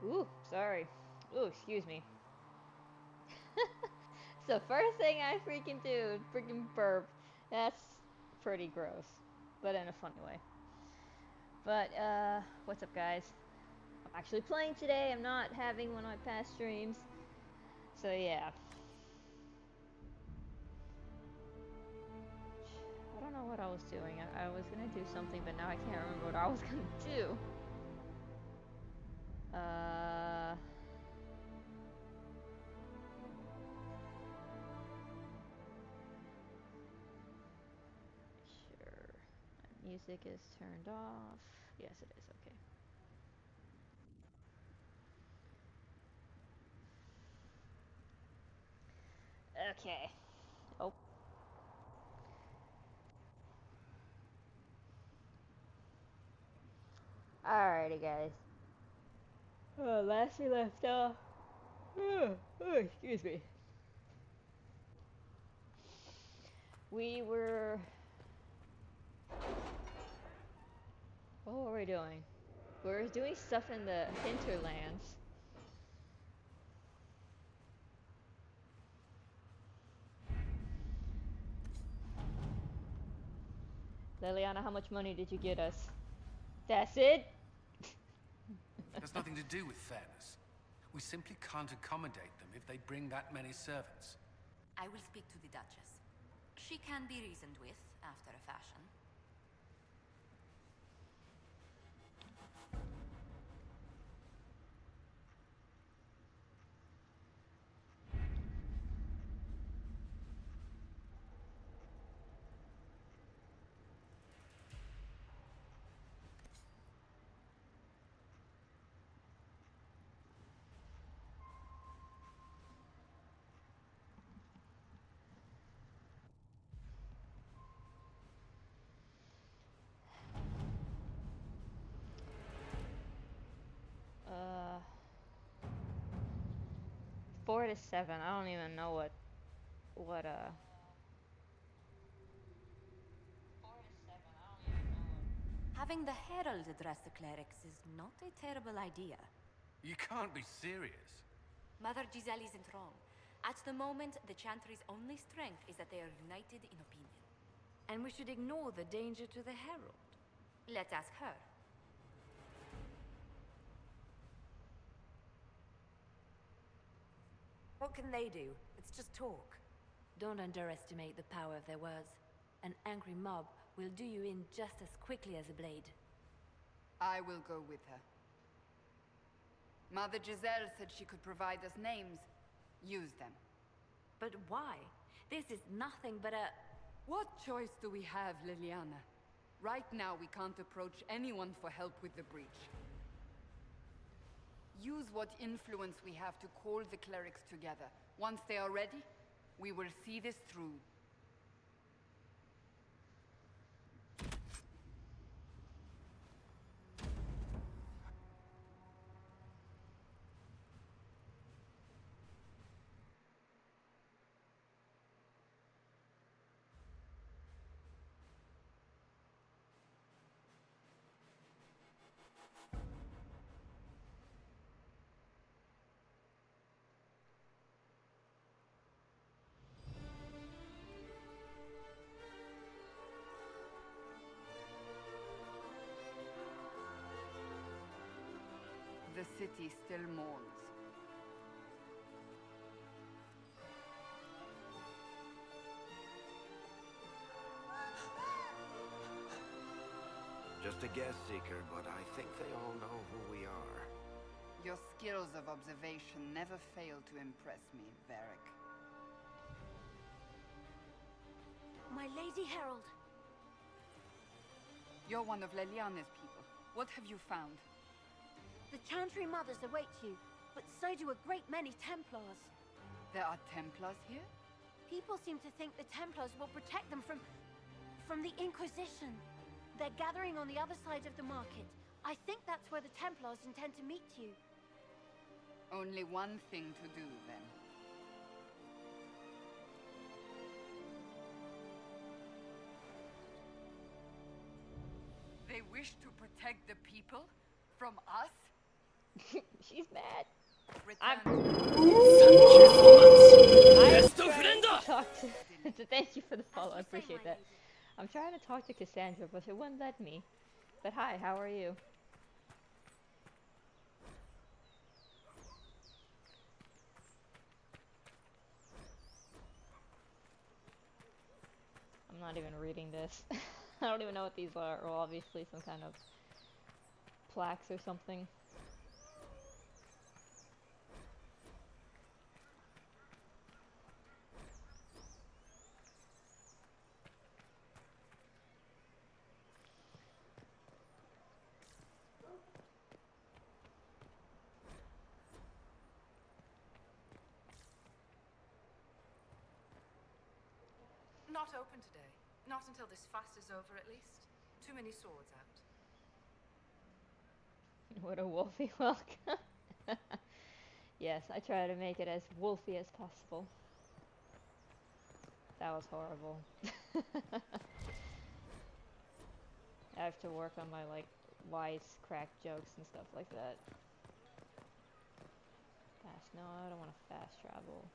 Ooh, sorry. Ooh, excuse me. It's the first thing I freaking do. Freaking burp. That's pretty gross. But in a funny way. But, what's up, guys? I'm actually playing today. I'm not having one of my past streams. So, yeah. I don't know what I was doing. I was gonna do something, but now I can't remember what I was gonna do. Sure. My music is turned off. Yes, it is. Okay. Okay. Oh. Alrighty, guys. Last we left off. Excuse me. We were. What were we doing? We were doing stuff in the hinterlands. Liliana, how much money did you get us? That's it? Has nothing to do with fairness. We simply can't accommodate them if they bring that many servants. I will speak to the Duchess. She can be reasoned with, after a fashion. Uh, 4 to 7. I don't even know what 4 to 7. I don't even know Having the Herald address the clerics is not a terrible idea. You can't be serious. Mother Giselle isn't wrong. At the moment, the Chantry's only strength is that they are united in opinion. And we should ignore the danger to the Herald. Let's ask her. What can they do? It's just talk. Don't underestimate the power of their words. An angry mob will do you in just as quickly as a blade. I will go with her. Mother Giselle said she could provide us names. Use them. But why? This is nothing but a... What choice do we have, Liliana? Right now, we can't approach anyone for help with the breach. Use what influence we have to call the clerics together. Once they are ready, we will see this through. he still mourns. Just a guess, Seeker, but I think they all know who we are. Your skills of observation never fail to impress me, Varric. My Lady Herald. You're one of Leliana's people. What have you found? The Chantry Mothers await you, but so do a great many Templars. There are Templars here? People seem to think the Templars will protect them from the Inquisition. They're gathering on the other side of the market. I think that's where the Templars intend to meet you. Only one thing to do, then. They wish to protect the people? From us? She's mad. Return Thank you for the follow. I appreciate that. I'm trying to talk to Cassandra, but it wouldn't let me. But hi, how are you? I'm not even reading this. I don't even know what these are. Well, obviously some kind of plaques or something. Not open today. Not until this fast is over, at least. Too many swords out. What a wolfy welcome. Yes, I try to make it as wolfy as possible. That was horrible. I have to work on my, like, wisecrack jokes and stuff like that. Fast, no, I don't want to fast travel.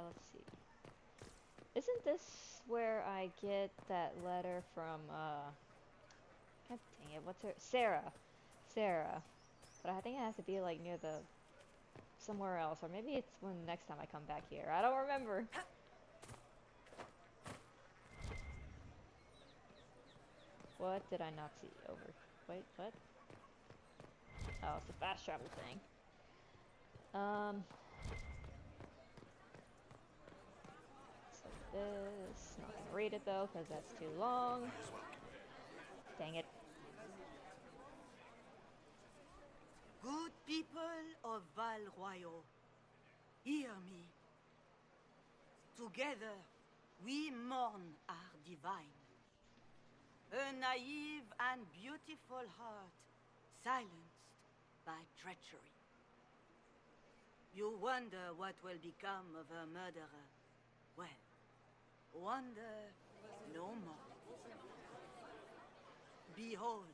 Let's see. Isn't this where I get that letter from, God dang it, what's her? Sarah. Sarah. But I think it has to be, like, near the, somewhere else. Or maybe it's when next time I come back here. I don't remember. What did I not see? Over. Wait, what? Oh, it's the fast travel thing. This. Not gonna read it though, because that's too long. Dang it. Good people of Val Royal, hear me. Together, we mourn our divine. A naive and beautiful heart, silenced by treachery. You wonder what will become of her murderer. Well, wonder no more. Behold,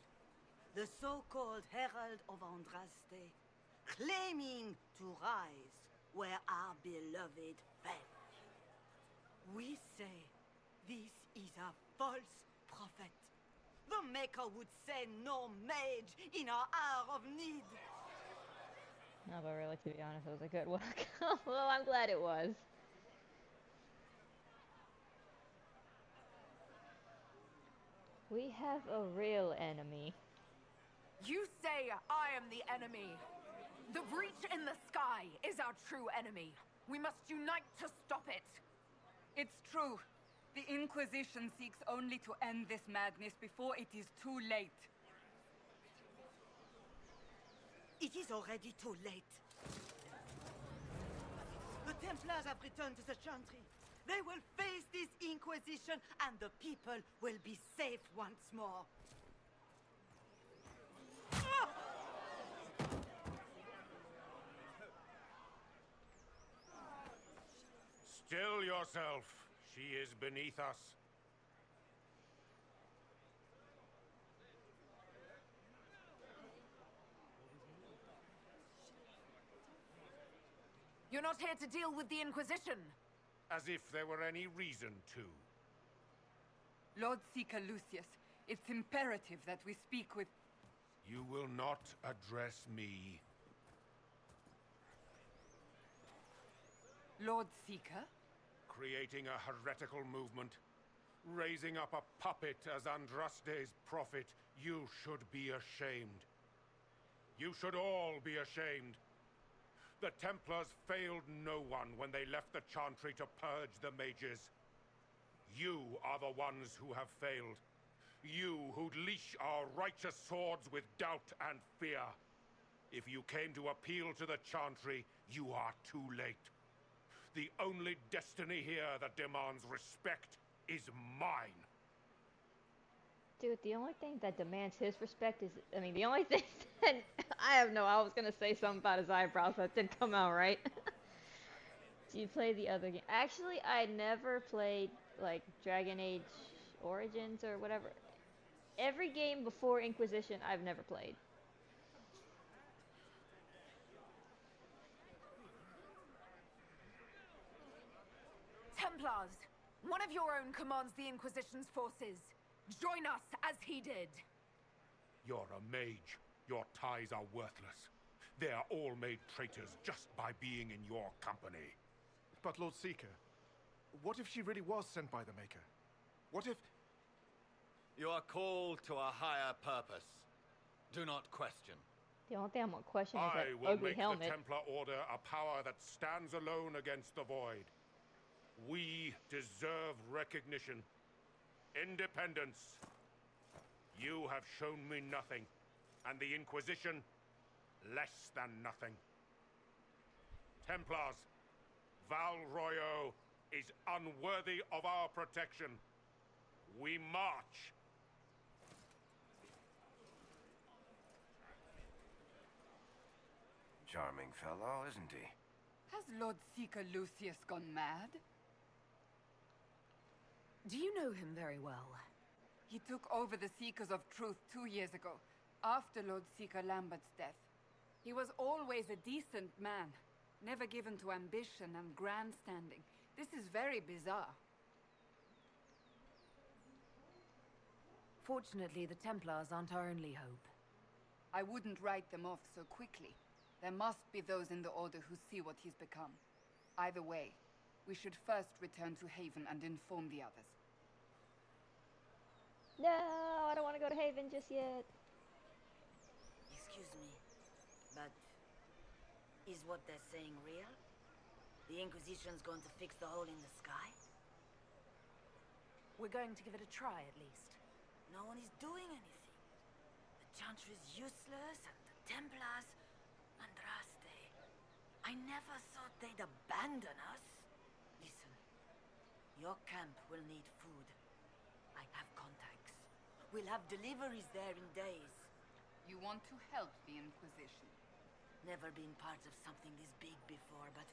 the so-called Herald of Andraste, claiming to rise where our beloved fell. We say this is a false prophet. The Maker would send no mage in our hour of need. No, but really, to be honest, it was a good one. Well, I'm glad it was. We have a real enemy. You say I am the enemy. The breach in the sky is our true enemy. We must unite to stop it. It's true. The Inquisition seeks only to end this madness before it is too late. It is already too late. The Templars have returned to the Chantry. They will face this Inquisition, and the people will be safe once more. Still yourself. She is beneath us. You're not here to deal with the Inquisition. As if there were any reason to. Lord Seeker Lucius, it's imperative that we speak with... You will not address me. Lord Seeker? Creating a heretical movement. Raising up a puppet as Andraste's prophet. You should be ashamed. You should all be ashamed. The Templars failed no one when they left the Chantry to purge the mages. You are the ones who have failed. You who'd leash our righteous swords with doubt and fear. If you came to appeal to the Chantry, you are too late. The only destiny here that demands respect is mine. Dude, the only thing that demands his respect is, I mean, the only thing that, I was gonna say something about his eyebrows, but it didn't come out right. Do you play the other game? Actually, I never played, like, Dragon Age Origins or whatever. Every game before Inquisition, I've never played. Templars, one of your own commands the Inquisition's forces. Join us as he did. You're a mage. Your ties are worthless. They are all made traitors just by being in your company. But Lord Seeker, what if she really was sent by the Maker? What if... You are called to a higher purpose. Do not question. The only thing I'm gonna question is I that will ugly make helmet. the Templar Order a power that stands alone against the Void. We deserve recognition. Independence. You have shown me nothing, and the Inquisition, less than nothing. Templars, Val Royo is unworthy of our protection. We march. Charming fellow, isn't he? Has Lord Seeker Lucius gone mad? Do you know him very well? He took over the Seekers of Truth 2 years ago, after Lord Seeker Lambert's death. He was always a decent man, never given to ambition and grandstanding. This is very bizarre. Fortunately, the Templars aren't our only hope. I wouldn't write them off so quickly. There must be those in the Order who see what he's become. Either way, we should first return to Haven and inform the others. No, I don't want to go to Haven just yet. Excuse me, but is what they're saying real? The Inquisition's going to fix the hole in the sky? We're going to give it a try, at least. No one is doing anything. The Chantry's useless, and the Templars... Andraste. I never thought they'd abandon us. Listen, your camp will need food. I have contacts. We'll have deliveries there in days. You want to help the Inquisition? Never been part of something this big before, but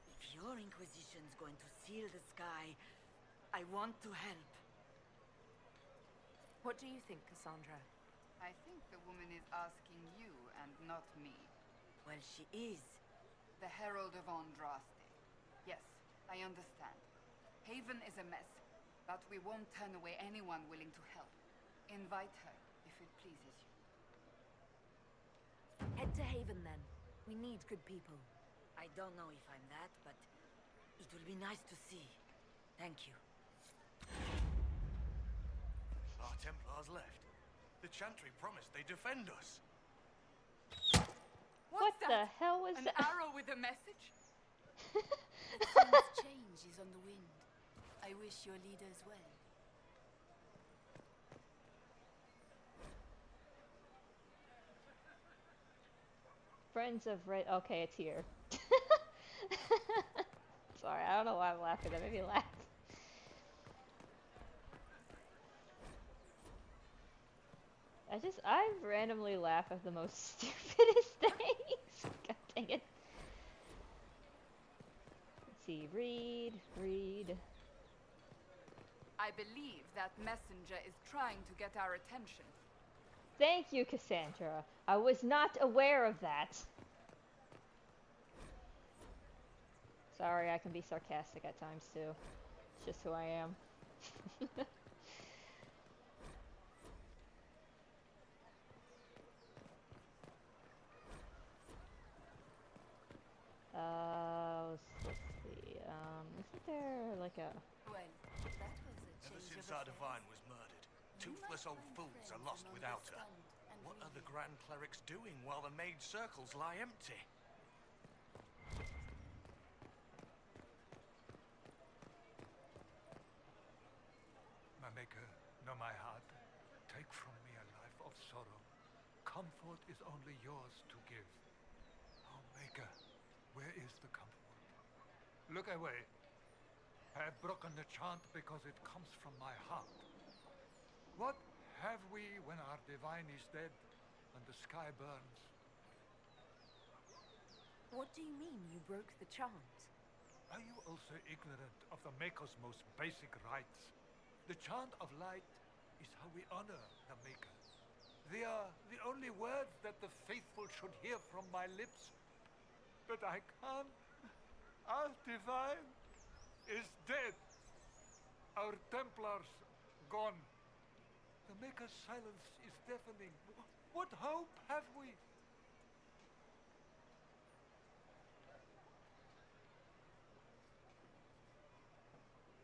if your Inquisition's going to seal the sky, I want to help. What do you think, Cassandra? I think the woman is asking you and not me. Well, she is. The Herald of Andraste. Yes, I understand. Haven is a mess, but we won't turn away anyone willing to help. Invite her, if it pleases you. Head to Haven, then. We need good people. I don't know if I'm that, but it will be nice to see. Thank you. Our Templars left. The Chantry promised they'd defend us. What the hell was An that? arrow with a message? Seems change is on the wind. I wish your leaders well. Friends of Red. Okay, it's here. Sorry, I don't know why I'm laughing. That made me laugh. I randomly laugh at the most stupidest things. God dang it. Let's see, read. I believe that messenger is trying to get our attention. Thank you, Cassandra. I was not aware of that. Sorry, I can be sarcastic at times too. It's just who I am. Let's see. Isn't there like a... Well, that was a Ever change since of our affairs. divine was murdered, toothless old fools are lost without her. What are the Grand Clerics doing while the mage circles lie empty? My maker, know my heart. Take from me a life of sorrow. Comfort is only yours to give. Oh, maker, where is the comfort? Look away. I have broken the chant because it comes from my heart. What have we when our divine is dead and the sky burns? What do you mean you broke the chant? Are you also ignorant of the Maker's most basic rites? The chant of light is how we honor the Maker. They are the only words that the faithful should hear from my lips. But I can't. Our divine is dead. Our Templars gone. The Maker's silence is deafening. What hope have we?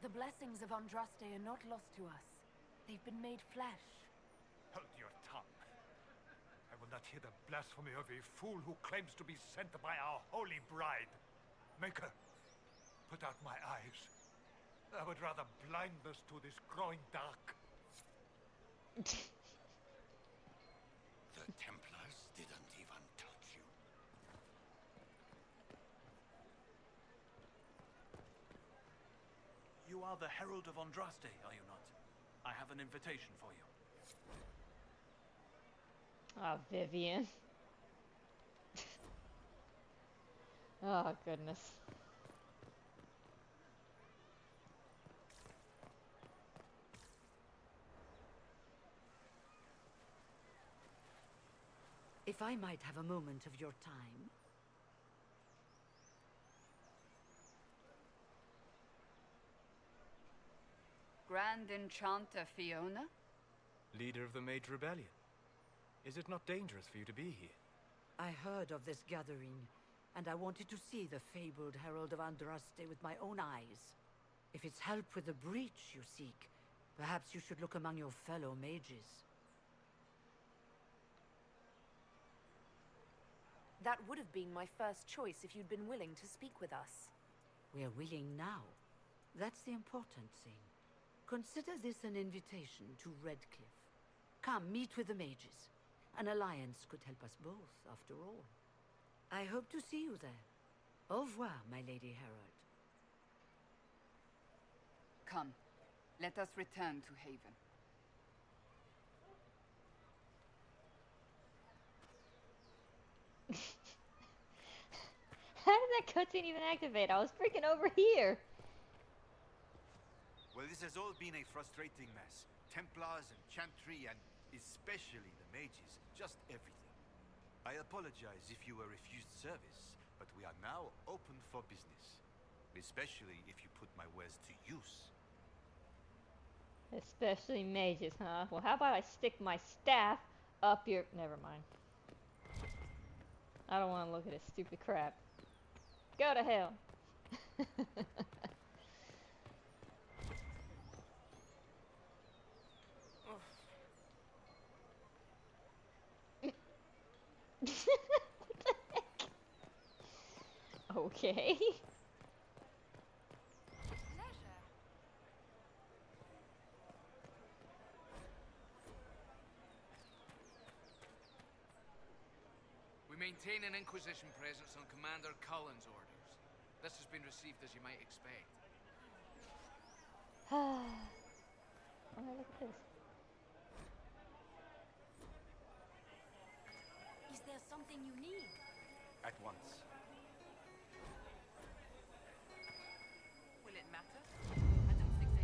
The blessings of Andraste are not lost to us. They've been made flesh. Hold your tongue. I will not hear the blasphemy of a fool who claims to be sent by our holy bride. Maker, put out my eyes. I would rather blind us to this growing dark. The Templars didn't even touch you. You are the Herald of Andraste, are you not? I have an invitation for you. Oh, Vivian. Oh, goodness. If I might have a moment of your time. Grand Enchanter Fiona? Leader of the Mage Rebellion. Is it not dangerous for you to be here? I heard of this gathering, and I wanted to see the fabled Herald of Andraste with my own eyes. If it's help with the breach you seek, perhaps you should look among your fellow mages. That would have been my first choice if you'd been willing to speak with us. We're willing now. That's the important thing. Consider this an invitation to Redcliffe. Come, meet with the mages. An alliance could help us both, after all. I hope to see you there. Au revoir, my Lady Herald. Come, let us return to Haven. How did that cutscene even activate? I was freaking over here. Well, this has all been a frustrating mess. Templars and Chantry and especially the mages. Just everything. I apologize if you were refused service, but we are now open for business. Especially if you put my wares to use. Especially mages, huh? Well, how about I stick my staff up your... Never mind. I don't want to look at this stupid crap. Go to hell. What the heck? Okay. We maintain an Inquisition presence on Commander Cullen's orders. This has been received as you might expect. Oh, look at this. Is there something you need? At once. Will it matter? I don't think so.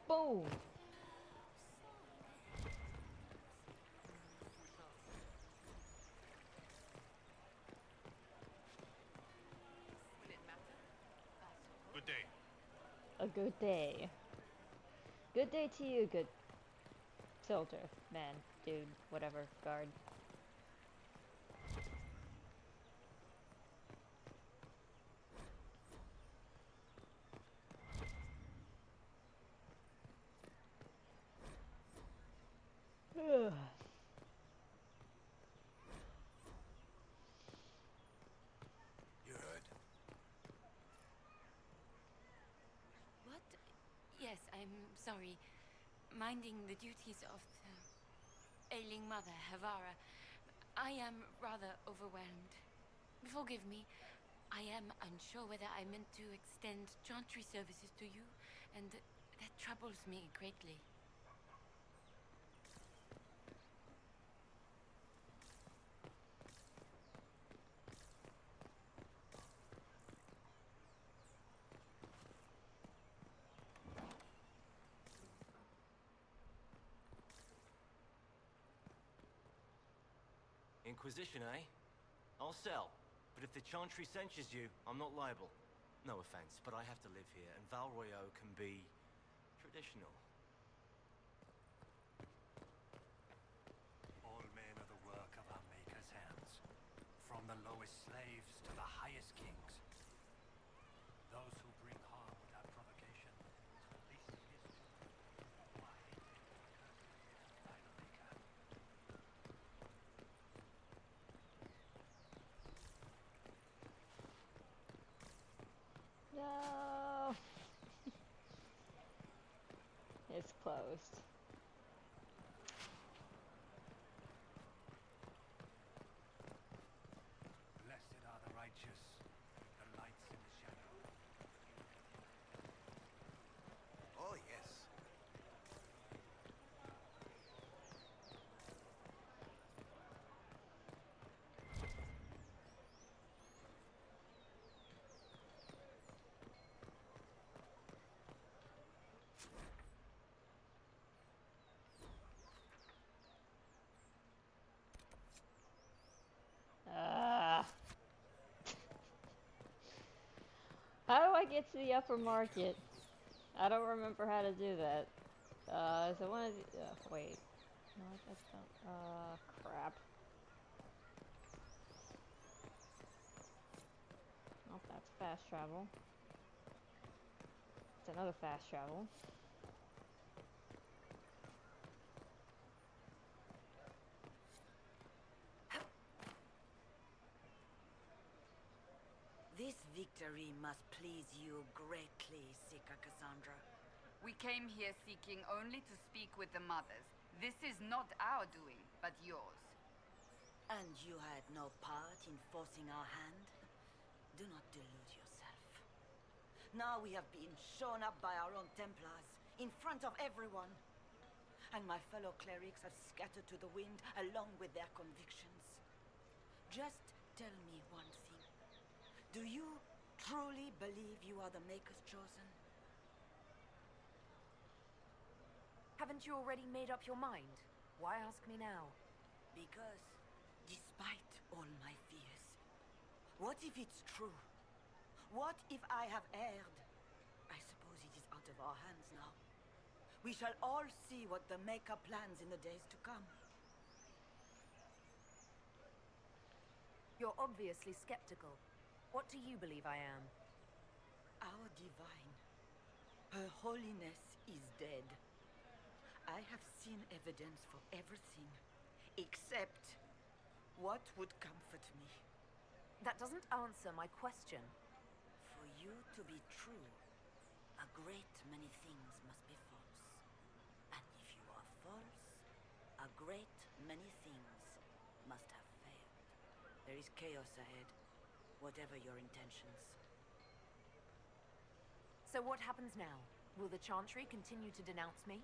Boom. good day. Good day to you, good soldier, man, dude, whatever, guard. Ugh. You heard? What? Yes, I'm sorry. Minding the duties of the ailing mother, Havara. I am rather overwhelmed. Forgive me. I am unsure whether I meant to extend chantry services to you, and that troubles me greatly. Inquisition, eh? I'll sell. But if the Chantry censures you, I'm not liable. No offense, but I have to live here, and Val Royeaux can be traditional. All men are the work of our Maker's hands. From the lowest slaves to the highest kings. Those who bring harm without provocation, so at least his children. Why hate them because they are by the Maker? No. It's closed. Blessed are the righteous, the lights in the shadow. Oh, yes. How do I get to the upper market? I don't remember how to do that. Is it one of the... wait. No, that's not... crap. Oh, that's fast travel. It's another fast travel. This victory must please you greatly, Sika Cassandra. We came here seeking only to speak with the mothers. This is not our doing, but yours. And you had no part in forcing our hand? Do not delude yourself. Now we have been shown up by our own Templars, in front of everyone. And my fellow clerics have scattered to the wind along with their convictions. Just tell me one thing. Do you truly believe you are the Maker's chosen? Haven't you already made up your mind? Why ask me now? Because, despite all my fears, what if it's true? What if I have erred? I suppose it is out of our hands now. We shall all see what the Maker plans in the days to come. You're obviously skeptical. What do you believe I am? Our divine, Her Holiness is dead. I have seen evidence for everything, except what would comfort me. That doesn't answer my question. For you to be true, a great many things must be false. And if you are false, a great many things must have failed. There is chaos ahead, whatever your intentions. So what happens now? Will the Chantry continue to denounce me?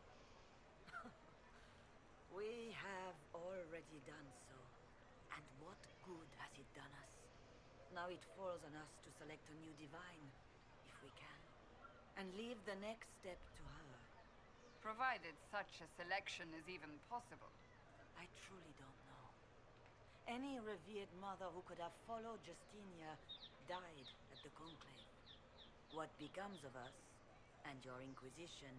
We have already done so. And what good has it done us? Now it falls on us to select a new divine, if we can. And leave the next step to her. Provided such a selection is even possible. I truly don't know. Any revered mother who could have followed Justinia died at the conclave. What becomes of us, And your Inquisition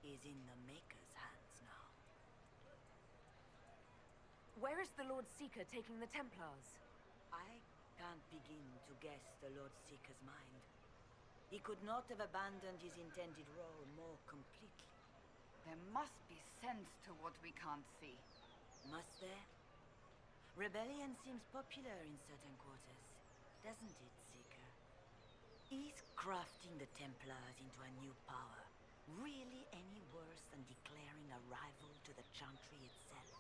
is in the Maker's hands now. Where is the Lord Seeker taking the Templars? I can't begin to guess the Lord Seeker's mind. He could not have abandoned his intended role more completely. There must be sense to what we can't see. Must there? Rebellion seems popular in certain quarters, doesn't it, Seeker? Is crafting the Templars into a new power really any worse than declaring a rival to the Chantry itself?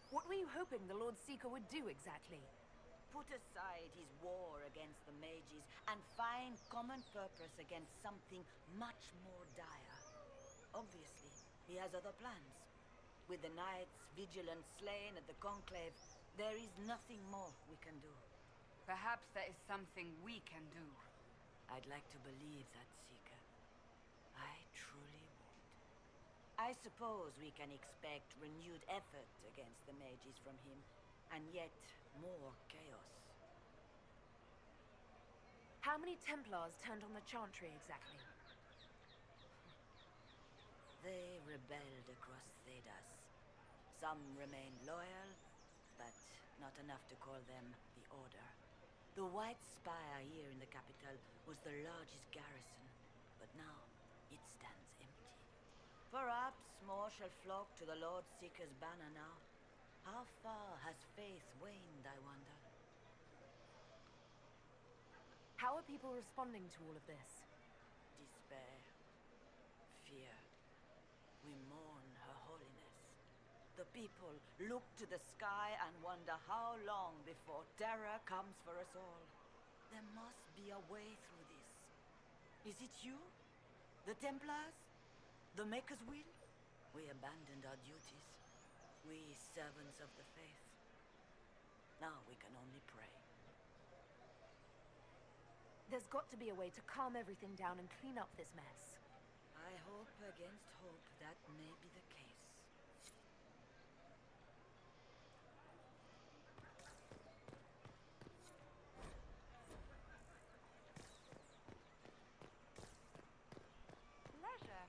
What were you hoping the Lord Seeker would do exactly? Put aside his war against the mages and find common purpose against something much more dire. Obviously, he has other plans. With the knights vigilant slain at the Conclave, there is nothing more we can do. Perhaps there is something we can do. I'd like to believe that, Seeker. I truly would. I suppose we can expect renewed effort against the mages from him, and yet more chaos. How many Templars turned on the Chantry exactly? They rebelled across Thedas. Some remained loyal, but not enough to call them the Order. The White Spire here in the capital was the largest garrison, but now it stands empty. Perhaps more shall flock to the Lord Seeker's banner now. How far has faith waned, I wonder? How are people responding to all of this? Despair. Fear. We mourn Her Holiness. The people look to the sky and wonder how long before terror comes for us all. There must be a way through this. Is it you? The Templars? The Maker's will? We abandoned our duties. We servants of the faith. Now we can only pray. There's got to be a way to calm everything down and clean up this mess. I hope against hope that may be the case. Pleasure.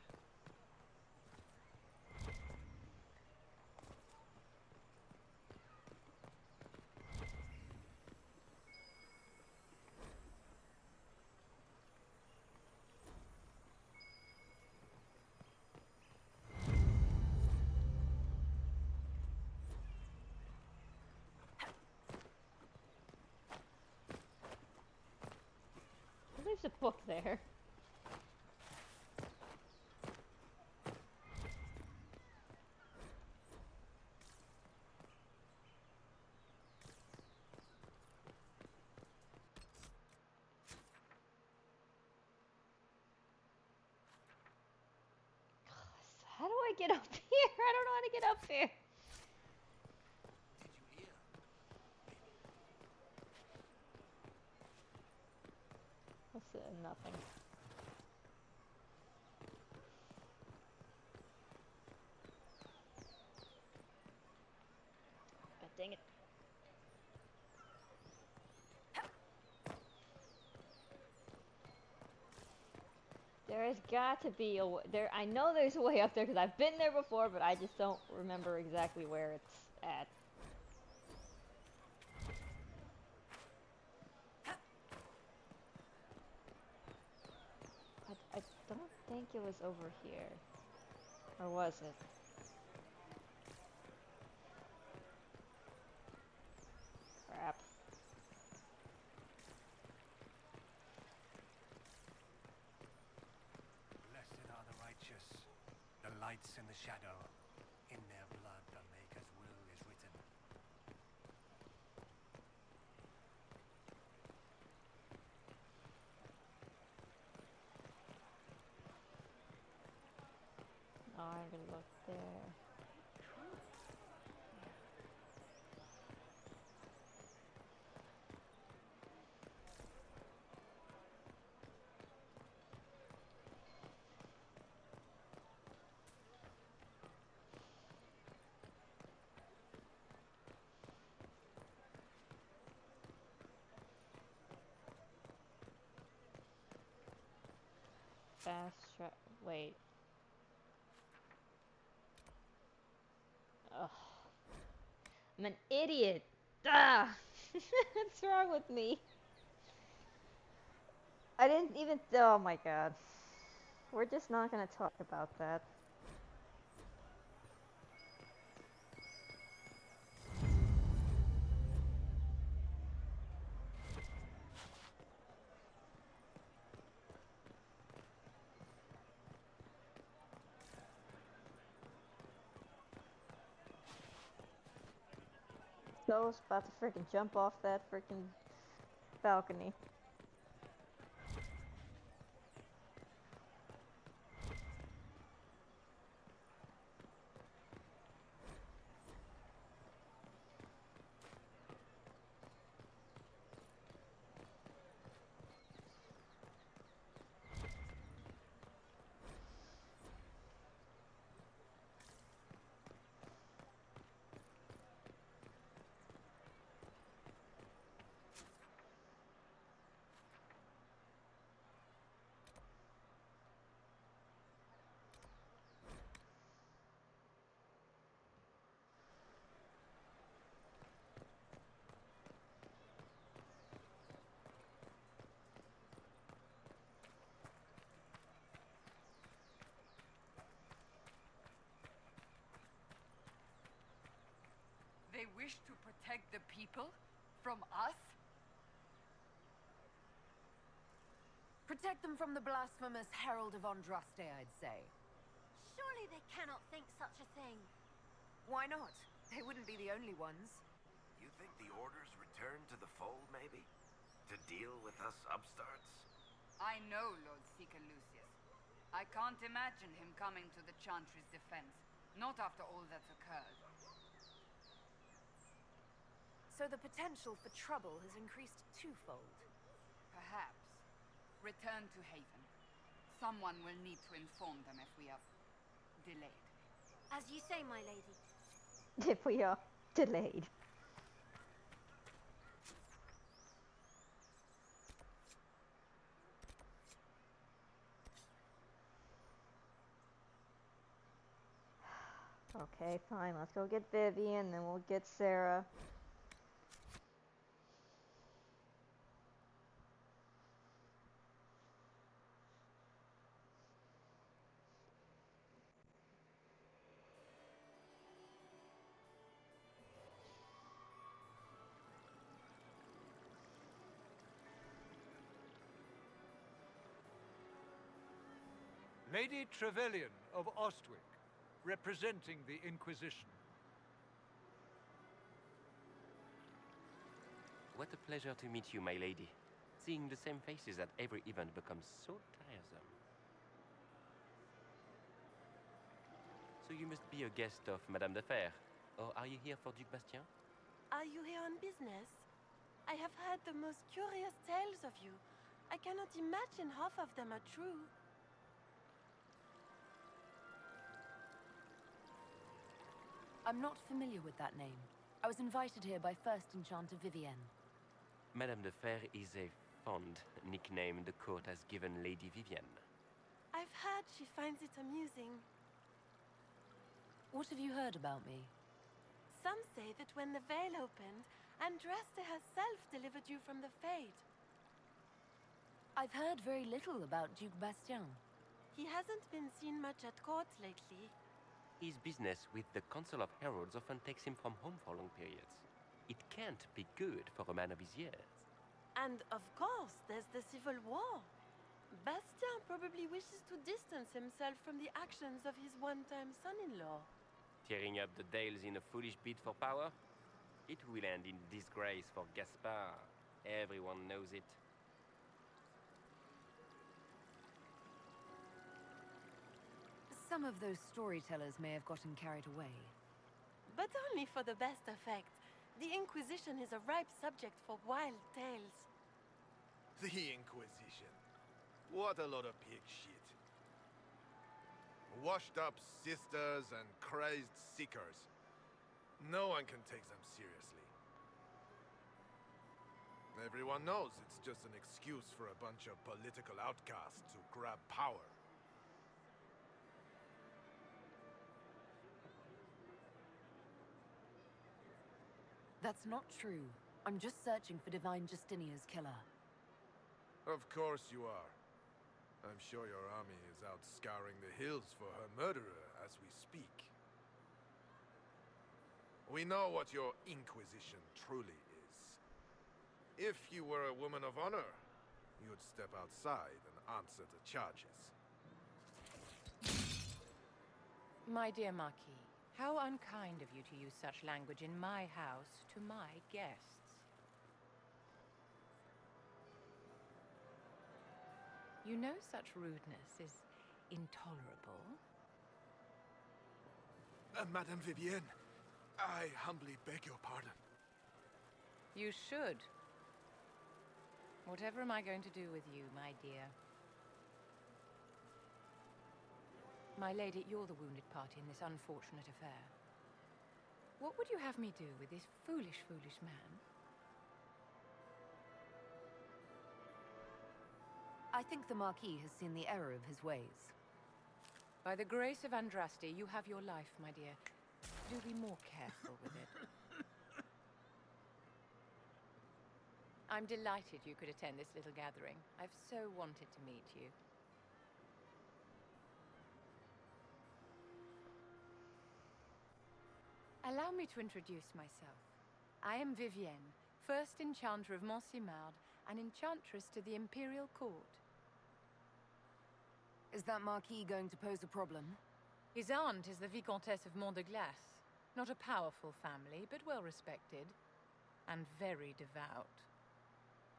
There's a book there. How do I get up here? I don't know how to get up here. What's it? Nothing. God dang it. There has got to be a way. I know there's a way up there because I've been there before, but I just don't remember exactly where it's at. I don't think it was over here. Or was it? Crap. Blessed are the righteous, the lights in the shadow. In their blood the Maker's will is written. Oh, I'm gonna look there. Fast track. Wait. Ugh. I'm an idiot. Ah! What's wrong with me? I didn't even. Oh my god. We're just not gonna talk about that. So I was about to freaking jump off that freaking balcony. They wish to protect the people? From us? Protect them from the blasphemous Herald of Andraste, I'd say. Surely they cannot think such a thing. Why not? They wouldn't be the only ones. You think the Order's returned to the fold, maybe? To deal with us upstarts? I know Lord Seeker Lucius. I can't imagine him coming to the Chantry's defense. Not after all that's occurred. So the potential for trouble has increased twofold. Perhaps. Return to Haven. Someone will need to inform them if we are delayed. As you say, my lady. If we are delayed. Okay, fine. Let's go get Vivian, then we'll get Sarah. Lady Trevelyan of Ostwick, representing the Inquisition. What a pleasure to meet you, my lady. Seeing the same faces at every event becomes so tiresome. So you must be a guest of Madame de Fer, or are you here for Duc Bastien? Are you here on business? I have heard the most curious tales of you. I cannot imagine half of them are true. I'm not familiar with that name. I was invited here by First Enchanter Vivienne. Madame de Fer is a fond nickname the court has given Lady Vivienne. I've heard she finds it amusing. What have you heard about me? Some say that when the veil opened, Andraste herself delivered you from the Fade. I've heard very little about Duke Bastien. He hasn't been seen much at court lately. His business with the Council of Heralds often takes him from home for long periods. It can't be good for a man of his years. And of course, there's the Civil War. Bastien probably wishes to distance himself from the actions of his one-time son-in-law. Tearing up the Dales in a foolish bid for power? It will end in disgrace for Gaspard. Everyone knows it. Some of those storytellers may have gotten carried away. But only for the best effect. The Inquisition is a ripe subject for wild tales. The Inquisition. What a lot of pig shit. Washed up sisters and crazed seekers. No one can take them seriously. Everyone knows it's just an excuse for a bunch of political outcasts to grab power. That's not true. I'm just searching for Divine Justinia's killer. Of course you are. I'm sure your army is out scouring the hills for her murderer as we speak. We know what your Inquisition truly is. If you were a woman of honor, you'd step outside and answer the charges. My dear Marquis, how unkind of you to use such language in my house to my guests. You know such rudeness is intolerable. Madame Vivienne, I humbly beg your pardon. You should. Whatever am I going to do with you, my dear? My lady, you're the wounded party in this unfortunate affair. What would you have me do with this foolish, foolish man? I think the Marquis has seen the error of his ways. By the grace of Andraste, you have your life, my dear. Do be more careful with it. I'm delighted you could attend this little gathering. I've so wanted to meet you. Allow me to introduce myself. I am Vivienne, first Enchanter of Montsimard and Enchantress to the Imperial Court. Is that Marquis going to pose a problem? His aunt is the Vicomtesse of Mont de Glace. Not a powerful family, but well respected. And very devout.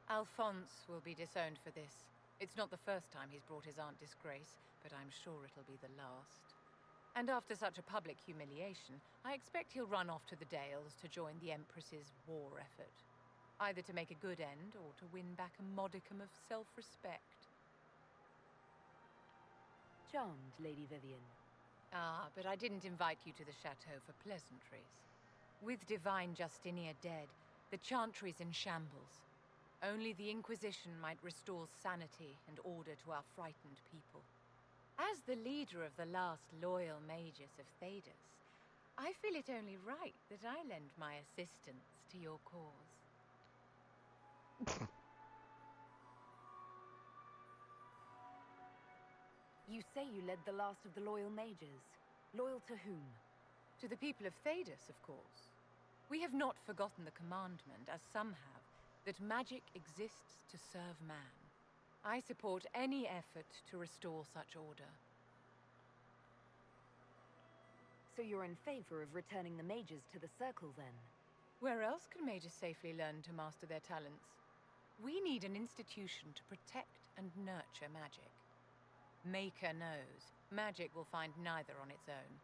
Alphonse will be disowned for this. It's not the first time he's brought his aunt disgrace, but I'm sure it'll be the last. And after such a public humiliation, I expect he'll run off to the Dales to join the Empress's war effort. Either to make a good end, or to win back a modicum of self-respect. Charmed, Lady Vivienne. Ah, but I didn't invite you to the chateau for pleasantries. With Divine Justinia dead, the Chantry's in shambles. Only the Inquisition might restore sanity and order to our frightened people. As the leader of the last loyal mages of Thedas, I feel it only right that I lend my assistance to your cause. You say you led the last of the loyal mages. Loyal to whom? To the people of Thedas, of course. We have not forgotten the commandment, as some have, that magic exists to serve man. I support any effort to restore such order. So you're in favor of returning the mages to the Circle, then? Where else can mages safely learn to master their talents? We need an institution to protect and nurture magic. Maker knows, magic will find neither on its own.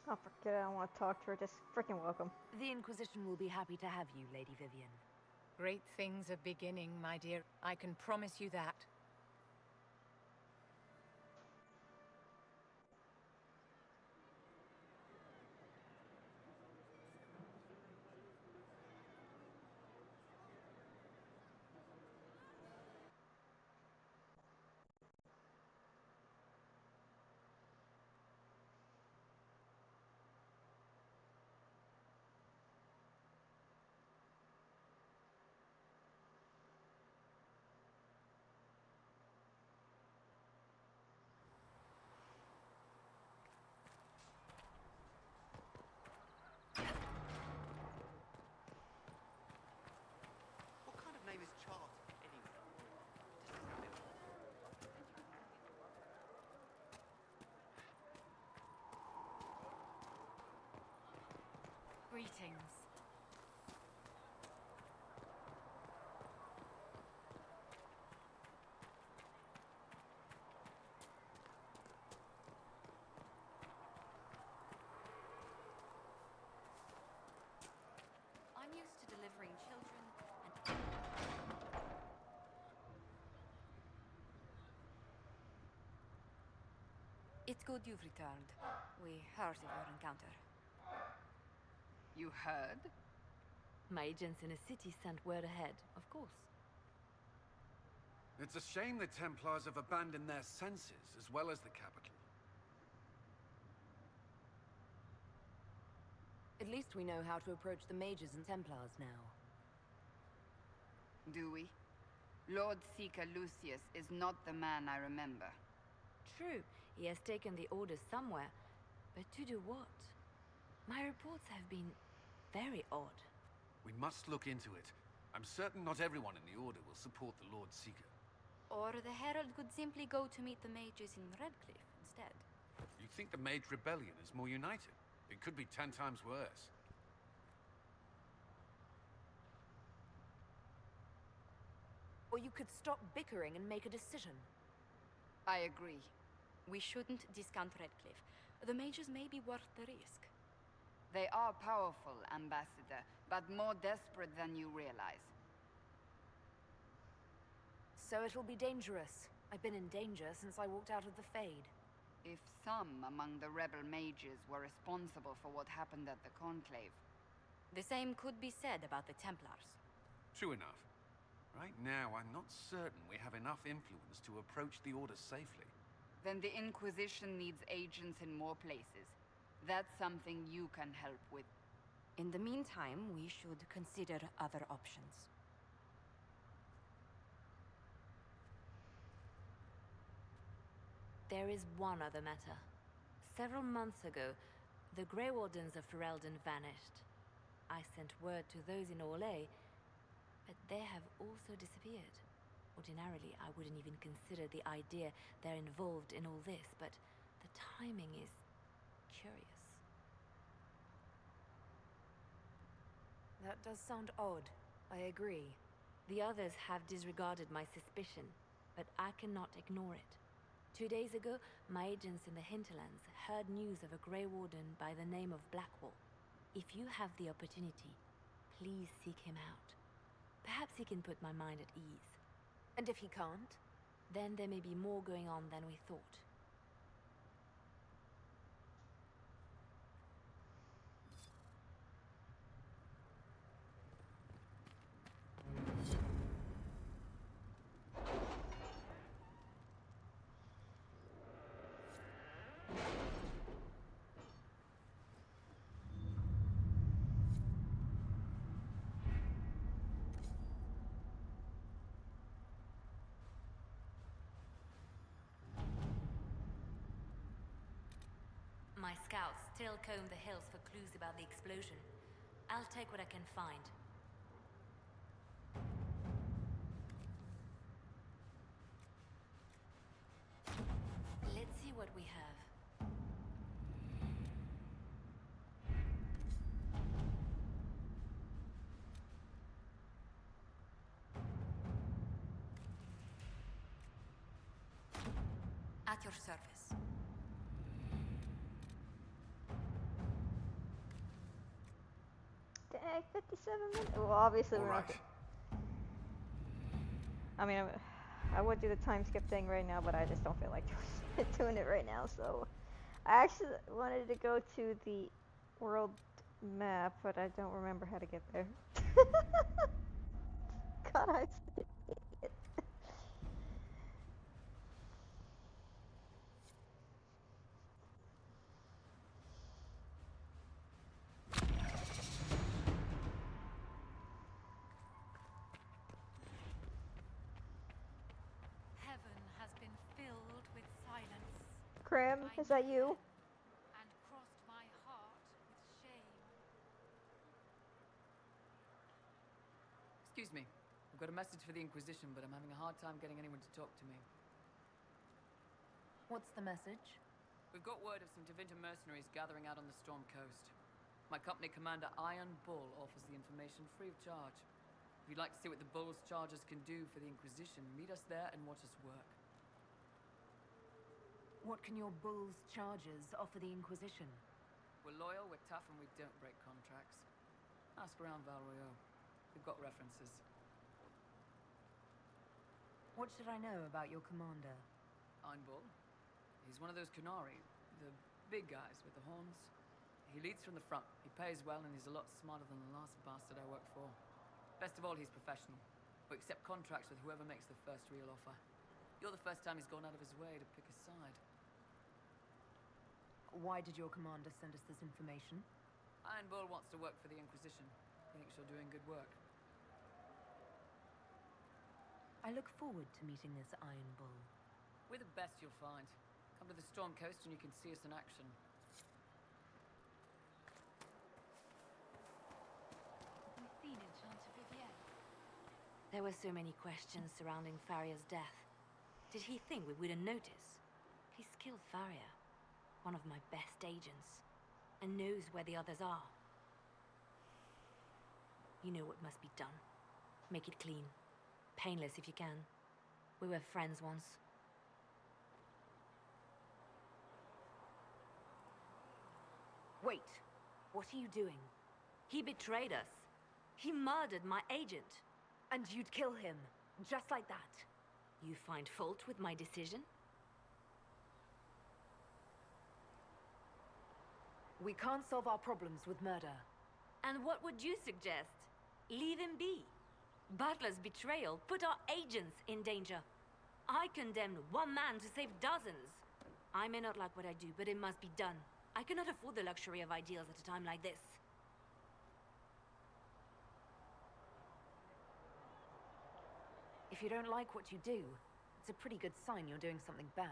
Oh, forget it. I don't want to talk to her. Just freaking welcome. The Inquisition will be happy to have you, Lady Vivienne. Great things are beginning, my dear. I can promise you that. What kind of name is Chart, anyway? Greetings. I'm used to delivering children and... It's good you've returned. We heard of your encounter. You heard? My agents in the city sent word ahead, of course. It's a shame the Templars have abandoned their senses as well as the capital. At least we know how to approach the mages and Templars now. Do we? Lord Seeker Lucius is not the man I remember. True, he has taken the orders somewhere, but to do what? My reports have been very odd. We must look into it. I'm certain not everyone in the Order will support the Lord Seeker. Or the Herald could simply go to meet the mages in Redcliffe instead. You think the Mage Rebellion is more united? It could be 10 times worse. Or you could stop bickering and make a decision. I agree. We shouldn't discount Redcliffe. The mages may be worth the risk. They are powerful, Ambassador, but more desperate than you realize. So it'll be dangerous. I've been in danger since I walked out of the Fade. If some among the rebel mages were responsible for what happened at the Conclave... The same could be said about the Templars. True enough. Right now, I'm not certain we have enough influence to approach the Order safely. Then the Inquisition needs agents in more places. That's something you can help with. In the meantime, we should consider other options. There is one other matter. Several months ago, the Grey Wardens of Ferelden vanished. I sent word to those in Orlais, but they have also disappeared. Ordinarily, I wouldn't even consider the idea they're involved in all this, but the timing is curious. That does sound odd. I agree. The others have disregarded my suspicion, but I cannot ignore it. 2 days ago, my agents in the hinterlands heard news of a Grey Warden by the name of Blackwall. If you have the opportunity, please seek him out. Perhaps he can put my mind at ease. And if he can't? Then there may be more going on than we thought. My scouts still comb the hills for clues about the explosion. I'll take what I can find. Let's see what we have. At your service. Dang, 57 minutes. Well, obviously we're not. I mean, I would do the time skip thing right now, but I just don't feel like doing it right now. So, I actually wanted to go to the world map, but I don't remember how to get there. God, I such an idiot. Heaven has been filled with silence. Krim, is that you? And crossed my heart with shame. Excuse me. I've got a message for the Inquisition, but I'm having a hard time getting anyone to talk to me. What's the message? We've got word of some Tevinter mercenaries gathering out on the Storm Coast. My company commander, Iron Bull, offers the information free of charge. If you'd like to see what the Bull's charges can do for the Inquisition, meet us there and watch us work. What can your Bull's charges offer the Inquisition? We're loyal, we're tough, and we don't break contracts. Ask around Val Royeaux. We've got references. What should I know about your commander? Iron Bull. He's one of those Kunari, the big guys with the horns. He leads from the front, he pays well, and he's a lot smarter than the last bastard I worked for. Best of all, he's professional. or accept contracts with whoever makes the first real offer. You're the first time he's gone out of his way to pick a side. Why did your commander send us this information? Iron Bull wants to work for the Inquisition. He thinks you're doing good work. I look forward to meeting this Iron Bull. We're the best you'll find. Come to the Storm Coast and you can see us in action. There were so many questions surrounding Faria's death. Did he think we wouldn't notice? He's killed Faria, one of my best agents, and knows where the others are. You know what must be done. Make it clean. Painless if you can. We were friends once. Wait, what are you doing? He betrayed us. He murdered my agent. And you'd kill him, just like that. You find fault with my decision? We can't solve our problems with murder. And what would you suggest? Leave him be. Butler's betrayal put our agents in danger. I condemned one man to save dozens. I may not like what I do, but it must be done. I cannot afford the luxury of ideals at a time like this. If you don't like what you do, it's a pretty good sign you're doing something bad.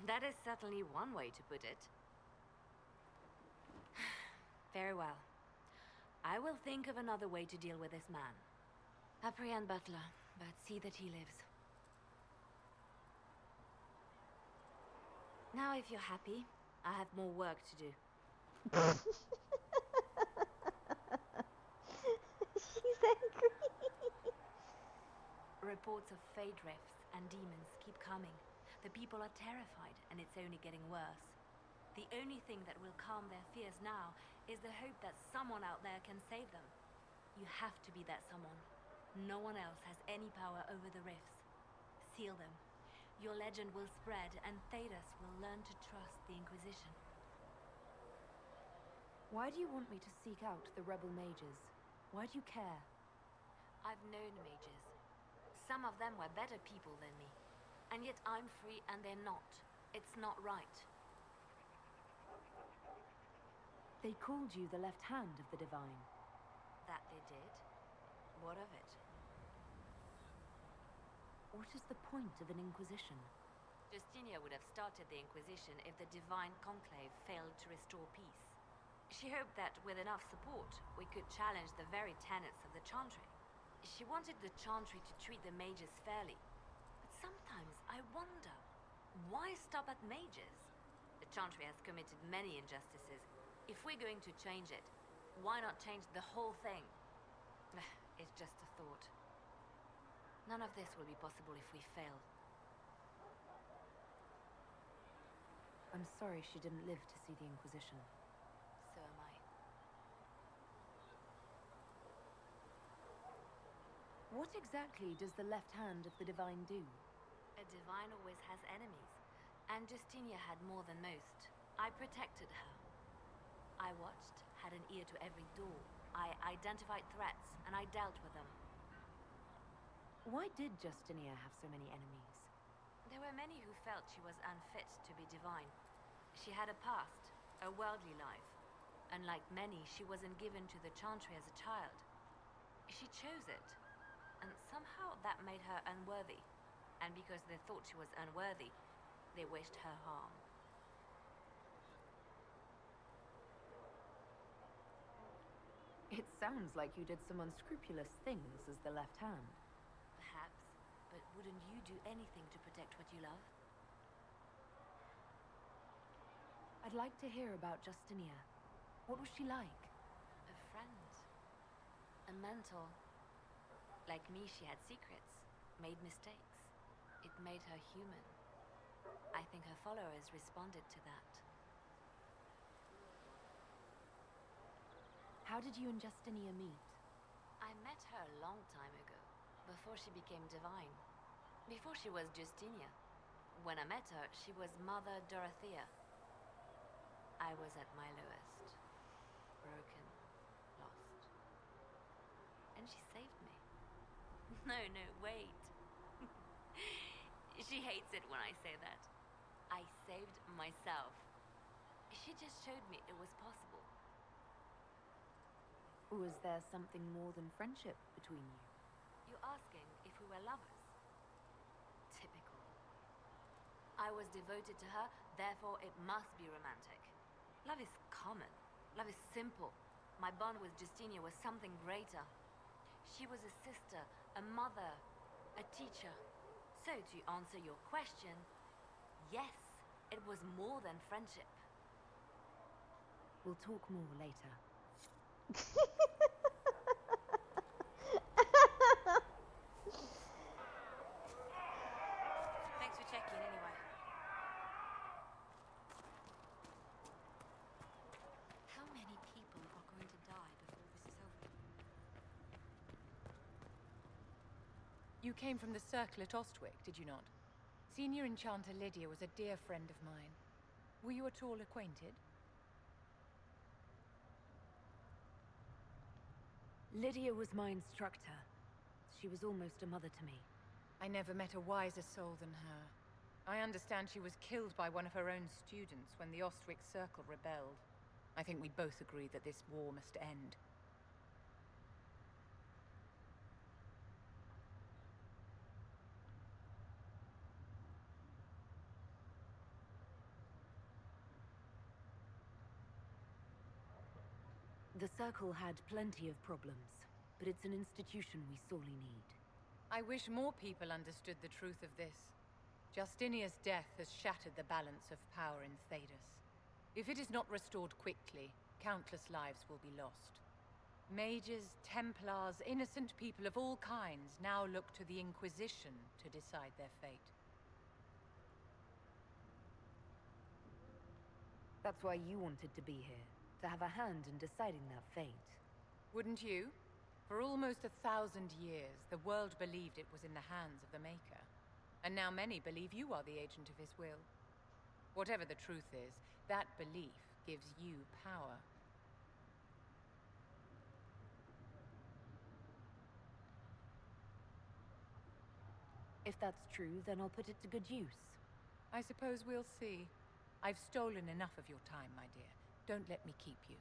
That is certainly one way to put it. Very well. I will think of another way to deal with this man. Apprehend Butler, but see that he lives. Now, if you're happy, I have more work to do. She's angry. Reports of fade rifts and demons keep coming. The people are terrified, and it's only getting worse. The only thing that will calm their fears now is the hope that someone out there can save them. You have to be that someone. No one else has any power over the rifts. Seal them. Your legend will spread, and Thedas will learn to trust the Inquisition. Why do you want me to seek out the rebel mages? Why do you care? I've known mages. Some of them were better people than me. And yet I'm free and they're not. It's not right. They called you the left hand of the Divine. That they did? What of it? What is the point of an Inquisition? Justinia would have started the Inquisition if the Divine Conclave failed to restore peace. She hoped that with enough support, we could challenge the very tenets of the Chantry. She wanted the Chantry to treat the mages fairly. But sometimes I wonder, why stop at mages? The Chantry has committed many injustices. If we're going to change it, why not change the whole thing? It's just a thought. None of this will be possible if we fail. I'm sorry she didn't live to see the Inquisition. So am I. What exactly does the left hand of the Divine do? A Divine always has enemies, and Justinia had more than most. I protected her. I watched, had an ear to every door. I identified threats, and I dealt with them. Why did Justinia have so many enemies? There were many who felt she was unfit to be divine. She had a past, a worldly life. Unlike many, she wasn't given to the Chantry as a child. She chose it, and somehow that made her unworthy. And because they thought she was unworthy, they wished her harm. It sounds like you did some unscrupulous things as the left hand. Perhaps, but wouldn't you do anything to protect what you love? I'd like to hear about Justinia. What was she like? A friend. A mentor. Like me, she had secrets, made mistakes. It made her human. I think her followers responded to that. How did you and Justinia meet? I met her a long time ago, before she became divine. Before she was Justinia. When I met her, she was Mother Dorothea. I was at my lowest. Broken. Lost. And she No, wait. She hates it when I say that. I saved myself. She just showed me it was possible. Was there something more than friendship between you? You're asking if we were lovers? Typical. I was devoted to her, therefore it must be romantic. Love is common. Love is simple. My bond with Justinia was something greater. She was a sister, a mother, a teacher. So to answer your question, yes, it was more than friendship. We'll talk more later. Thanks for checking anyway. How many people are going to die before this is over? You came from the circle at Ostwick, did you not? Senior Enchanter Lydia was a dear friend of mine. Were you at all acquainted? Lydia was my instructor. She was almost a mother to me. I never met a wiser soul than her. I understand she was killed by one of her own students when the Ostwick Circle rebelled. I think we both agree that this war must end. The Circle had plenty of problems, but it's an institution we sorely need. I wish more people understood the truth of this. Justinia's death has shattered the balance of power in Thedas. If it is not restored quickly, countless lives will be lost. Mages, Templars, innocent people of all kinds now look to the Inquisition to decide their fate. That's why you wanted to be here, to have a hand in deciding that fate. Wouldn't you? For almost 1,000 years, the world believed it was in the hands of the Maker. And now many believe you are the agent of his will. Whatever the truth is, that belief gives you power. If that's true, then I'll put it to good use. I suppose we'll see. I've stolen enough of your time, my dear. Don't let me keep you.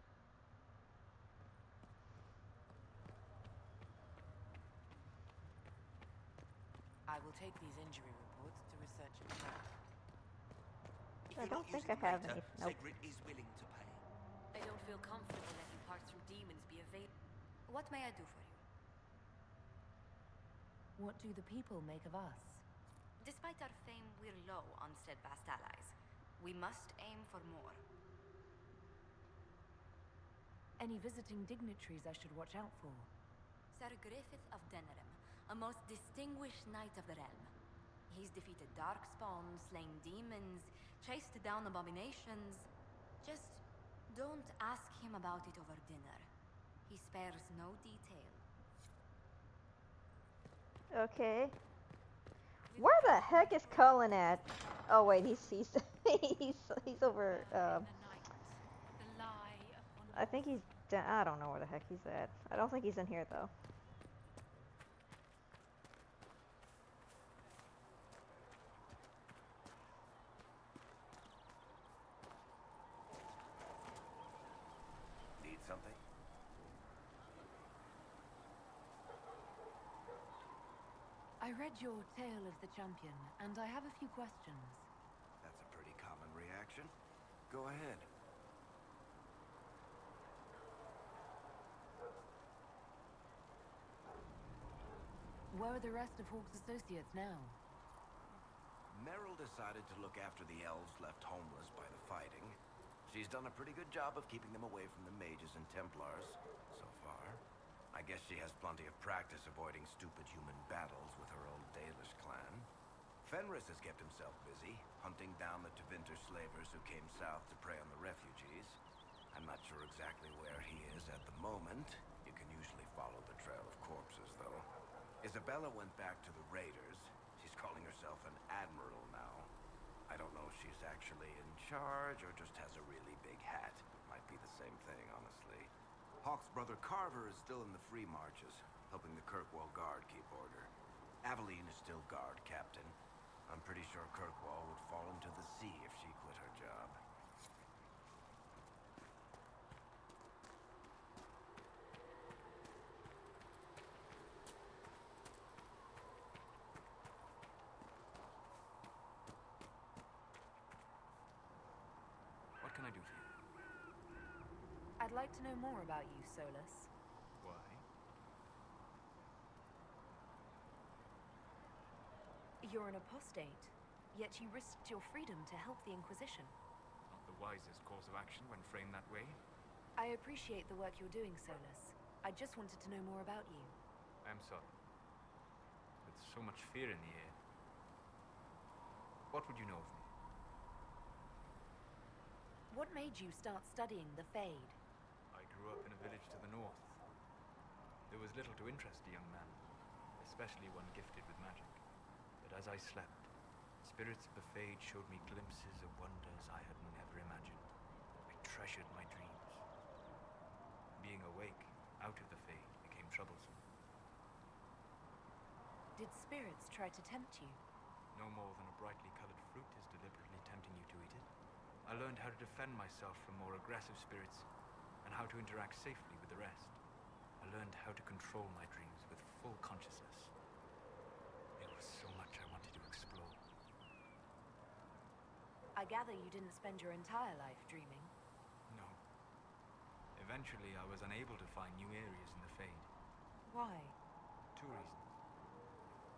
I will take these injury reports to research and check. I don't think I have any. Nope. Sigrid is willing to pay. I don't feel comfortable letting parts from demons be available. What may I do for you? What do the people make of us? Despite our fame, we're low on steadfast allies. We must aim for more. Any visiting dignitaries I should watch out for? Sir Griffith of Denerim, a most distinguished knight of the realm. He's defeated darkspawn, slain demons, chased down abominations. Just don't ask him about it over dinner. He spares no detail. Okay. Where the heck is Cullen at? Oh wait, he's he's over. I think he's. I don't know where the heck he's at. I don't think he's in here though. Need something? I read your Tale of the Champion, and I have a few questions. That's a pretty common reaction. Go ahead. Where are the rest of Hawke's associates now? Merrill decided to look after the elves left homeless by the fighting. She's done a pretty good job of keeping them away from the mages and Templars, so far. I guess she has plenty of practice avoiding stupid human battles with her old Dalish clan. Fenris has kept himself busy, hunting down the Tevinter slavers who came south to prey on the refugees. I'm not sure exactly where he is at the moment. You can usually follow the trail of corpses, though. Isabella went back to the raiders. She's calling herself an admiral now. I don't know if she's actually in charge or just has a really big hat. Might be the same thing, honestly. Hawk's brother Carver is still in the free marches, helping the Kirkwall Guard keep order. Aveline is still guard captain. I'm pretty sure Kirkwall would fall into the sea if she quit her job. What can I do for you? I'd like to know more about you, Solus. Why? You're an apostate, yet you risked your freedom to help the Inquisition. Not the wisest course of action when framed that way. I appreciate the work you're doing, Solus. I just wanted to know more about you. I'm sorry. With so much fear in the air. What would you know of me? What made you start studying the Fade? I grew up in a village to the north. There was little to interest a young man, especially one gifted with magic. But as I slept, spirits of the Fade showed me glimpses of wonders I had never imagined. I treasured my dreams. Being awake, out of the Fade, became troublesome. Did spirits try to tempt you? No more than a brightly colored fruit is deliberately tempting you to eat it. I learned how to defend myself from more aggressive spirits, and how to interact safely with the rest. I learned how to control my dreams with full consciousness. There was so much I wanted to explore. I gather you didn't spend your entire life dreaming. No. Eventually, I was unable to find new areas in the Fade. Why? 2 reasons.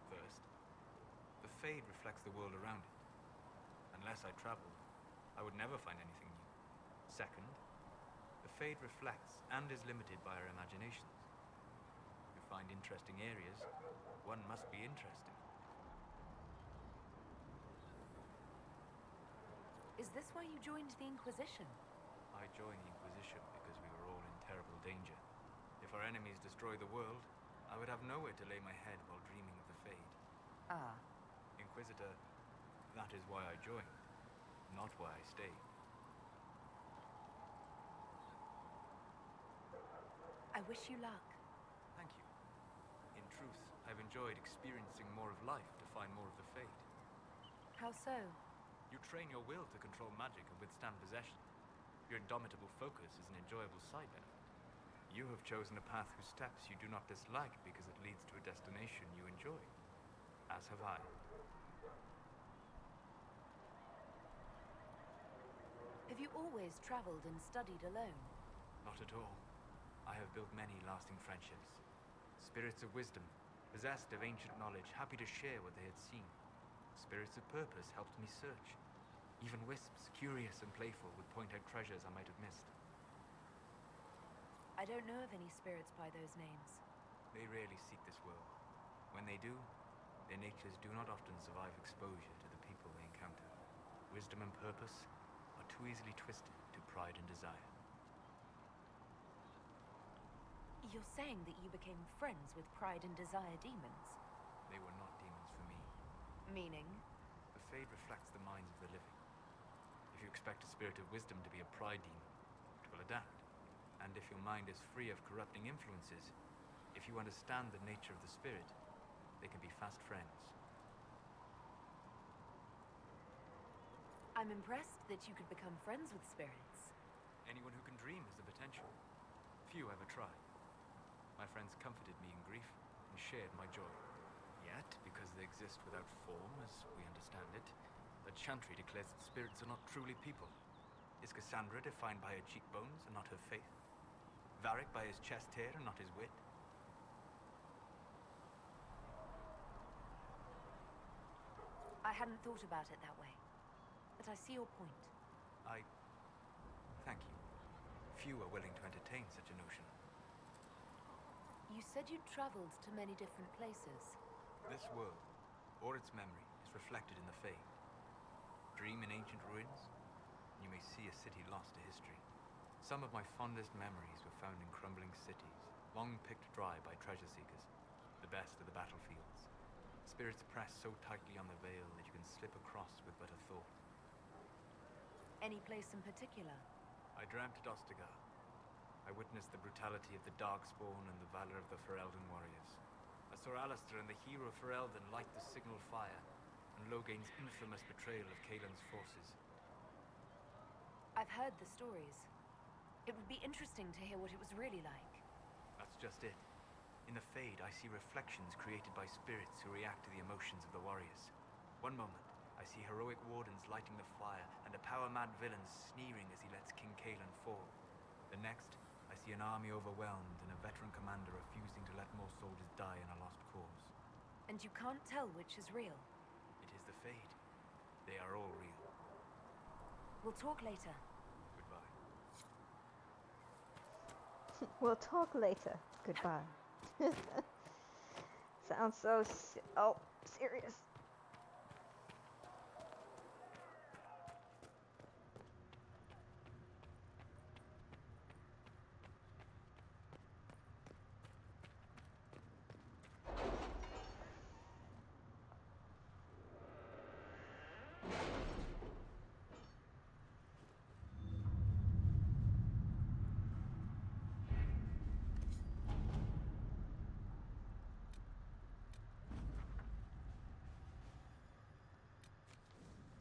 First, the Fade reflects the world around it. Unless I traveled, I would never find anything new. Second, the Fade reflects and is limited by our imaginations. To find interesting areas, one must be interesting. Is this why you joined the Inquisition? I joined the Inquisition because we were all in terrible danger. If our enemies destroy the world, I would have nowhere to lay my head while dreaming of the Fade. Ah. Inquisitor, that is why I joined, not why I stayed. I wish you luck. Thank you. In truth, I've enjoyed experiencing more of life to find more of the Fade. How so? You train your will to control magic and withstand possession. Your indomitable focus is an enjoyable side benefit. You have chosen a path whose steps you do not dislike because it leads to a destination you enjoy. As have I. Have you always traveled and studied alone? Not at all. I have built many lasting friendships. Spirits of wisdom, possessed of ancient knowledge, happy to share what they had seen. Spirits of purpose helped me search. Even wisps, curious and playful, would point out treasures I might have missed. I don't know of any spirits by those names. They rarely seek this world. When they do, their natures do not often survive exposure to the people they encounter. Wisdom and purpose are too easily twisted to pride and desire. You're saying that you became friends with Pride and Desire demons? They were not demons for me. Meaning? The Fade reflects the minds of the living. If you expect a spirit of wisdom to be a pride demon, it will adapt. And if your mind is free of corrupting influences, if you understand the nature of the spirit, they can be fast friends. I'm impressed that you could become friends with spirits. Anyone who can dream has the potential. Few ever try. My friends comforted me in grief and shared my joy. Yet, because they exist without form, as we understand it, the Chantry declares that spirits are not truly people. Is Cassandra defined by her cheekbones and not her faith? Varric by his chest hair and not his wit? I hadn't thought about it that way, but I see your point. Thank you. Few are willing to entertain such a notion. You said you'd traveled to many different places. This world, or its memory, is reflected in the Fade. Dream in ancient ruins, and you may see a city lost to history. Some of my fondest memories were found in crumbling cities, long picked dry by treasure seekers. The best of the battlefields. Spirits press so tightly on the veil that you can slip across with but a thought. Any place in particular? I dreamt at Ostagar. I witnessed witnessed the brutality of the Darkspawn and the valor of the Ferelden warriors. As Sir Alistair and the hero Ferelden light the signal fire, and Logain's infamous betrayal of Kaelin's forces. I've heard the stories. It would be interesting to hear what it was really like. That's just it. In the Fade, I see reflections created by spirits who react to the emotions of the warriors. One moment, I see heroic wardens lighting the fire, and a power-mad villain sneering as he lets King Kaelin fall. The next, I see an army overwhelmed and a veteran commander refusing to let more soldiers die in a lost cause. And you can't tell which is real. It is the Fade. They are all real. We'll talk later. Goodbye. We'll talk later. Goodbye. Sounds so serious.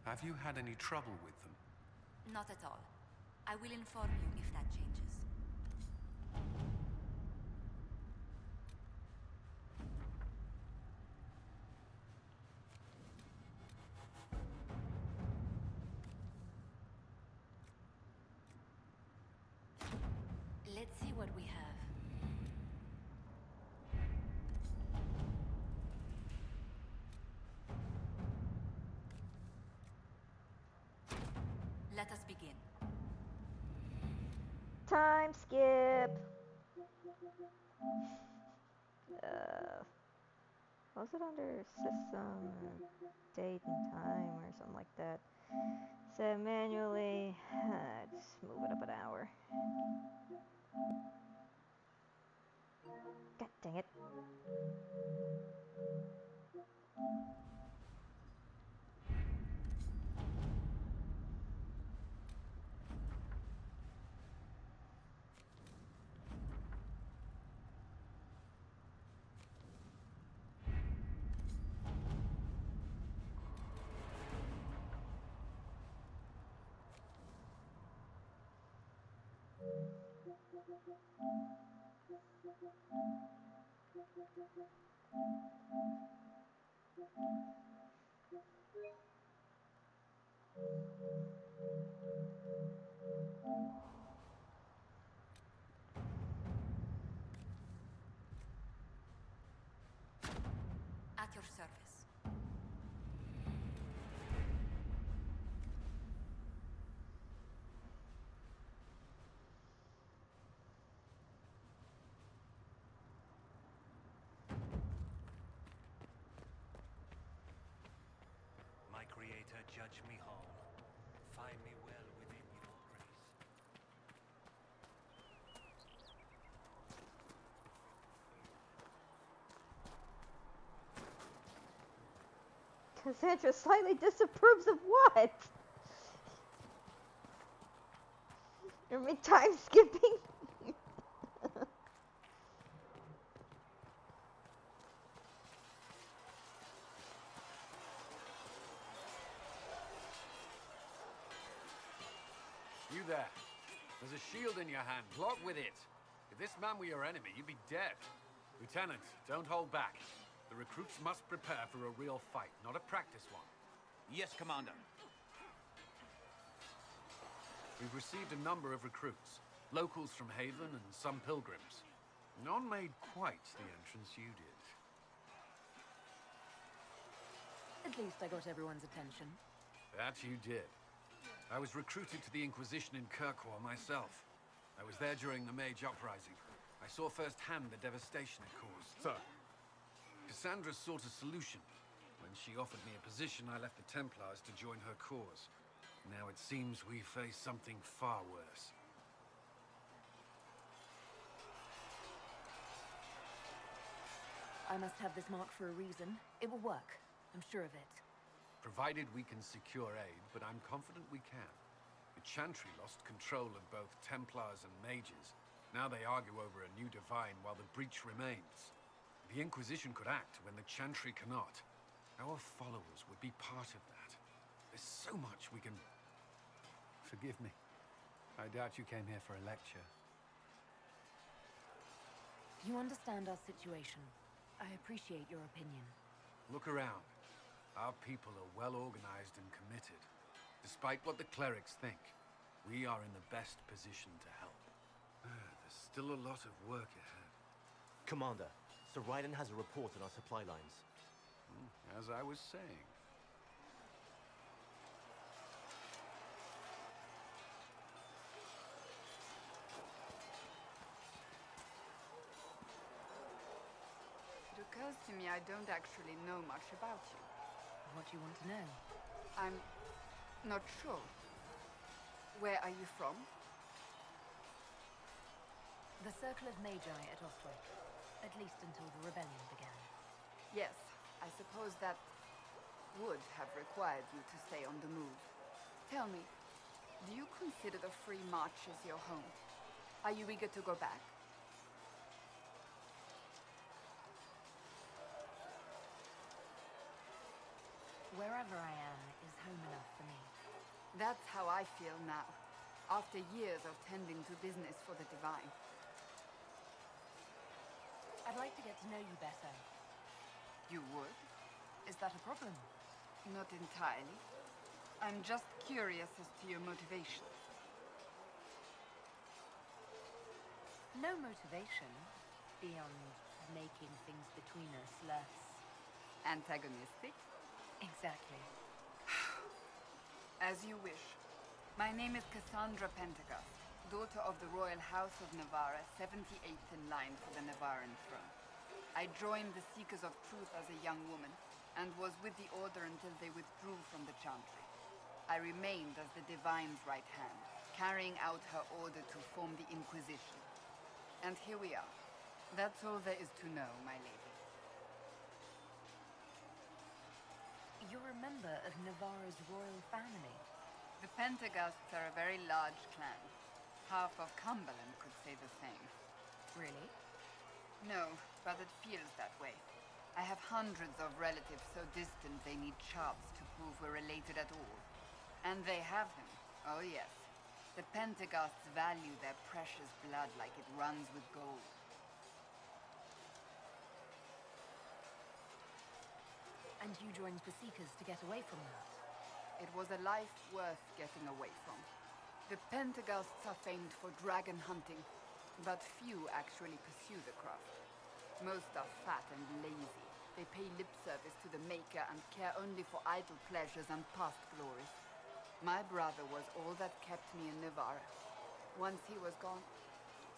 Have you had any trouble with them? Not at all. I will inform you if that changes. Let's see what we have. Let us begin. Time skip. Was it under system, date and time, or something like that? So manually, just move it up an hour. God dang it. At your service. My creator, judge me whole. Find me well within your grace. Cassandra slightly disapproves of what? You mean time skipping? You there. There's a shield in your hand. Block with it. If this man were your enemy, you'd be dead. Lieutenant, don't hold back. The recruits must prepare for a real fight, not a practice one. Yes, Commander. We've received a number of recruits. Locals from Haven and some pilgrims. None made quite the entrance you did. At least I got everyone's attention. That you did. I was recruited to the Inquisition in Kirkwall myself. I was there during the Mage Uprising. I saw firsthand the devastation it caused. Sir. Cassandra sought a solution. When she offered me a position, I left the Templars to join her cause. Now it seems we face something far worse. I must have this mark for a reason. It will work. I'm sure of it. Provided we can secure aid, but I'm confident we can. The Chantry lost control of both Templars and Mages. Now they argue over a new divine while the breach remains. The Inquisition could act when the Chantry cannot. Our followers would be part of that. There's so much we can... Forgive me. I doubt you came here for a lecture. You understand our situation. I appreciate your opinion. Look around. Our people are well organized and committed. Despite what the clerics think, we are in the best position to help. There's still a lot of work ahead. Commander, Sir Raiden has a report on our supply lines. As I was saying. It occurs to me I don't actually know much about you. What do you want to know? I'm not sure. Where are you from? The Circle of Magi at Ostwick. At least until the rebellion began. Yes, I suppose that would have required you to stay on the move. Tell me, do you consider the Free March as your home? Are you eager to go back? Wherever I am is home enough for me. That's how I feel now, after years of tending to business for the Divine. I'd like to get to know you better. You would? Is that a problem? Not entirely. I'm just curious as to your motivations. No motivation beyond making things between us less... antagonistic? Exactly. As you wish. My name is Cassandra Pentecost, daughter of the Royal House of Navarra, 78th in line for the Navarran throne. I joined the Seekers of Truth as a young woman, and was with the Order until they withdrew from the Chantry. I remained as the Divine's right hand, carrying out her order to form the Inquisition. And here we are. That's all there is to know, my lady. You're a member of Navarra's royal family. The Pentaghasts are a very large clan. Half of Cumberland could say the same. Really? No, but it feels that way. I have hundreds of relatives so distant they need charts to prove we're related at all. And they have them. Oh yes. The Pentaghasts value their precious blood like it runs with gold. And you joined the Seekers to get away from that? It was a life worth getting away from. The Pentaghasts are famed for dragon hunting, but few actually pursue the craft. Most are fat and lazy. They pay lip service to the Maker and care only for idle pleasures and past glories. My brother was all that kept me in Navarra. Once he was gone,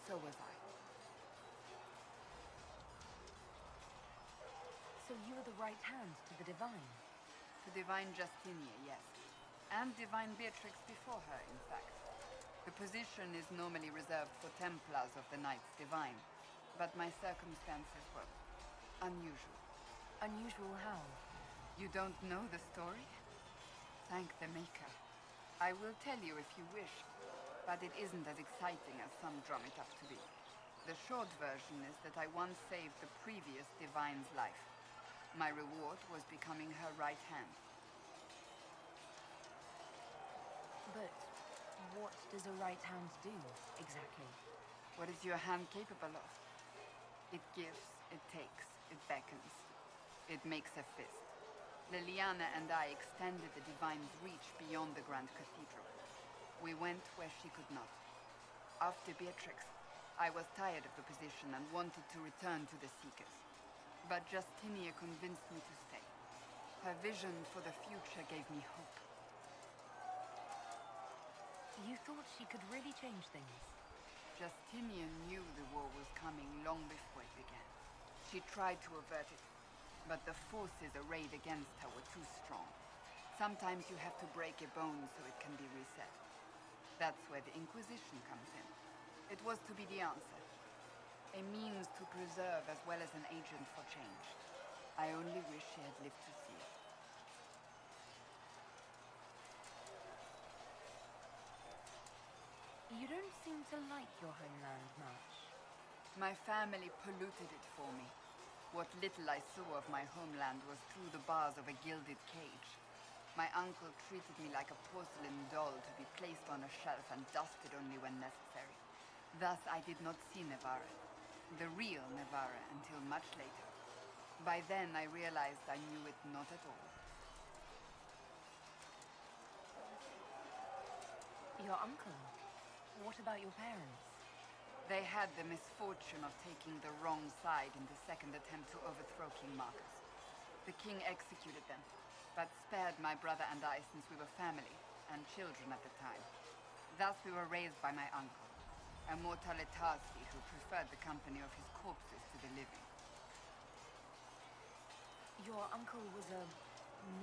so was I. So you were the right hand to the Divine? To Divine Justinia, yes. And Divine Beatrix before her, in fact. The position is normally reserved for Templars of the Knights Divine, but my circumstances were unusual. Unusual how? You don't know the story? Thank the Maker. I will tell you if you wish, but it isn't as exciting as some drum it up to be. The short version is that I once saved the previous Divine's life. My reward was becoming her right hand. But what does a right hand do, exactly? What is your hand capable of? It gives, it takes, it beckons. It makes a fist. Liliana and I extended the Divine's reach beyond the Grand Cathedral. We went where she could not. After Beatrix, I was tired of the position and wanted to return to the Seekers. But Justinia convinced me to stay. Her vision for the future gave me hope. You thought she could really change things? Justinia knew the war was coming long before it began. She tried to avert it, but the forces arrayed against her were too strong. Sometimes you have to break a bone so it can be reset. That's where the Inquisition comes in. It was to be the answer. A means to preserve as well as an agent for change. I only wish she had lived to see it. You don't seem seem to like your homeland much. My family polluted it for me. What little I saw of my homeland was through the bars of a gilded cage. My uncle treated me like a porcelain doll to be placed on a shelf and dusted only when necessary. Thus, I did not see Navarra, the real Navarra, until much later. By then, I realized I knew it not at all. Your uncle? What about your parents? They had the misfortune of taking the wrong side in the second attempt to overthrow King Marcus. The king executed them, but spared my brother and I since we were family, and children at the time. Thus we were raised by my uncle, a mortale Tarsi who preferred the company of his corpses to the living. Your uncle was a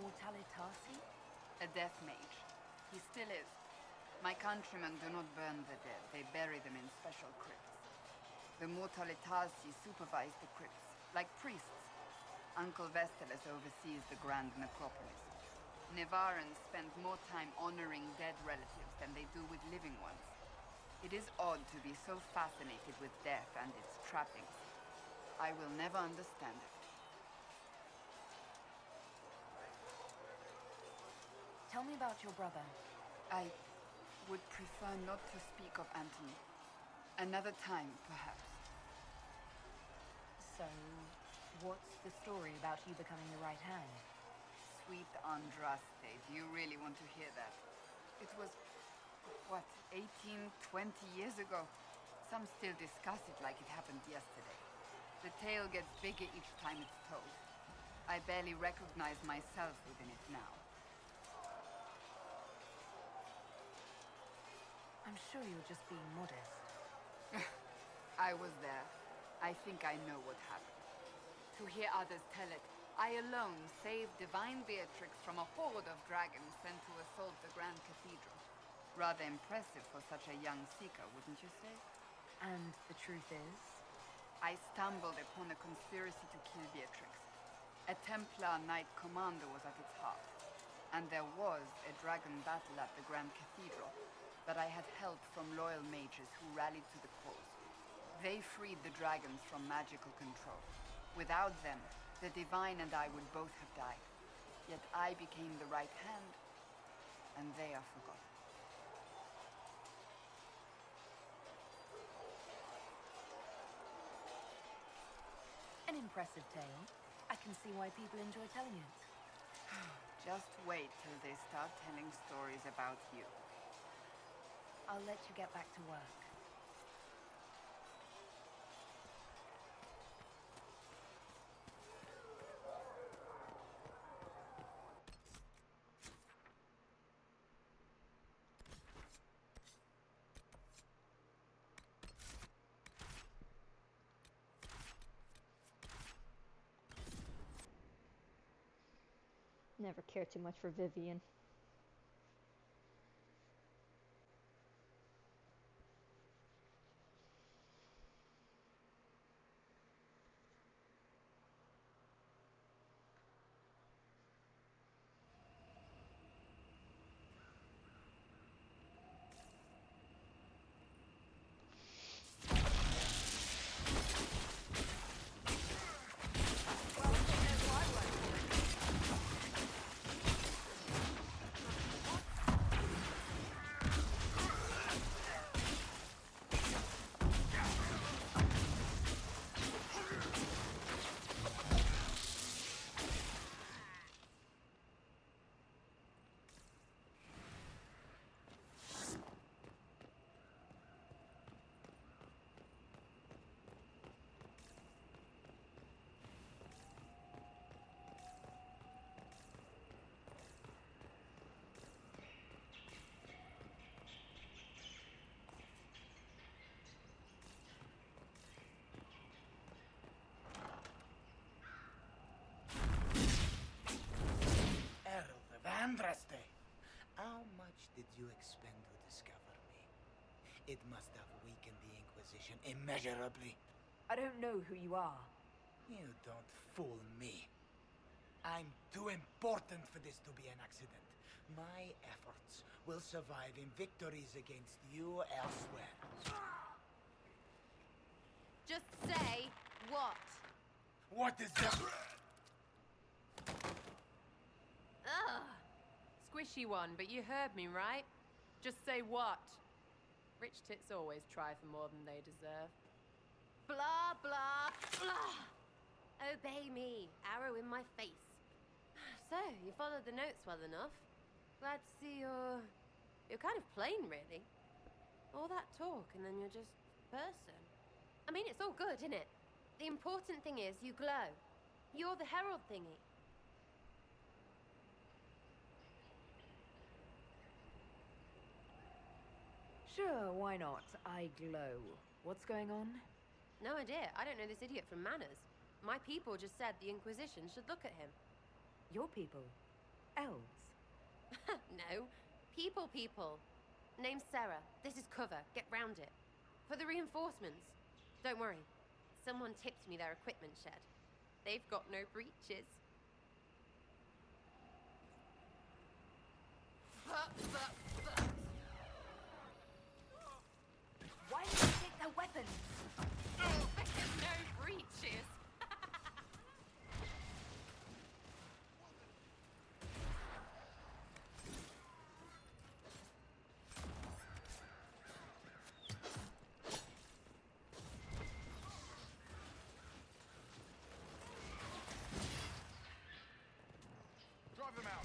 mortale Tarsi? A death mage. He still is. My countrymen do not burn the dead, they bury them in special crypts. The mortale Tarsi supervise the crypts, like priests. Uncle Vestalis oversees the grand necropolis. Nevarans spend more time honoring dead relatives than they do with living ones. It is odd to be so fascinated with death and its trappings. I will never understand it. Tell me about your brother. I would prefer not to speak of Anthony. Another time, perhaps. So, what's the story about you becoming the right hand? Sweet Andraste, do you really want to hear that? It was, what, 18, 20 years ago? Some still discuss it like it happened yesterday. The tale gets bigger each time it's told. I barely recognize myself within it now. I'm sure you're just being modest. I was there. I think I know what happened. To hear others tell it, I alone saved divine Beatrix from a horde of dragons sent to assault the Grand Cathedral. Rather impressive for such a young seeker, wouldn't you say? And the truth is? I stumbled upon a conspiracy to kill Beatrix. A Templar Knight Commander was at its heart. And there was a dragon battle at the Grand Cathedral. But I had help from loyal mages who rallied to the cause. They freed the dragons from magical control. Without them, the Divine and I would both have died. Yet I became the right hand, and they are forgotten. An impressive tale. I can see why people enjoy telling it. Just wait till they start telling stories about you. I'll let you get back to work. Never cared too much for Vivian. Andraste, how much did you expend to discover me? It must have weakened the Inquisition immeasurably. I don't know who you are. You don't fool me. I'm too important for this to be an accident. My efforts will survive in victories against you elsewhere. Just say what? What is that? Ugh. Squishy one, but you heard me, right? Just say what? Rich tits always try for more than they deserve. Blah, blah, blah. Obey me. Arrow in my face. So, you followed the notes well enough. Glad to see you're kind of plain, really. All that talk, and then you're just person. I mean, it's all good, isn't it? The important thing is you glow. You're the herald thingy. Sure, why not? I glow. What's going on? No idea. I don't know this idiot from Manners. My people just said the Inquisition should look at him. Your people? Elves? No. People. Name's Sarah. This is cover. Get round it. For the reinforcements. Don't worry. Someone tipped me their equipment shed. They've got no breaches. Why did you take their weapons? Because no breaches. Drive them out.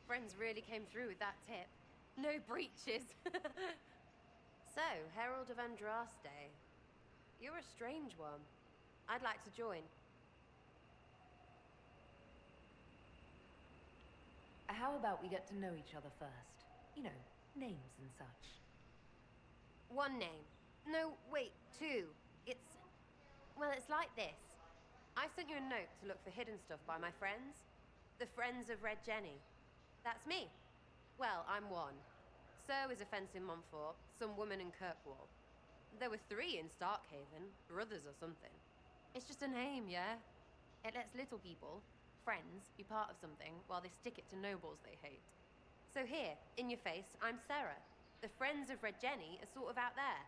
Friends really came through with that tip. No breaches. So, Herald of Andraste. You're a strange one. I'd like to join. How about we get to know each other first? You know, names and such. One name. No, wait, two. Well, it's like this. I sent you a note to look for hidden stuff by my friends. The Friends of Red Jenny. That's me. Well, I'm one. So is a fence in Montfort, some woman in Kirkwall. There were 3 in Starkhaven, brothers or something. It's just a name, yeah? It lets little people, friends, be part of something while they stick it to nobles they hate. So here, in your face, I'm Sarah. The Friends of Red Jenny are sort of out there.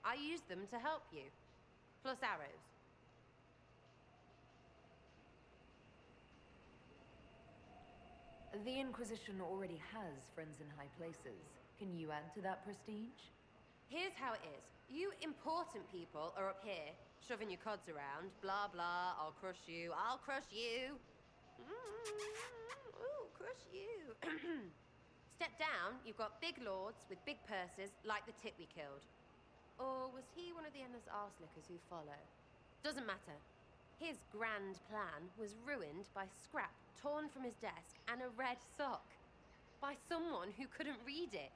I use them to help you. Plus arrows. The Inquisition already has friends in high places. Can you add to that prestige? Here's how it is. You important people are up here, shoving your cods around. Blah, blah, I'll crush you. I'll crush you. Ooh, crush you. Step down, you've got big lords with big purses like the tit we killed. Or was he one of the endless arse-lickers who follow? Doesn't matter. His grand plan was ruined by scrap torn from his desk and a red sock. By someone who couldn't read it.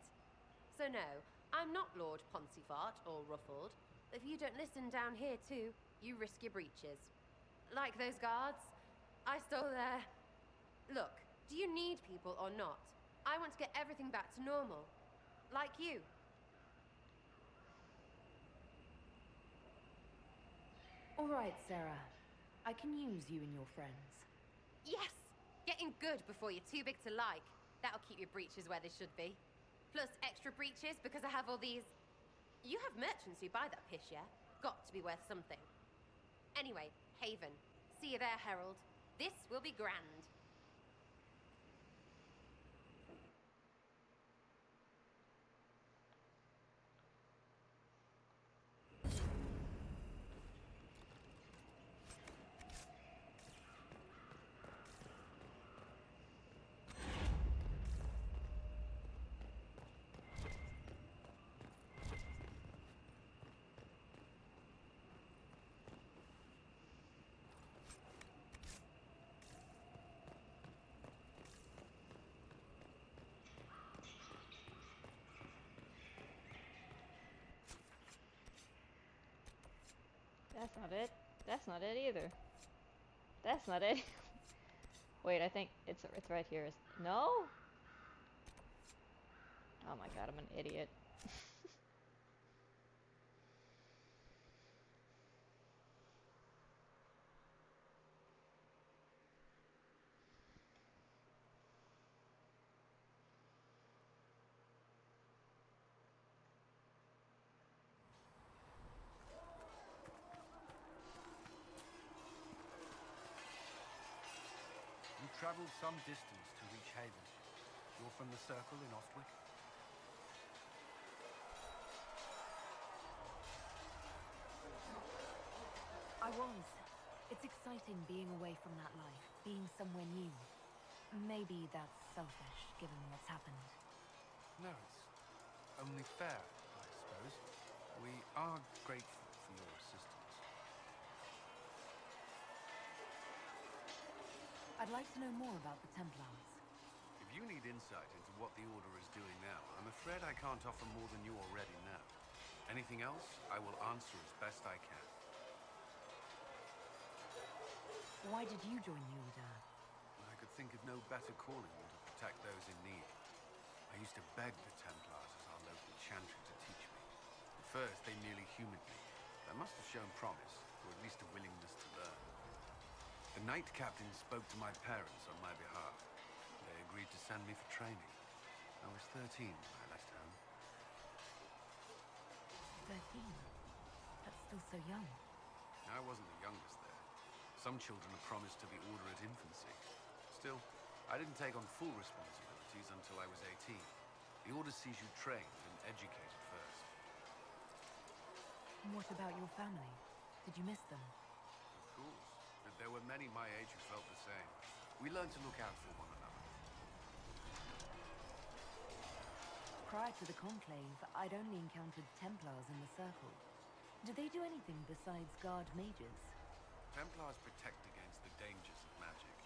So no, I'm not Lord Poncyfart or Ruffled. If you don't listen down here too, you risk your breeches. Like those guards, I stole their... Look, do you need people or not? I want to get everything back to normal. Like you. All right, Sarah. I can use you and your friends. Yes! Getting good before you're too big to like. That'll keep your breeches where they should be. Plus extra breeches because I have all these... You have merchants who buy that pish, yeah? Got to be worth something. Anyway, Haven. See you there, Herald. This will be grand. That's not it. That's not it either. That's not it. Wait, I think it's right here. No? Oh my god, I'm an idiot. traveled some distance to reach Haven. You're from the Circle in Ostwick? I was. It's exciting being away from that life, being somewhere new. Maybe that's selfish, given what's happened. No, it's only fair, I suppose. We are grateful for your assistance. I'd like to know more about the Templars. If you need insight into what the Order is doing now, I'm afraid I can't offer more than you already know. Anything else, I will answer as best I can. Why did you join the Order? I could think of no better calling than to protect those in need. I used to beg the Templars as our local chantry to teach me. At first, they merely humored me. That must have shown promise, or at least a willingness to learn. The Knight Captain spoke to my parents on my behalf. They agreed to send me for training. I was 13 when I left home. 13? That's still so young. I wasn't the youngest there. Some children are promised to the Order at infancy. Still, I didn't take on full responsibilities until I was 18. The Order sees you trained and educated first. What about your family? Did you miss them? Of course. But there were many my age who felt the same. We learned to look out for one another. Prior to the Conclave, I'd only encountered Templars in the Circle. Do they do anything besides guard mages? Templars protect against the dangers of magic.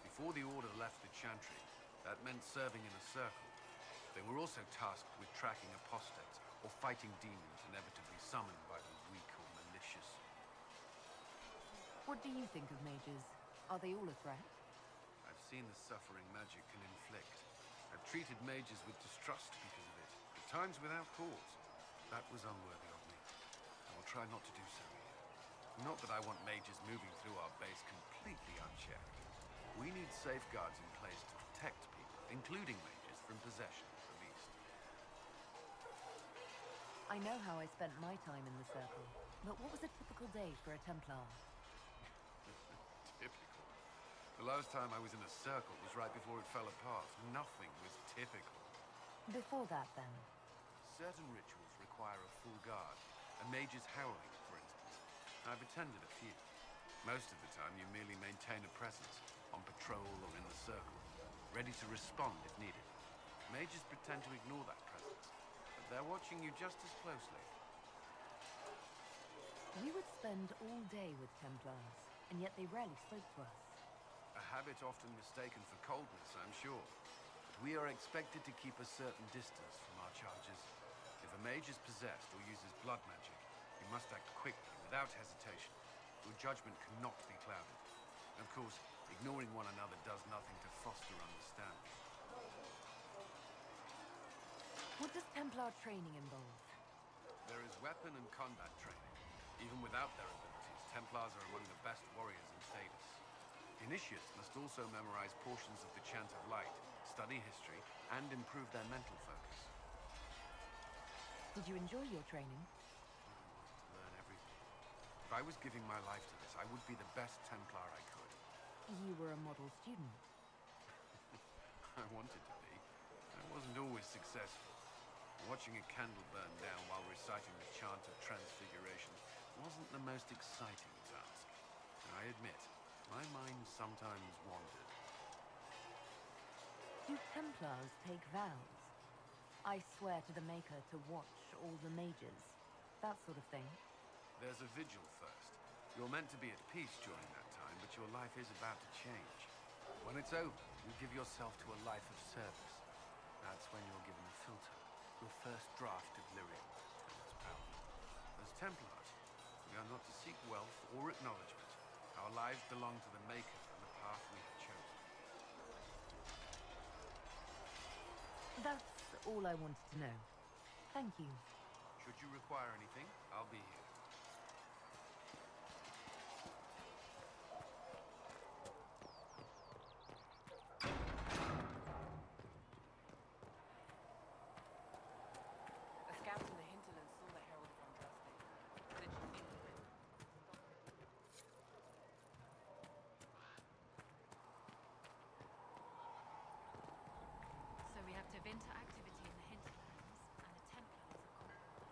Before the Order left the Chantry, that meant serving in a circle. They were also tasked with tracking apostates or fighting demons inevitably summoned by the weak or malicious. What do you think of mages? Are they all a threat? I've seen the suffering magic can inflict. I've treated mages with distrust because of it, at times without cause. That was unworthy of me. I will try not to do so here. Not that I want mages moving through our base completely unchecked. We need safeguards in place to protect people, including mages, from possession at the least. I know how I spent my time in the Circle, but what was a typical day for a Templar? Typical. The last time I was in a circle was right before it fell apart. Nothing was typical. Before that, then? Certain rituals require a full guard. A mage's howling, for instance. I've attended a few. Most of the time, you merely maintain a presence, on patrol or in the circle, ready to respond if needed. Mages pretend to ignore that presence, but they're watching you just as closely. We would spend all day with Templars, and yet they rarely spoke to us. A habit often mistaken for coldness, I'm sure. But we are expected to keep a certain distance from our charges. If a mage is possessed or uses blood magic, you must act quickly, without hesitation. Your judgment cannot be clouded. And of course, ignoring one another does nothing to foster understanding. What does Templar training involve? There is weapon and combat training. Even without their abilities, Templars are among the best warriors in Thedas. Initiates must also memorize portions of the Chant of Light, study history, and improve their mental focus. Did you enjoy your training? To learn everything. If I was giving my life to this, I would be the best Templar I could. You were a model student. I wanted to be. I wasn't always successful. Watching a candle burn down while reciting the Chant of Transfiguration wasn't the most exciting task. I admit, my mind sometimes wandered. Do Templars take vows? I swear to the Maker to watch all the mages. That sort of thing. There's a vigil first. You're meant to be at peace during that time, but your life is about to change. When it's over, you give yourself to a life of service. That's when you're given a filter, your first draft of lyrium and its power. As Templars, we are not to seek wealth or acknowledgement. Our lives belong to the Maker and the path we have chosen. That's all I wanted to know. Thank you. Should you require anything, I'll be here. A scout in the hinterland saw the herald from Dusty. Said she knew the wind. Tevinter activity in the hinterlands, and the Templars are compromised.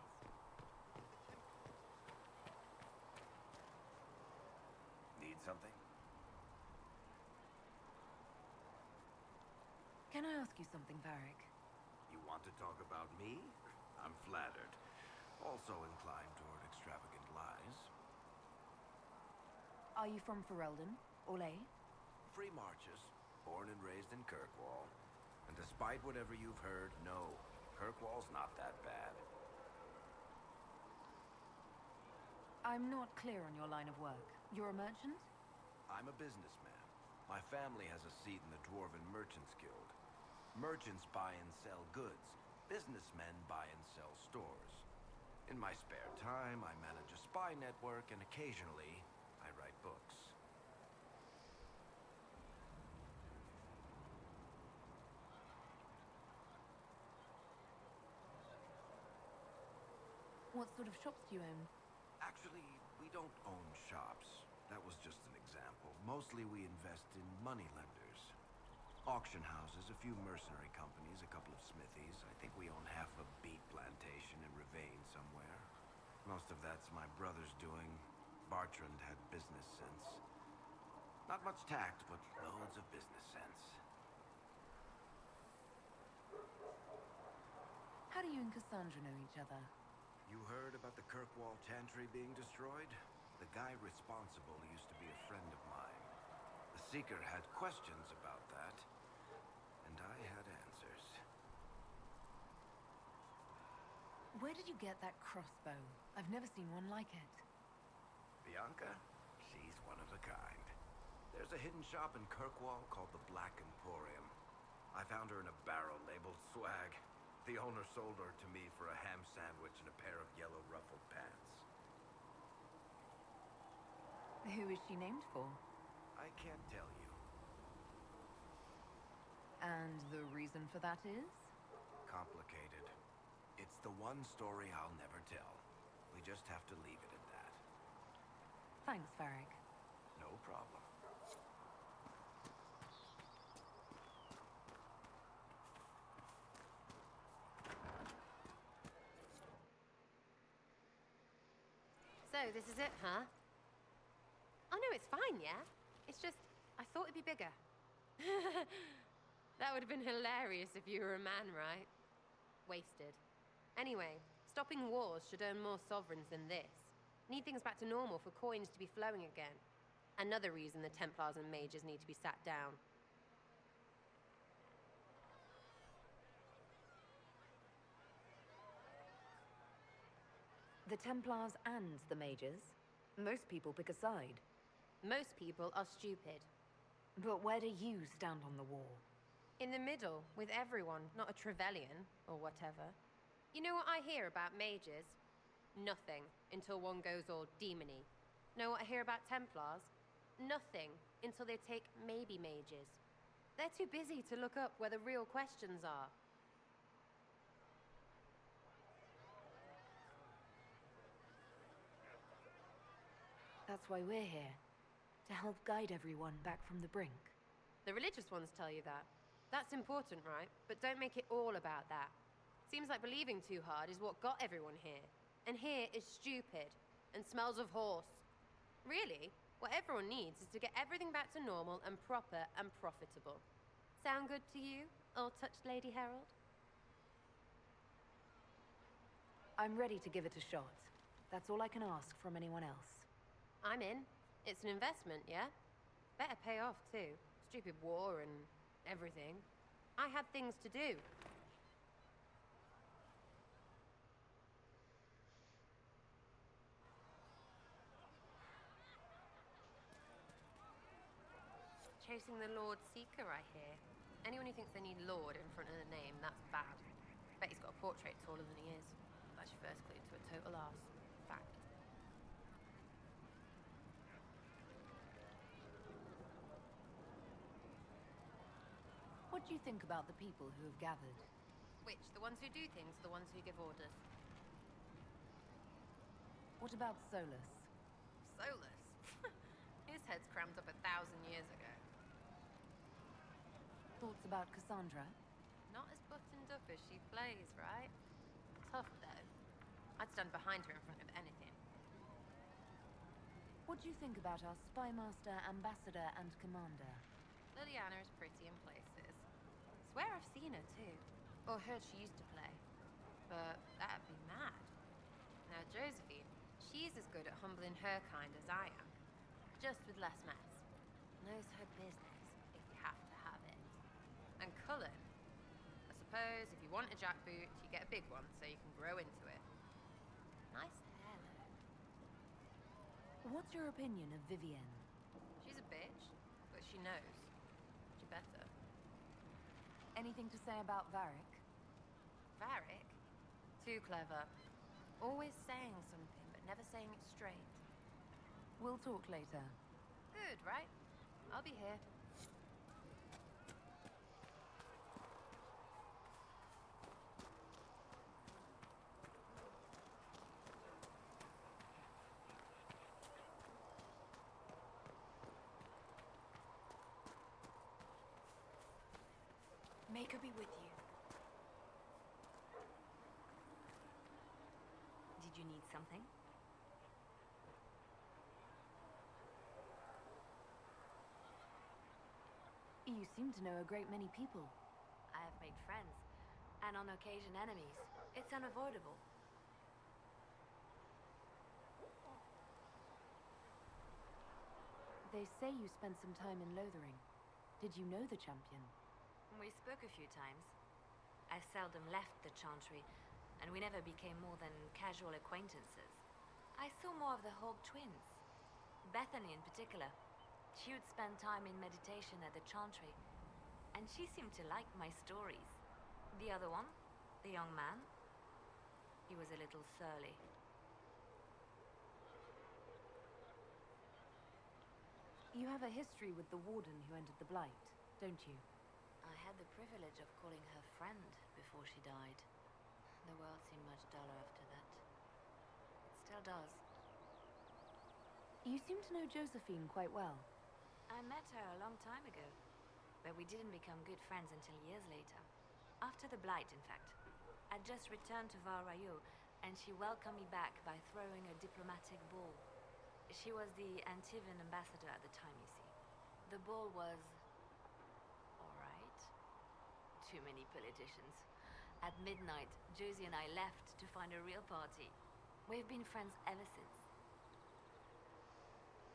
Need something? Can I ask you something, Varric? You want to talk about me? I'm flattered. Also inclined toward extravagant lies. Are you from Ferelden? Orlais? Free marches, born and raised in Kirkwall. And despite whatever you've heard, no, Kirkwall's not that bad. I'm not clear on your line of work. You're a merchant? I'm a businessman. My family has a seat in the Dwarven Merchants Guild. Merchants buy and sell goods. Businessmen buy and sell stores. In my spare time, I manage a spy network, and occasionally, I write books. What sort of shops do you own? Actually, we don't own shops. That was just an example. Mostly we invest in money lenders. Auction houses, a few mercenary companies, a couple of smithies. I think we own half a beet plantation in Ravane somewhere. Most of that's my brother's doing. Bartrand had business sense. Not much tact, but loads of business sense. How do you and Cassandra know each other? You heard about the Kirkwall Chantry being destroyed? The guy responsible used to be a friend of mine. The Seeker had questions about that, and I had answers. Where did you get that crossbow? I've never seen one like it. Bianca? She's one of a kind. There's a hidden shop in Kirkwall called the Black Emporium. I found her in a barrel labeled swag. The owner sold her to me for a ham sandwich and a pair of yellow ruffled pants. Who is she named for? I can't tell you. And the reason for that is? Complicated. It's the one story I'll never tell. We just have to leave it at that. Thanks, Varric. No problem. So, this is it, huh? Oh no, it's fine, yeah? It's just, I thought it'd be bigger. That would have been hilarious if you were a man, right? Wasted. Anyway, stopping wars should earn more sovereigns than this. Need things back to normal for coins to be flowing again. Another reason the Templars and mages need to be sat down. The Templars and the mages? Most people pick a side. Most people are stupid. But where do you stand on the war? In the middle, with everyone, not a Trevelyan, or whatever. You know what I hear about mages? Nothing, until one goes all demony. Know what I hear about Templars? Nothing, until they take maybe mages. They're too busy to look up where the real questions are. That's why we're here. To help guide everyone back from the brink. The religious ones tell you that. That's important, right? But don't make it all about that. Seems like believing too hard is what got everyone here. And here is stupid, and smells of horse. Really, what everyone needs is to get everything back to normal and proper and profitable. Sound good to you, all-touched Lady Herald? I'm ready to give it a shot. That's all I can ask from anyone else. I'm in. It's an investment, yeah? Better pay off, too. Stupid war and everything. I had things to do. Chasing the Lord Seeker, I hear. Anyone who thinks they need Lord in front of the name, that's bad. Bet he's got a portrait taller than he is. That's your first clue to a total arse. Fact. What do you think about the people who have gathered? Which? The ones who do things or the ones who give orders? What about Solus? Solus? His head's crammed up 1,000 years ago. Thoughts about Cassandra? Not as buttoned up as she plays, right? Tough, though. I'd stand behind her in front of anything. What do you think about our spymaster, ambassador, and commander? Liliana's pretty in places. Swear I've seen her, too. Or heard she used to play. But that'd be mad. Now, Josephine, she's as good at humbling her kind as I am. Just with less mess. Knows her business, if you have to have it. And Cullen, I suppose if you want a jackboot, you get a big one so you can grow into it. Nice hair, though. What's your opinion of Vivienne? She's a bitch, but she knows. She better. Anything to say about Varric? Varric? Too clever. Always saying something, but never saying it straight. We'll talk later. Good, right? I'll be here. Make her be with you. Did you need something? You seem to know a great many people. I have made friends, and on occasion enemies. It's unavoidable. They say you spent some time in Lothering. Did you know the champion? We spoke a few times. I seldom left the Chantry, and we never became more than casual acquaintances. I saw more of the Hawk twins. Bethany in particular. She would spend time in meditation at the Chantry, and she seemed to like my stories. The other one, the young man, he was a little surly. You have a history with the warden who entered the Blight, don't you? I had the privilege of calling her friend before she died. The world seemed much duller after that. It still does. You seem to know Josephine quite well. I met her a long time ago, but we didn't become good friends until years later. After the Blight, in fact. I'd just returned to Val Rayo, and she welcomed me back by throwing a diplomatic ball. She was the Antivan ambassador at the time, you see. The ball was... alright. Too many politicians. At midnight, Josie and I left to find a real party. We've been friends ever since.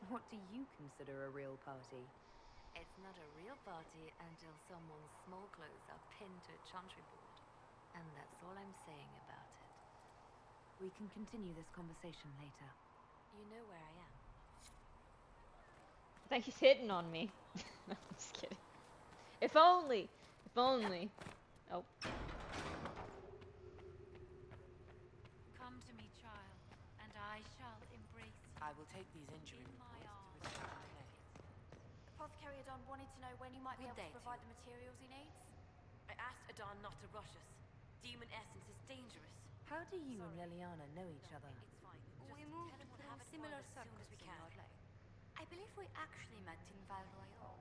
What do you consider a real party? It's not a real party until someone's small clothes are pinned to a chantry board. And that's all I'm saying about it. We can continue this conversation later. You know where I am. I think he's hitting on me. No, I'm just kidding. If only! If only. Oh. Come to me, child, and I shall embrace you. I will take these injured In my reports to arms. his place. Apothecary Adon wanted to know when you might be Good able day to to provide you. the materials he needs. I asked Adon not to rush us. Demon essence is dangerous. How do you and Liliana know each other? It's fine. We Just moved tell him we'll through have it similar as soon circles as we in can. Orlais. I believe we actually met in Val Royal.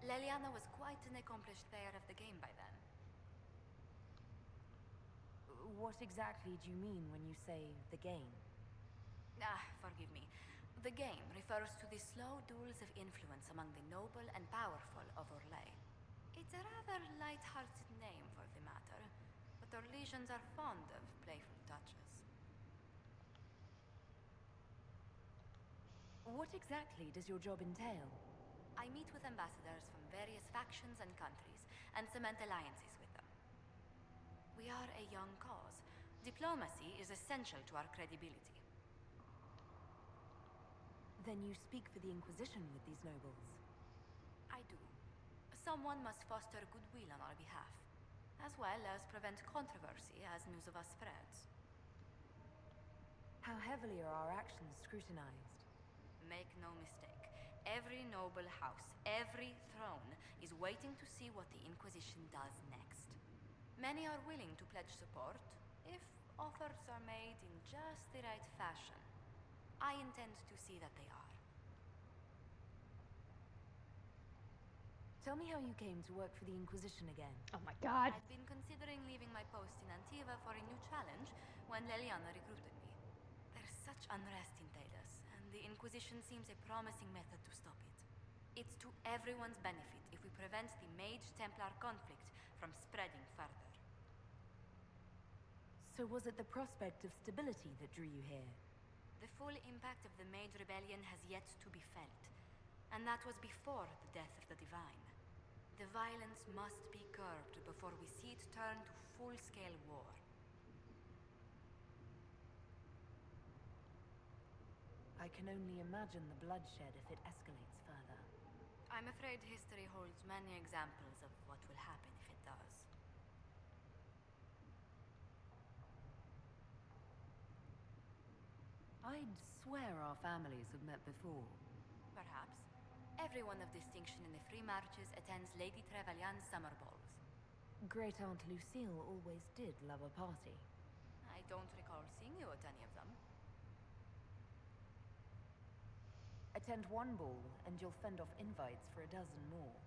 Leliana was quite an accomplished player of the game by then. What exactly do you mean when you say the game? Forgive me. The game refers to the slow duels of influence among the noble and powerful of Orlais. It's a rather light-hearted name for the matter, but Orlesians are fond of playful touches. What exactly does your job entail? I meet with ambassadors from various factions and countries and cement alliances with them. We are a young cause. Diplomacy is essential to our credibility. Then you speak for the Inquisition with these nobles. I do. Someone must foster goodwill on our behalf, as well as prevent controversy as news of us spreads. How heavily are our actions scrutinized? Make no mistake. Every noble house, every throne, is waiting to see what the Inquisition does next. Many are willing to pledge support, if offers are made in just the right fashion. I intend to see that they are. Tell me how you came to work for the Inquisition again. Oh my god. I'd been considering leaving my post in Antiva for a new challenge when Leliana recruited me. There's such unrest in Talos, and the Inquisition seems a promising method to stop it. It's to everyone's benefit if we prevent the Mage-Templar conflict from spreading further. So was it the prospect of stability that drew you here? The full impact of the Mage Rebellion has yet to be felt, and that was before the death of the Divine. The violence must be curbed before we see it turn to full-scale war. I can only imagine the bloodshed if it escalates further. I'm afraid history holds many examples of what will happen if it does. I'd swear our families have met before. Perhaps. Everyone of distinction in the Free Marches attends Lady Trevelyan's summer balls. Great Aunt Lucille always did love a party. I don't recall seeing you at any of them. Attend one ball, and you'll fend off invites for a dozen more.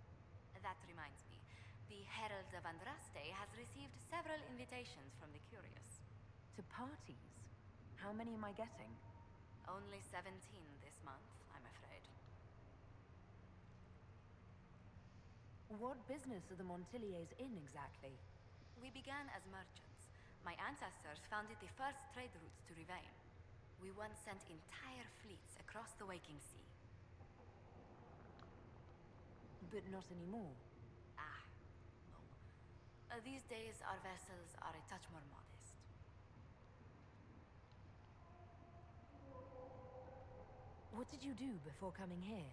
That reminds me. The Herald of Andraste has received several invitations from the curious. To parties? How many am I getting? Only 17 this month, I'm afraid. What business are the Montiliers in exactly? We began as merchants. My ancestors founded the first trade routes to Rivain. We once sent entire fleets across the Waking Sea. But not anymore. No. These days, our vessels are a touch more modest. What did you do before coming here?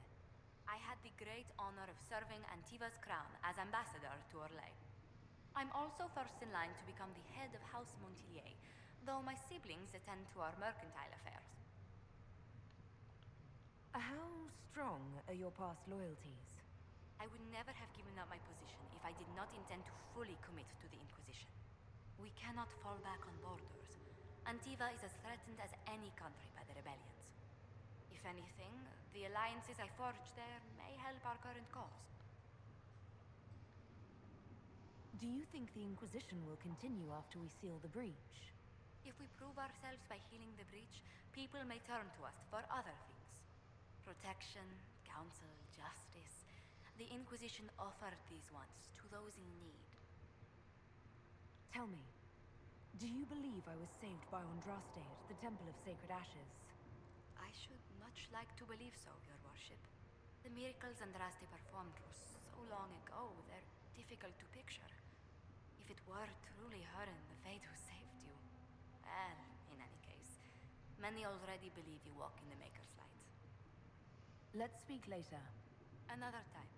I had the great honor of serving Antiva's crown as ambassador to Orlais. I'm also first in line to become the head of House Montilier, though my siblings attend to our mercantile affairs. How strong are your past loyalties? I would never have given up my position if I did not intend to fully commit to the Inquisition. We cannot fall back on borders. Antiva is as threatened as any country by the rebellions. If anything, the alliances I forged there may help our current cause. Do you think the Inquisition will continue after we seal the breach? If we prove ourselves by healing the breach, people may turn to us for other things. Protection, counsel, justice. The Inquisition offered these once to those in need. Tell me, do you believe I was saved by Andraste at the Temple of Sacred Ashes? I should much like to believe so, Your Worship. The miracles Andraste performed were so long ago, they're difficult to picture. If it were truly her and the Fate who saved you... Well, in any case, many already believe you walk in the Maker's light. Let's speak later. Another time.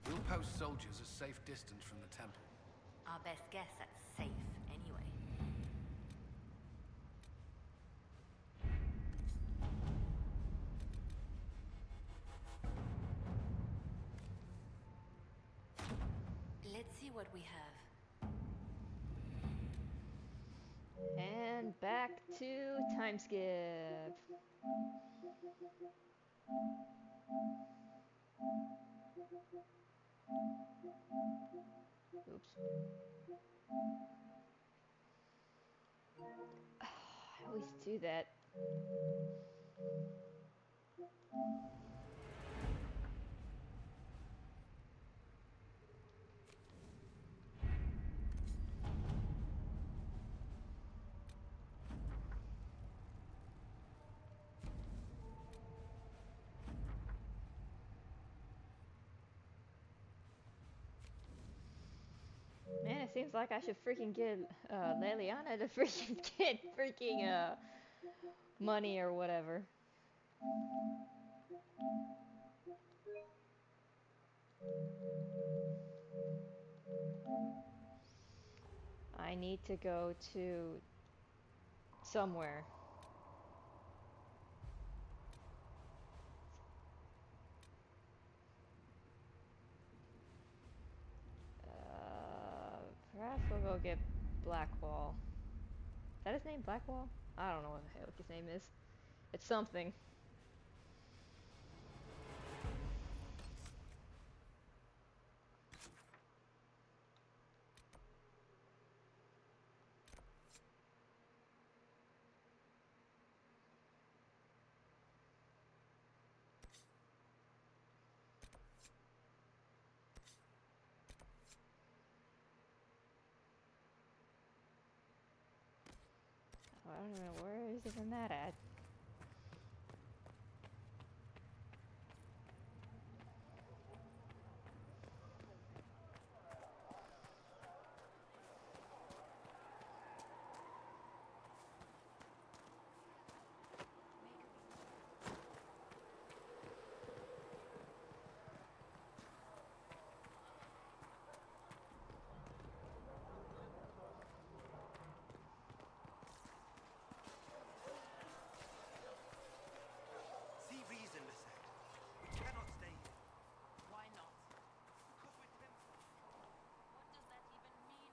We'll post soldiers a safe distance from the temple. Our best guess at safe, anyway. Let's see what we have. And back to time skip. Oops. I always do that. Man, it seems like I should freaking get Leliana to freaking get freaking money or whatever. I need to go to somewhere. Perhaps we'll go get Blackwall. Is that his name, Blackwall? I don't know what the heck his name is. It's something. I don't know, where is even that at? See reason, Lisette. We cannot stay here. Why not? Because we're Templars. What does that even mean?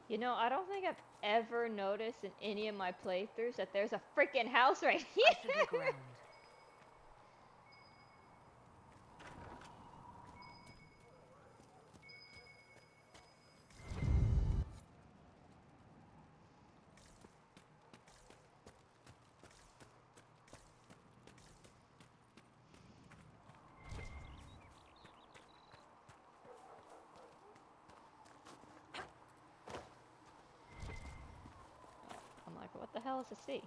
You know, I don't think I've ever noticed in any of my playthroughs that there's a freaking house right here. I should look around. I'm like, what the hell is a sea?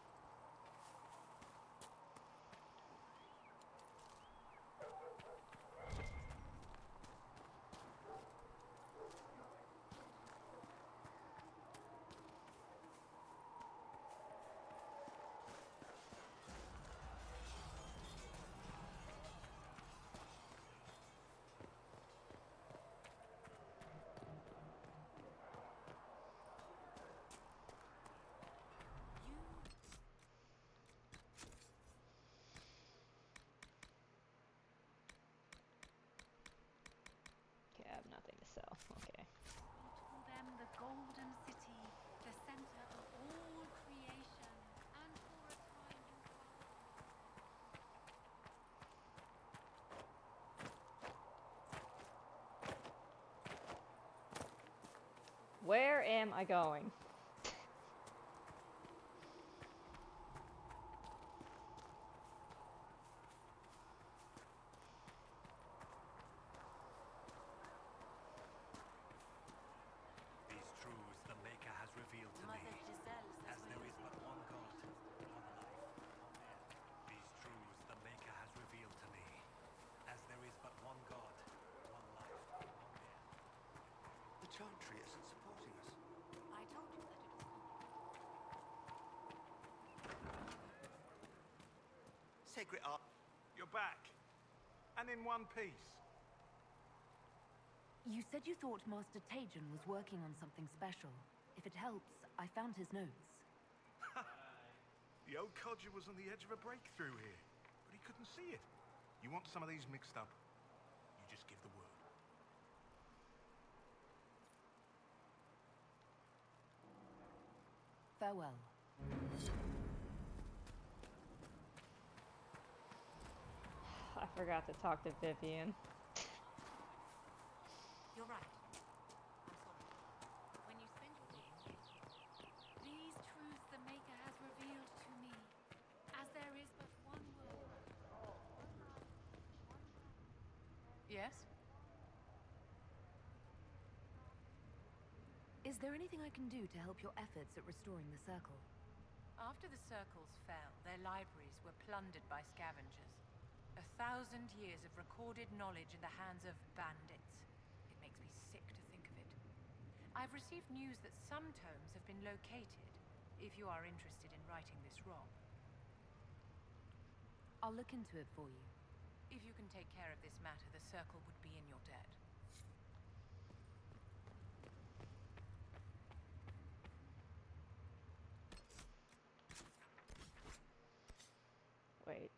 Okay, I have nothing to sell. Okay. Call them the Golden City, the center of all creation, and for a time in Where am I going? These truths the Maker has revealed to me. As there is but one God, one life, one air. These truths the Maker has revealed to me. As there is but one God, one life, one air. The Chantry isn't supporting us. I told you that it was. Sacred art. You're back. And in one piece. You said you thought Master Tajan was working on something special. If it helps, I found his notes. The old codger was on the edge of a breakthrough here, but he couldn't see it. You want some of these mixed up? You just give the word. Farewell. I forgot to talk to Vivian. You're right. I'm sorry. When you spend your day these truths the Maker has revealed to me. As there is but one world. Yes? Is there anything I can do to help your efforts at restoring the circle? After the circles fell, their libraries were plundered by scavengers. 1,000 years of recorded knowledge in the hands of bandits. It makes me sick to think of it. I've received news that some tomes have been located, if you are interested in righting this wrong. I'll look into it for you. If you can take care of this matter, the Circle would be in your debt. Wait.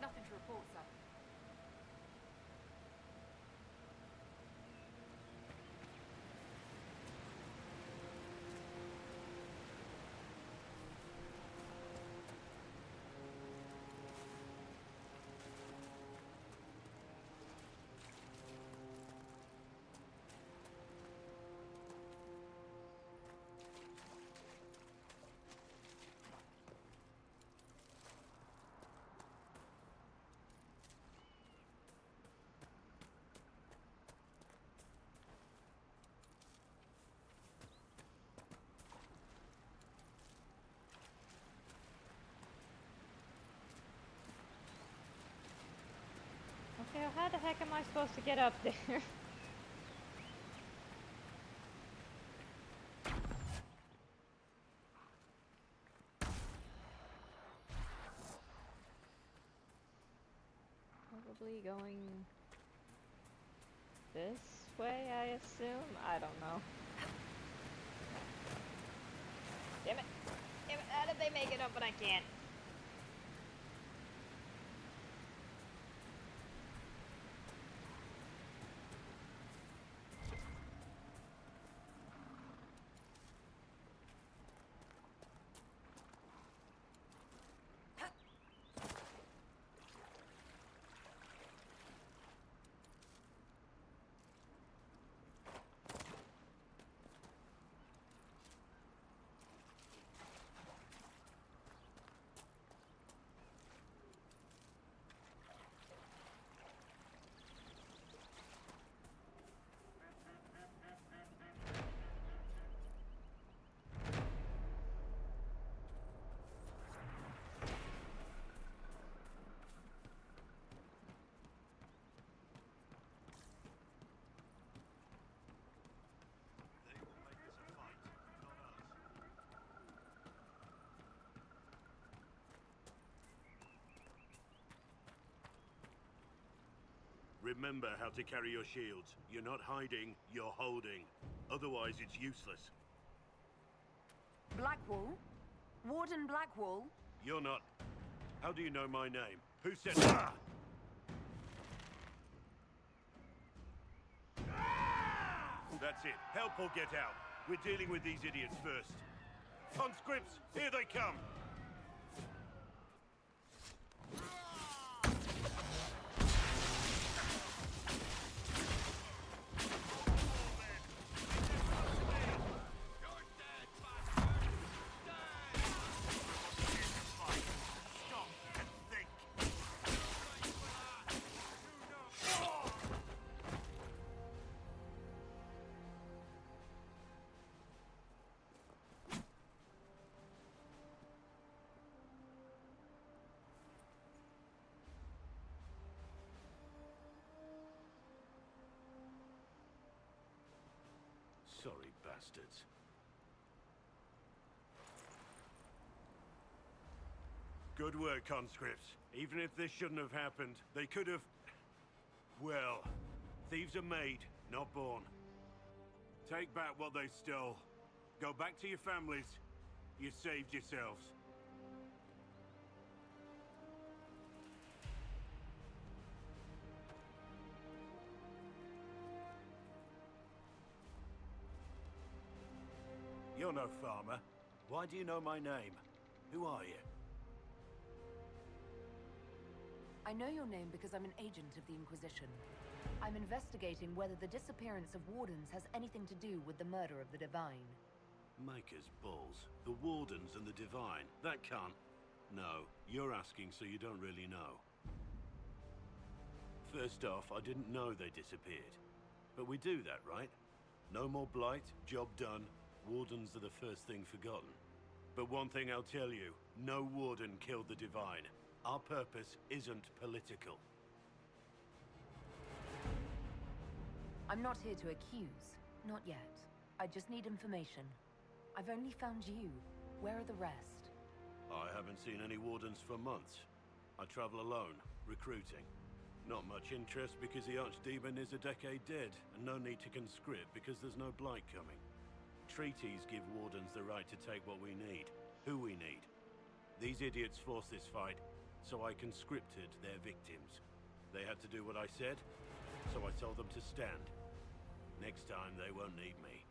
Nothing to report, sir. Okay, well, how the heck am I supposed to get up there? Probably going this way, I assume? I don't know. Damn it! Damn it! How did they make it up but I can't? Remember how to carry your shields. You're not hiding, you're holding. Otherwise, it's useless. Blackwall? Warden Blackwall? You're not. How do you know my name? Who said... Ah! That's it. Help or get out. We're dealing with these idiots first. Conscripts, here they come! Sorry, bastards. Good work, conscripts. Even if this shouldn't have happened, they could have... Well, thieves are made, not born. Take back what they stole. Go back to your families. You saved yourselves. You're no farmer. Why do you know my name? Who are you? I know your name because I'm an agent of the Inquisition. I'm investigating whether the disappearance of Wardens has anything to do with the murder of the Divine. Maker's balls. The Wardens and the Divine. That can't... No, you're asking so you don't really know. First off, I didn't know they disappeared. But we do that, right? No more blight, job done. Wardens are the first thing forgotten. But one thing I'll tell you, no Warden killed the Divine. Our purpose isn't political. I'm not here to accuse. Not yet. I just need information. I've only found you. Where are the rest? I haven't seen any Wardens for months. I travel alone, recruiting. Not much interest because the Archdemon is a decade dead, and no need to conscript because there's no blight coming. Treaties give Wardens the right to take what we need, who we need. These idiots forced this fight, so I conscripted their victims. They had to do what I said, so I told them to stand. Next time, they won't need me.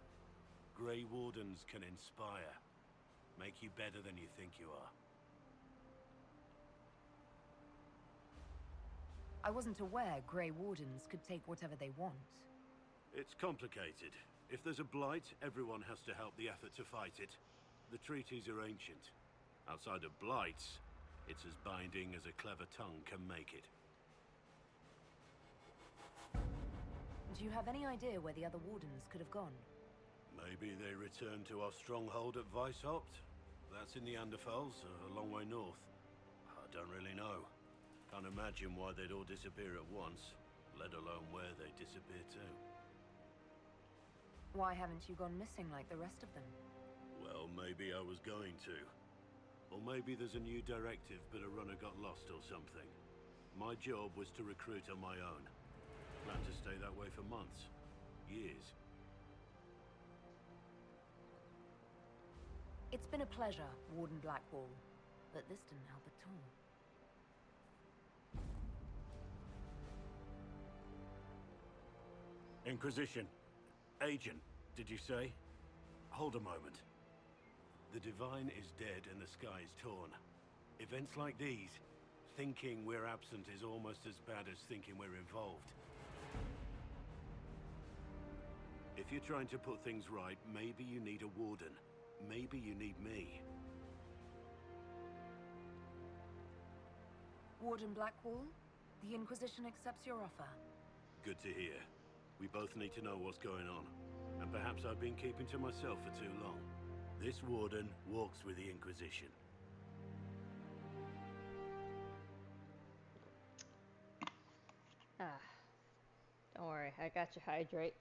Grey Wardens can inspire. Make you better than you think you are. I wasn't aware Grey Wardens could take whatever they want. It's complicated. If there's a blight, everyone has to help the effort to fight it. The treaties are ancient. Outside of blights, it's as binding as a clever tongue can make it. Do you have any idea where the other Wardens could have gone? Maybe they returned to our stronghold at Weishaupt? That's in the Anderfels, a long way north. I don't really know. Can't imagine why they'd all disappear at once, let alone where they disappear to. Why haven't you gone missing like the rest of them? Well, maybe I was going to. Or maybe there's a new directive, but a runner got lost or something. My job was to recruit on my own. Plan to stay that way for months. Years. It's been a pleasure, Warden Blackwall, but this didn't help at all. Inquisition. Agent, did you say? Hold a moment. The Divine is dead and the sky is torn. Events like these, thinking we're absent is almost as bad as thinking we're involved. If you're trying to put things right, maybe you need a Warden. Maybe you need me. Warden Blackwall, the Inquisition accepts your offer. Good to hear. We both need to know what's going on. And perhaps I've been keeping to myself for too long. This Warden walks with the Inquisition. Don't worry, I got you. Hydrate.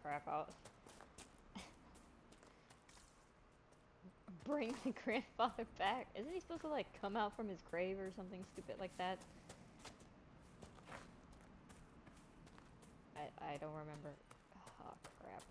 crap out. Bring the grandfather back? Isn't he supposed to like come out from his grave or something stupid like that? I don't remember. Oh crap.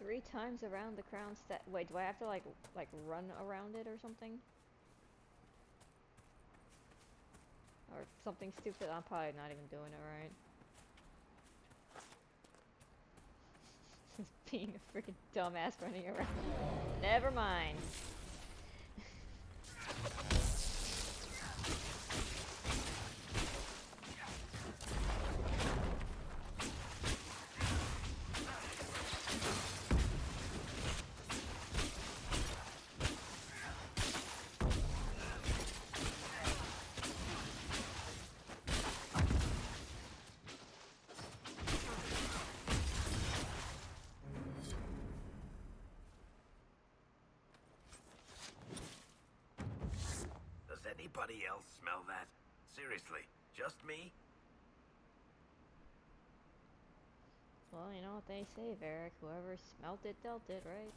Three times around the crown wait, do I have to like run around it or something? Or something stupid? I'm probably not even doing it right. Just being a freaking dumbass running around. Never mind. Does anybody else smell that? Seriously, just me? Well, you know what they say, Varric. Whoever smelt it, dealt it, right?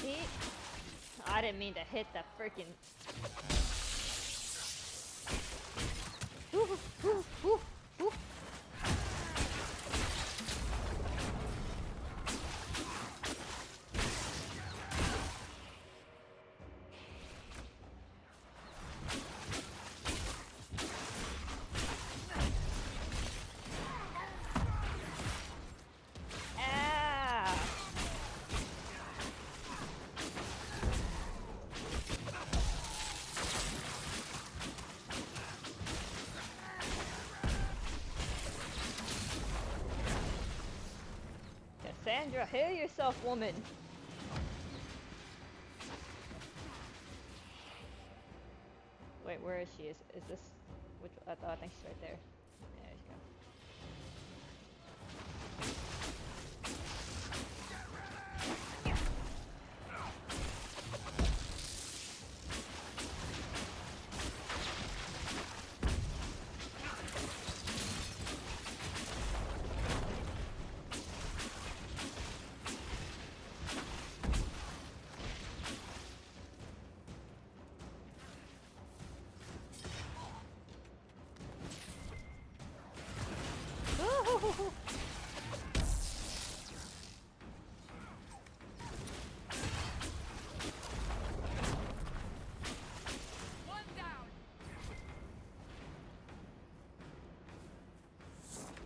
See? I didn't mean to hit the freaking. Ooh, ooh, ooh, ooh. Cassandra, heal yourself, woman! Wait, where is she? Is this... Which... I think she's right there. There you go.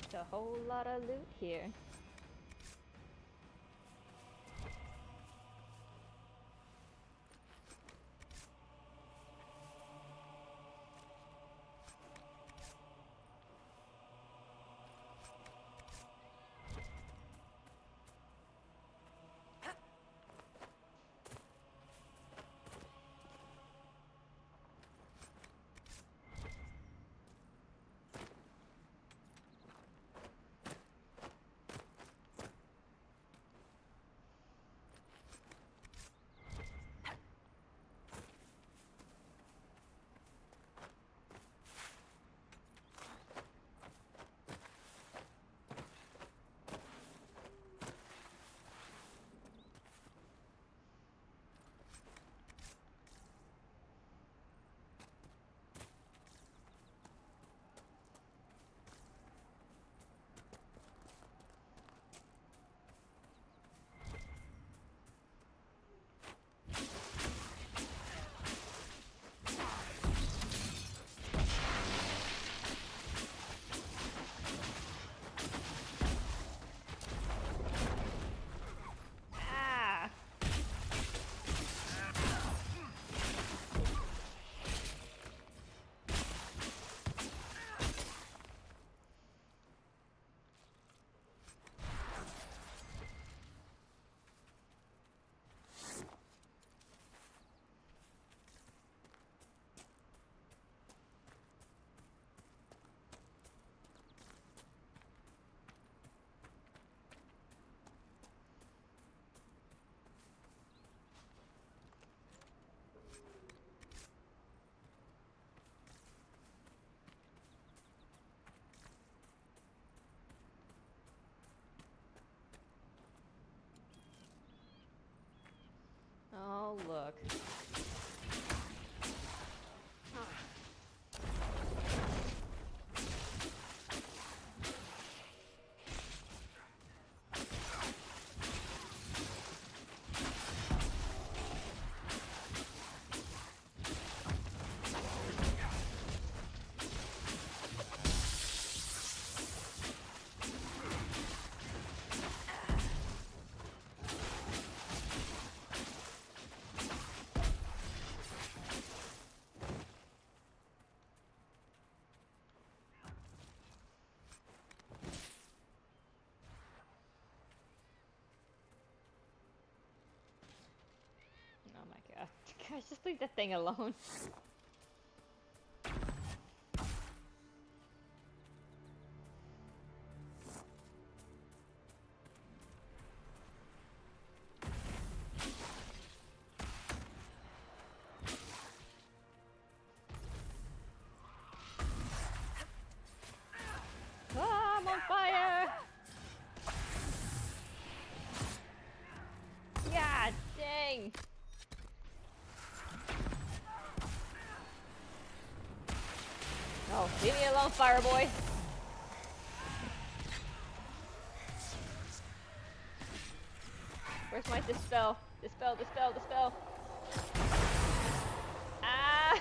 It's a whole lot of loot here. general look. Oh my god. Guys, just leave that thing alone. Ah, I'm on fire! God dang! Oh, leave me alone, fire boy! Where's my dispel? Dispel, dispel, dispel! Ah!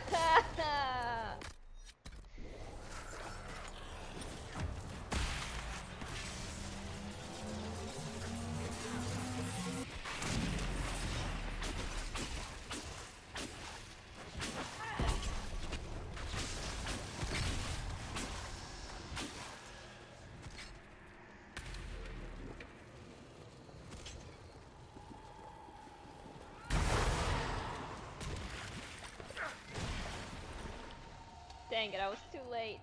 Dang it, I was too late.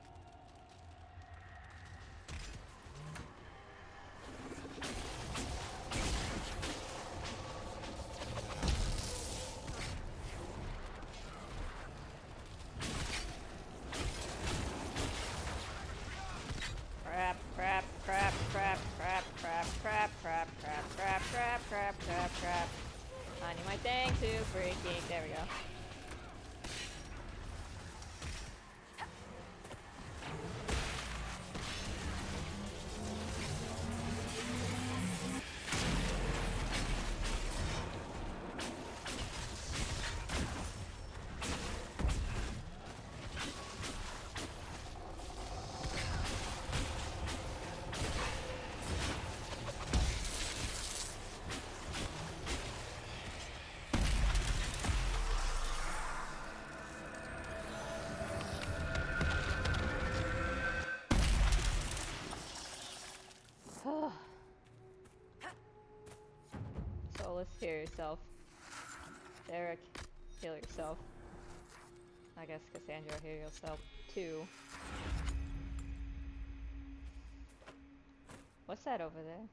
Crap, crap, crap, crap, crap, crap, crap, crap, crap, crap, crap, crap, crap, crap. I need my thing to freaking, there we go. Solus, heal yourself. Derek, heal yourself. I guess Cassandra, heal yourself too. What's that over there?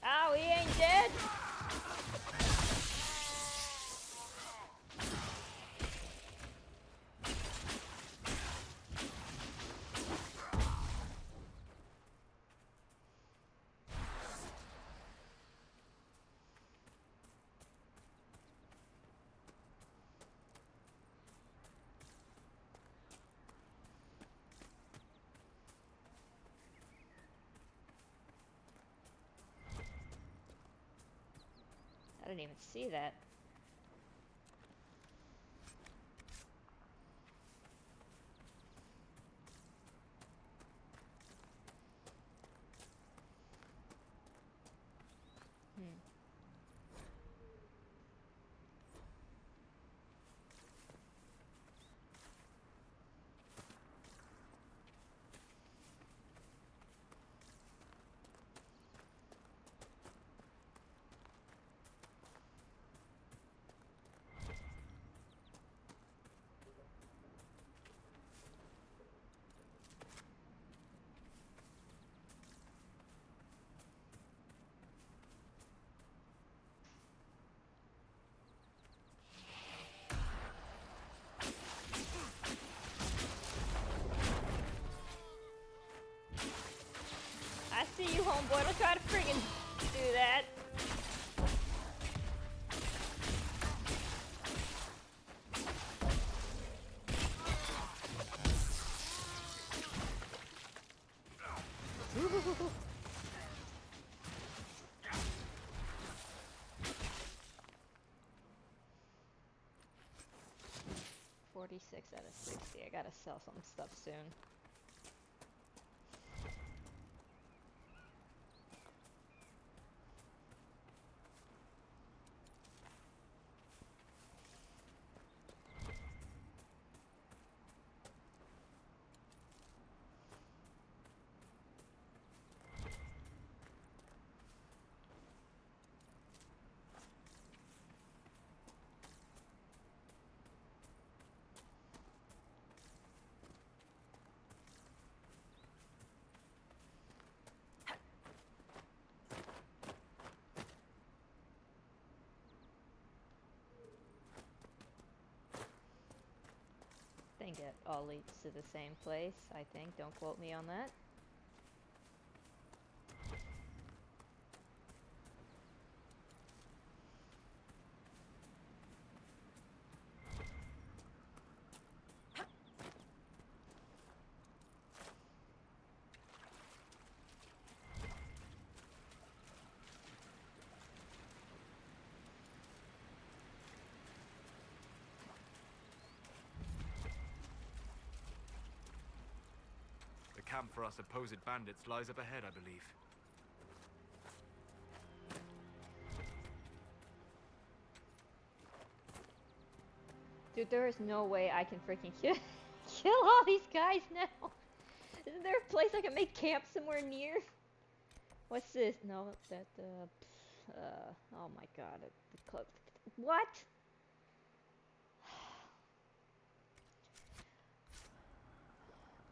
Oh, he ain't dead! I didn't even see that. homeboy, don't try to friggin' do that. Ooh. 46 out of 60. I gotta sell some stuff soon. I think it all leads to the same place, I think. Don't quote me on that. The camp for our supposed bandits lies up ahead, I believe. Dude, there is no way I can freaking kill all these guys now. Isn't there a place I can make camp somewhere near? What's this? No, that, oh my god, the club. What?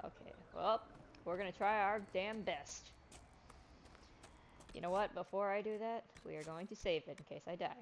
Okay, well, we're gonna try our damn best. You know what? Before I do that, we are going to save it in case I die.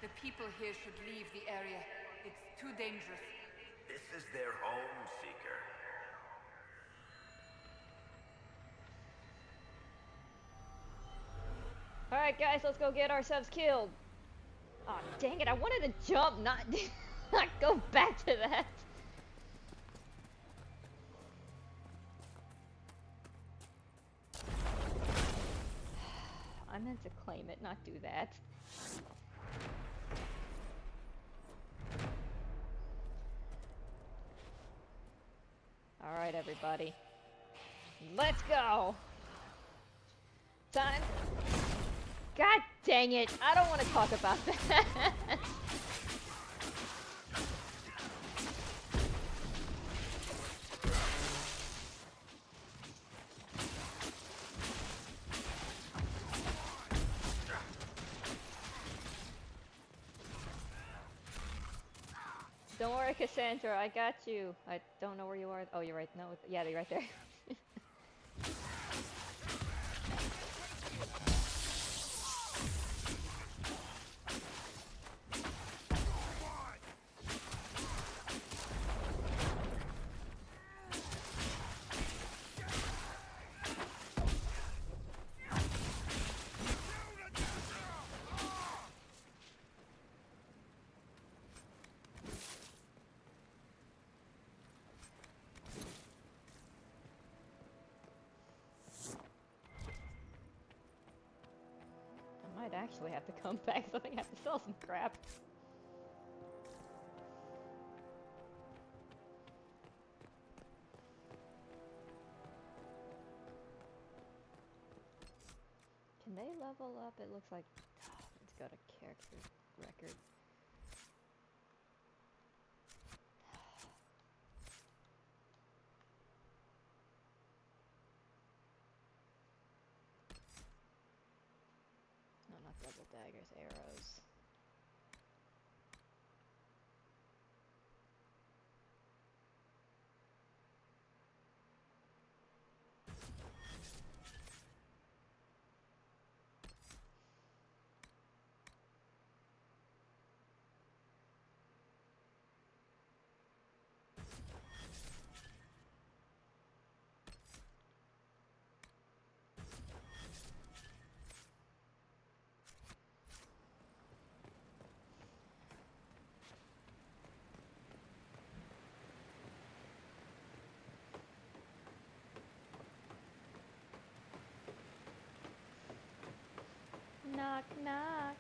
The people here should leave the area. It's too dangerous. This is their home, Seeker. Alright guys, let's go get ourselves killed. Aw, oh, dang it, I wanted to jump, not go back to that. I meant to claim it, not do that. Alright, everybody. Let's go! Time. God dang it! I don't want to talk about that. Don't worry, Cassandra, I got you. I don't know where you are. Oh, you're right. No, yeah, you're right there. I'd actually have to come back, so I think I have to sell some crap. Can they level up? It looks like... let's go to character record. double daggers, arrows. Knock, knock.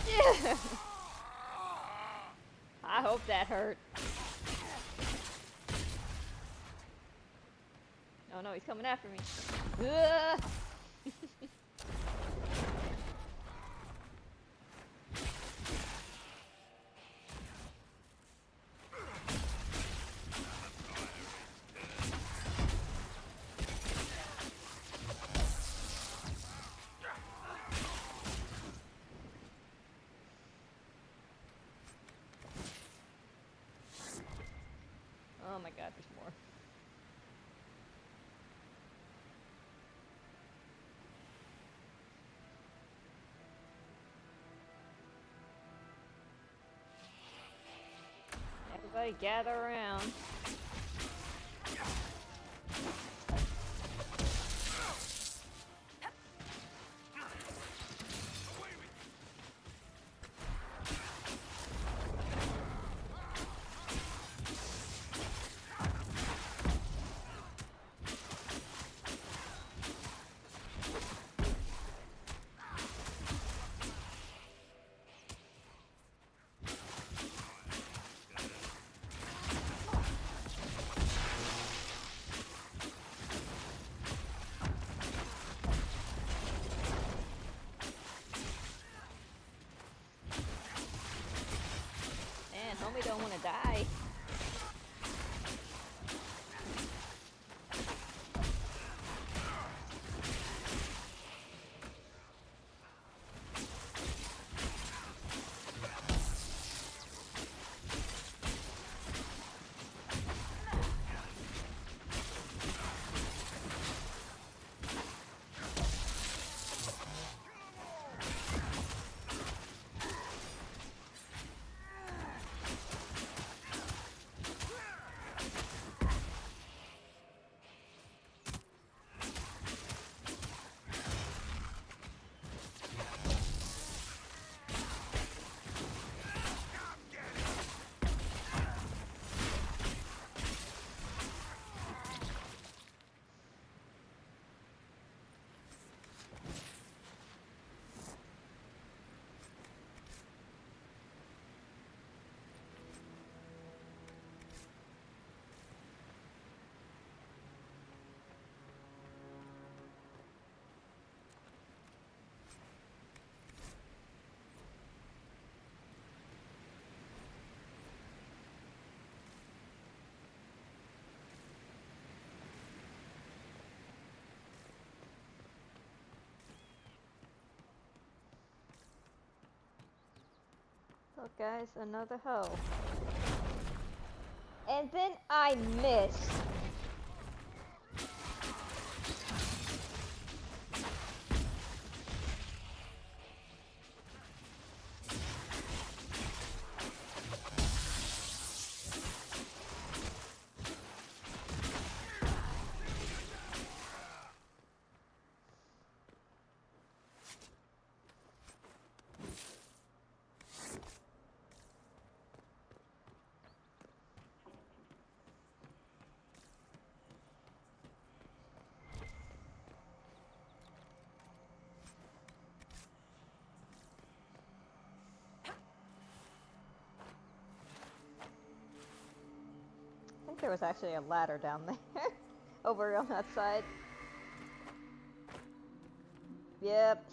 Yeah. I hope that hurt. Oh no, he's coming after me. Ugh. Oh my god, there's more. Everybody gather around. Man, homie don't want to die. Look guys, another hoe. And then I missed. I think there was actually a ladder down there. Over on that side. Yep.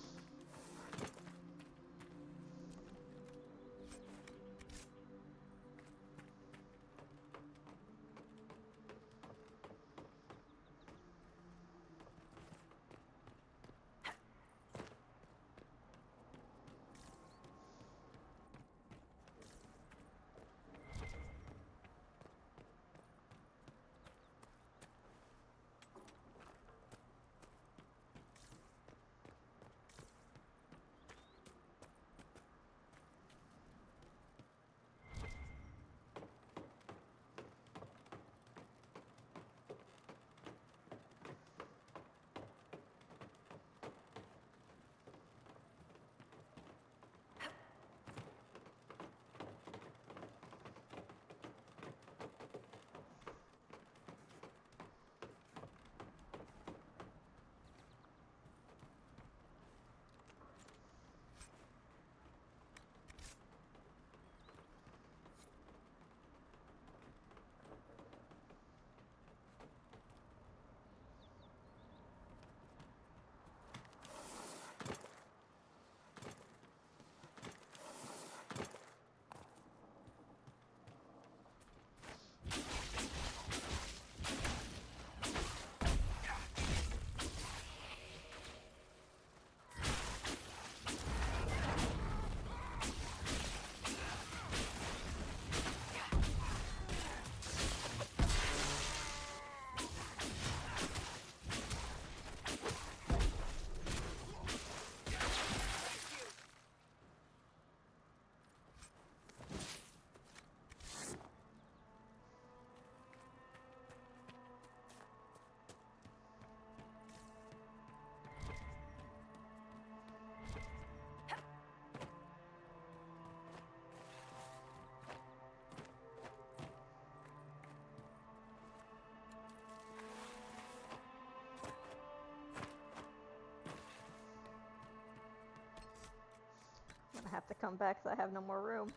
have to come back so I have no more room.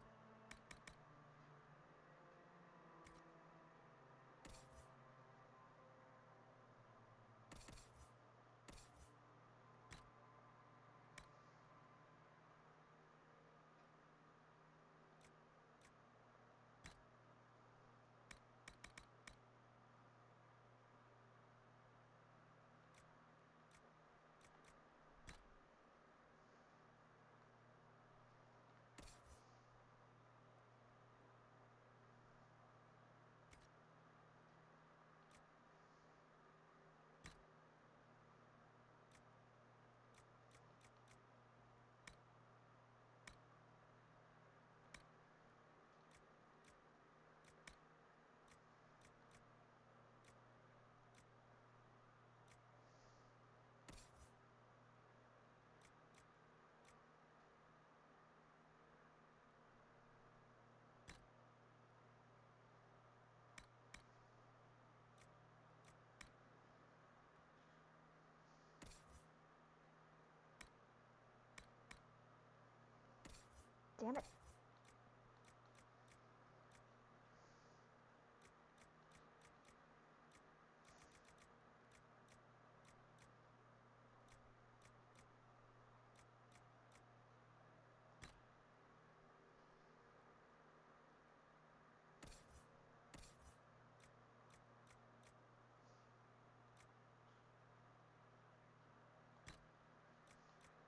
Damn it.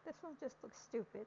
This one just looks stupid.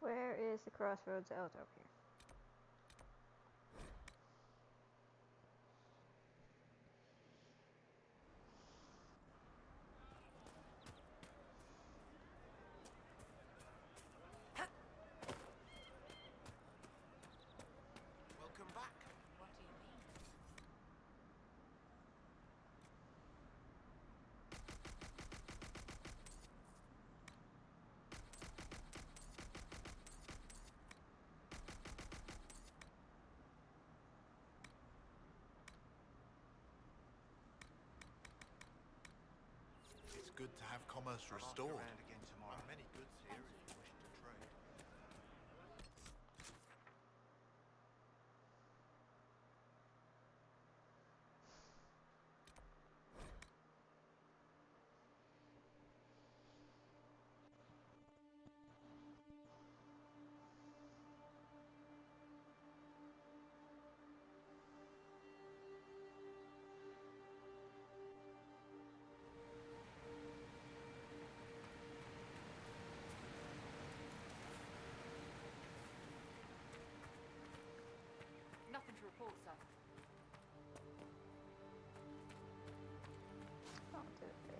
Where is the crossroads? Oh, it's over here. Welcome back. What do you mean? It's good to have commerce restored. Again tomorrow. Many goods here if you wish to trade. Nothing to report, sir. I'll do it later.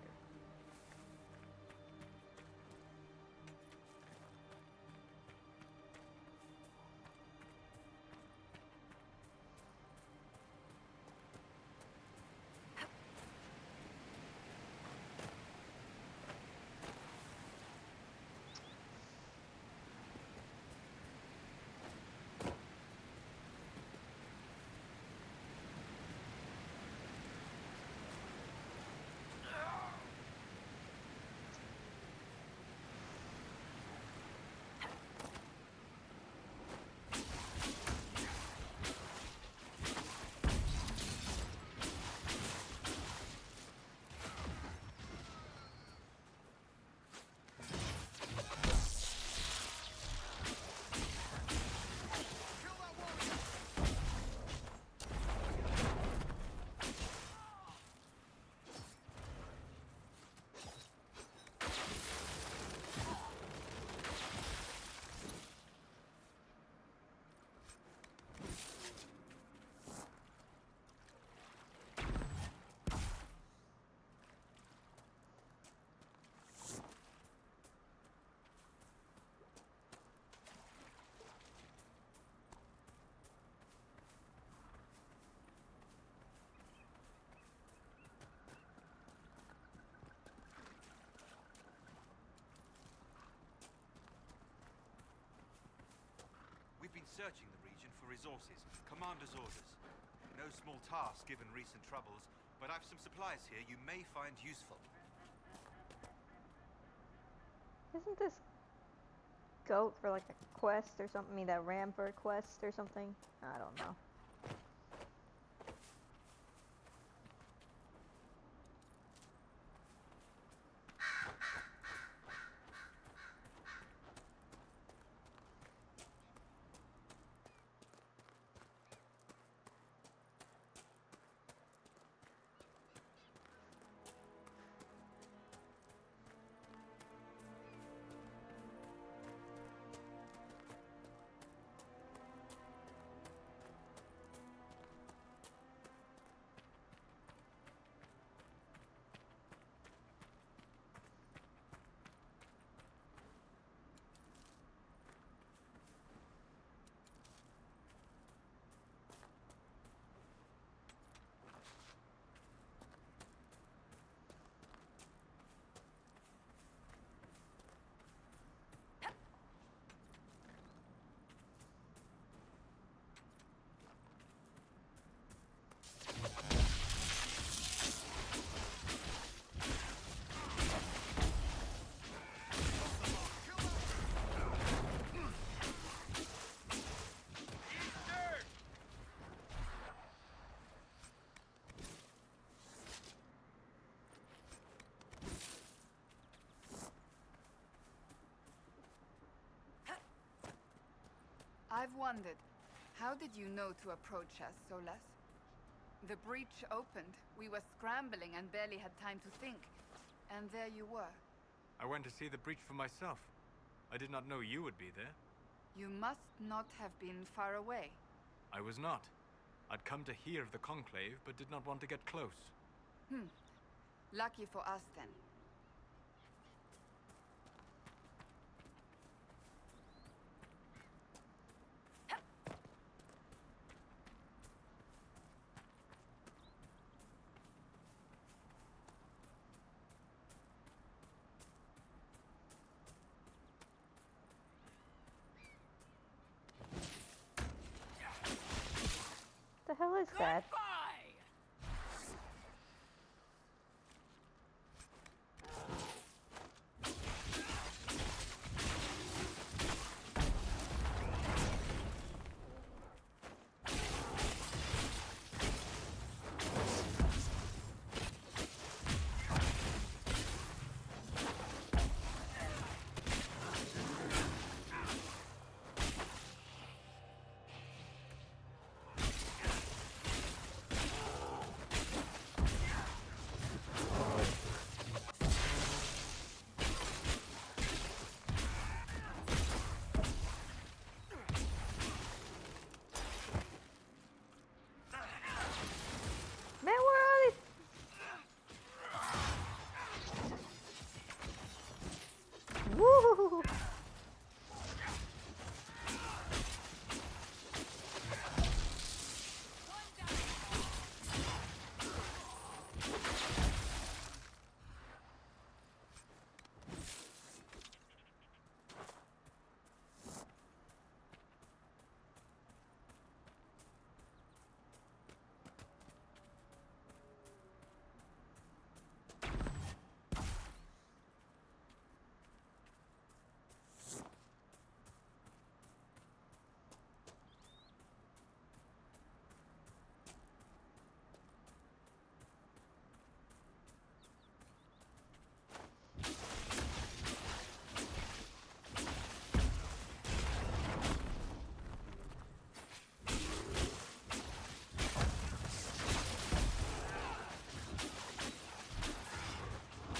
searching the region for resources. Commander's orders. No small task given recent troubles, but I've some supplies here you may find useful. Isn't this goat for like a quest or something? I mean, that ram for a quest or something? I don't know. I've wondered, how did you know to approach us, Solas? The breach opened, we were scrambling and barely had time to think. And there you were. I went to see the breach for myself. I did not know you would be there. You must not have been far away. I was not. I'd come to hear of the conclave, but did not want to get close. Lucky for us, then. The hell is that? Man, where are they? Woo!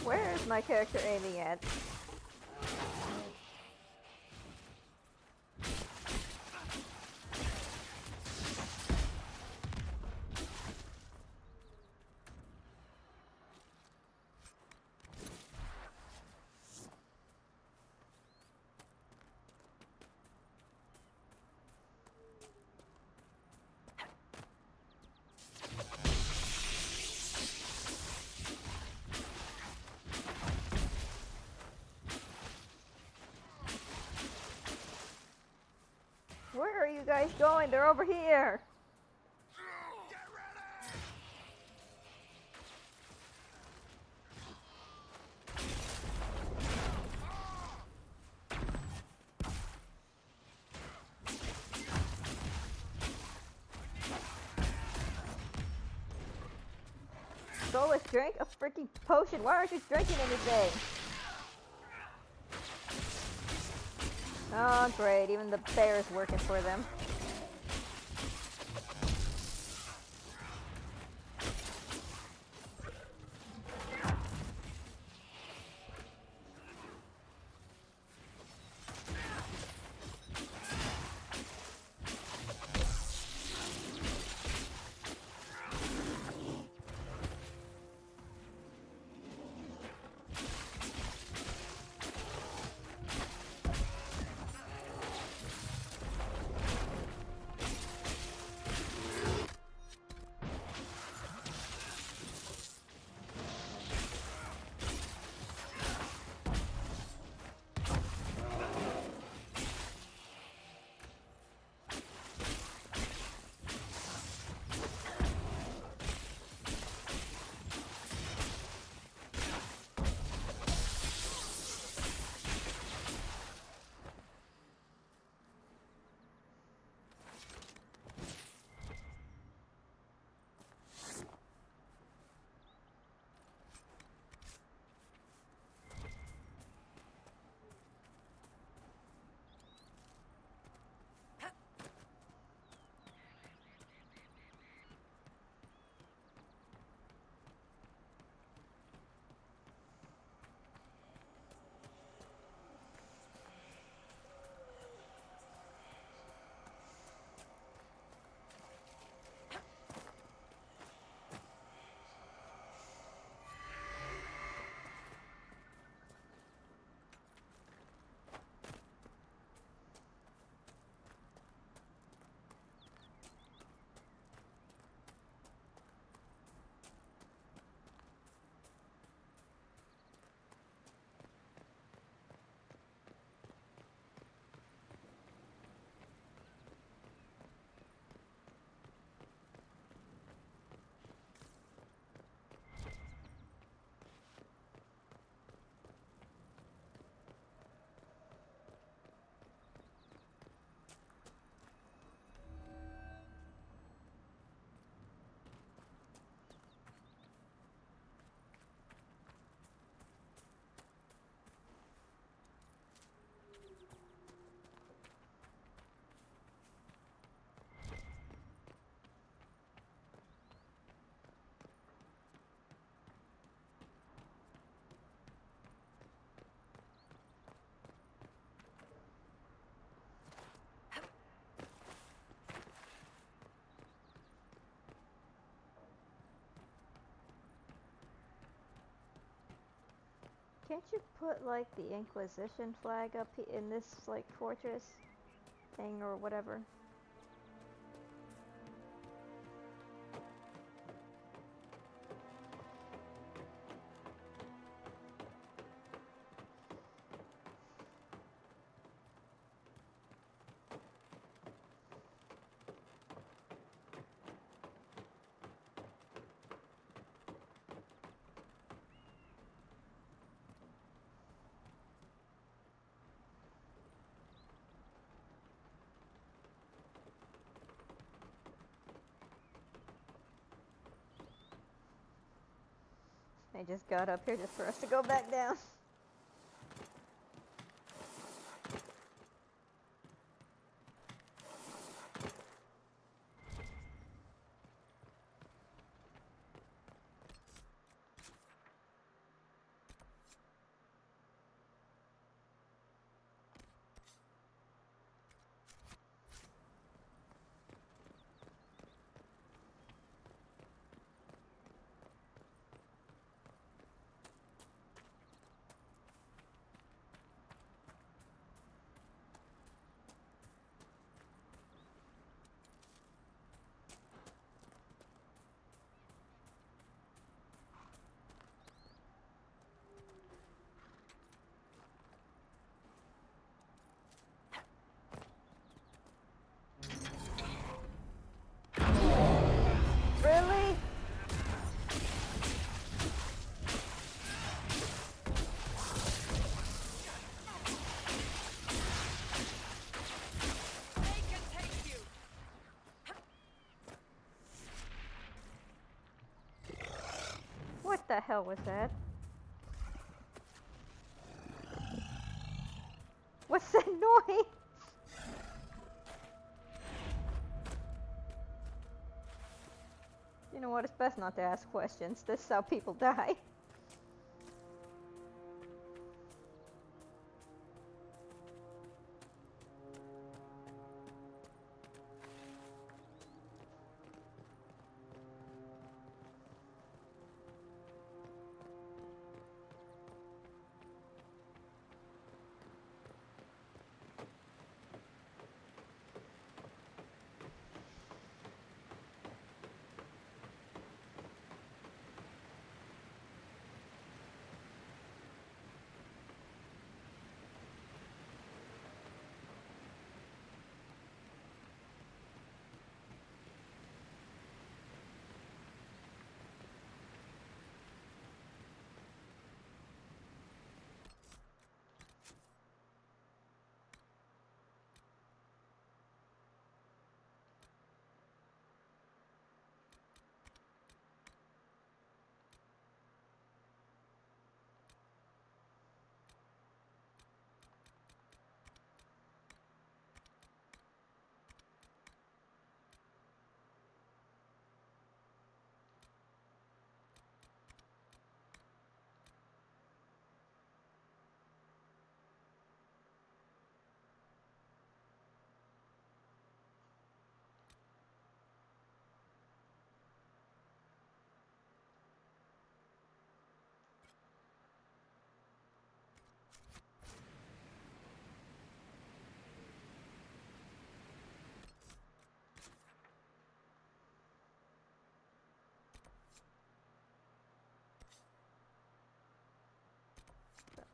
Where is my character aiming at? guys going? They're over here. Solus, drink a freaking potion. Why aren't you drinking anything? Oh, great. Even the bear is working for them. Can't you put like the Inquisition flag up in this like fortress thing or whatever? I just got up here just for us to go back down. hell was that? What's that noise? You know what? It's best not to ask questions. This is how people die.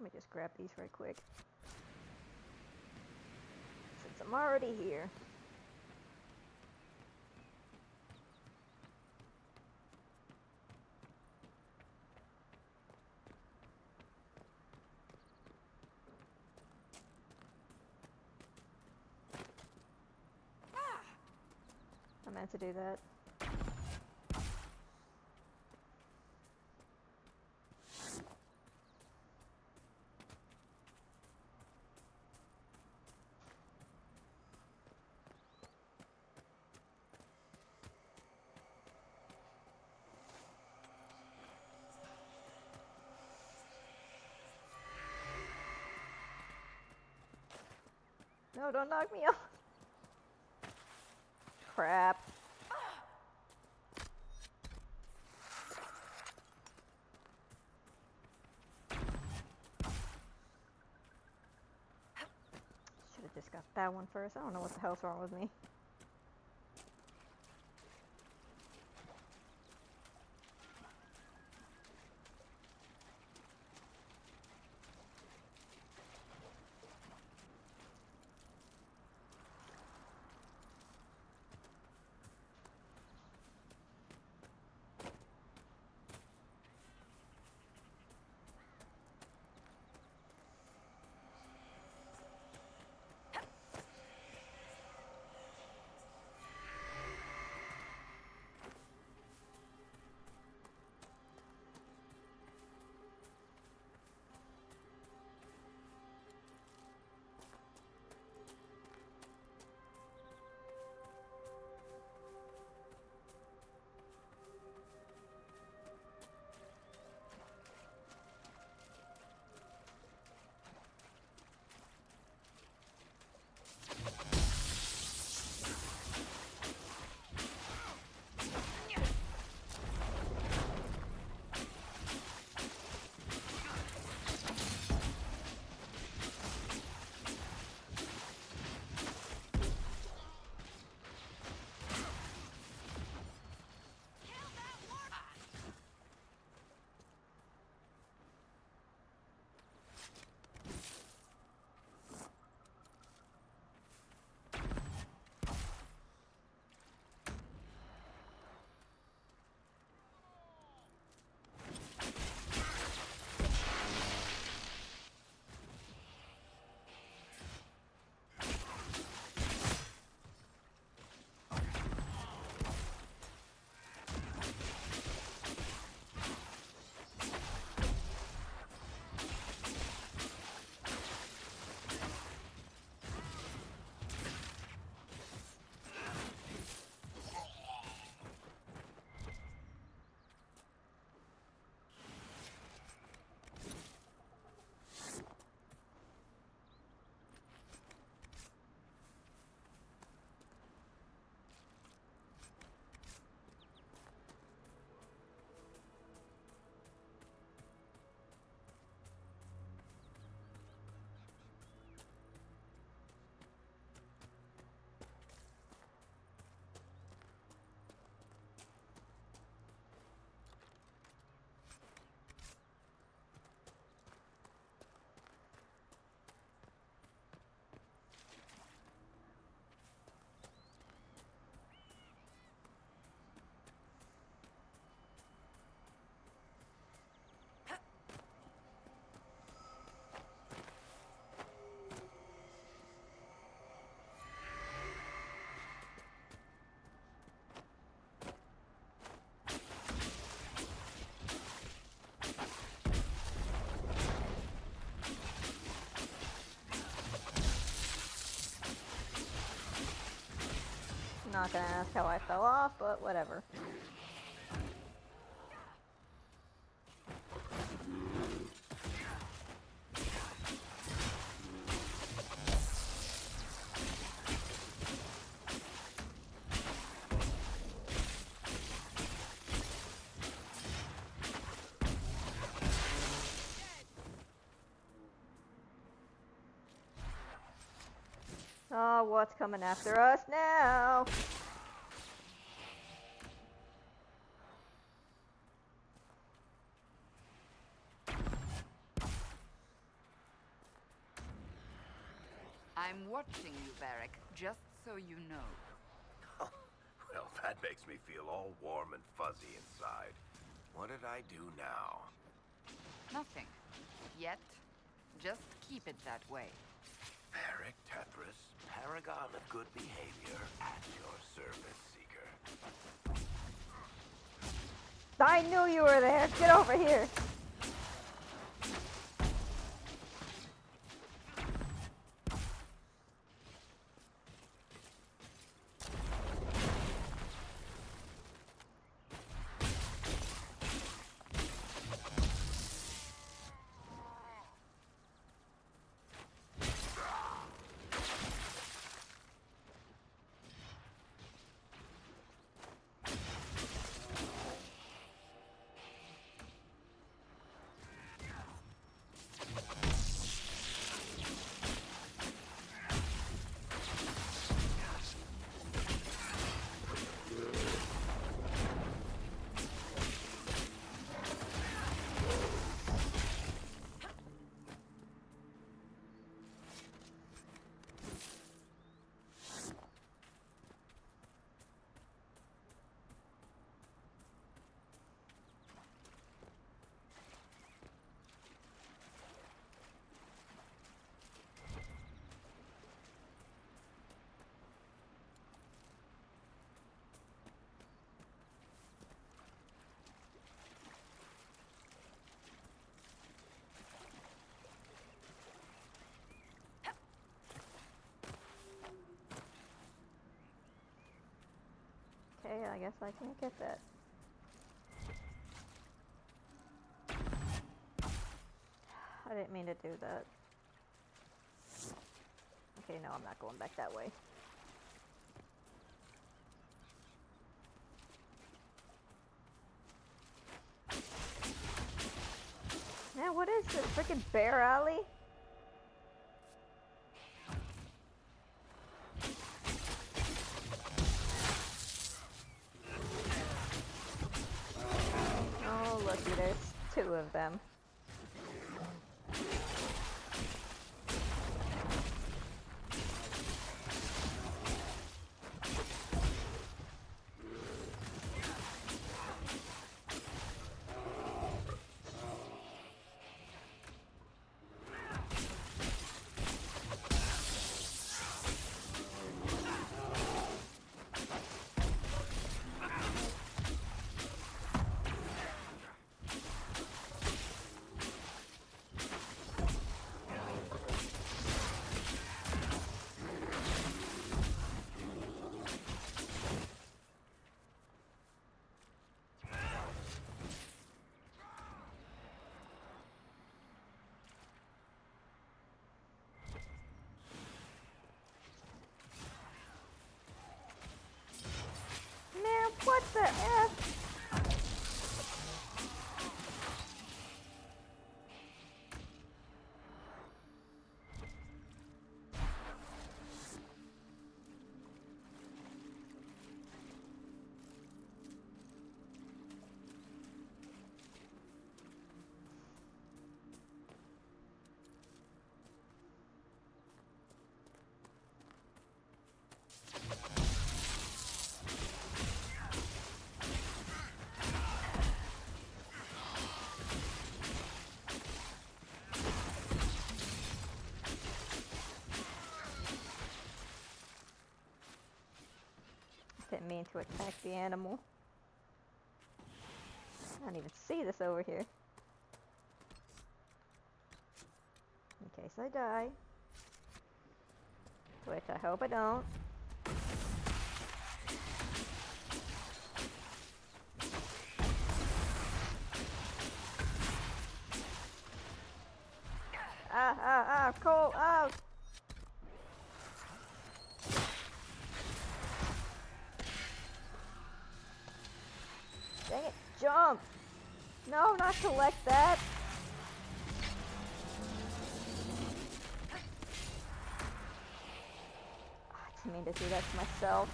Let me just grab these right quick. Since I'm already here. I meant to do that. No, don't knock me off. Crap. Should have just got that one first. I don't know what the hell's wrong with me. not gonna ask how I fell off, but whatever. Oh, what's coming after us now? I'm watching you, Varric, just so you know. Well, that makes me feel all warm and fuzzy inside. What did I do now? Nothing. Yet. Just keep it that way. Varric Tethras, paragon of good behavior, at your service, Seeker. I knew you were there. Get over here. Okay, I guess I can't get that. I didn't mean to do that. Okay, no, I'm not going back that way. Man, what is this? Freaking bear alley? Oh, looky, there's two of them. Man, what the F? Didn't mean to attack the animal. I don't even see this over here. In case I die. Which I hope I don't. Cole, ah! Dang it, jump! No, not collect that! I didn't mean to do that to myself.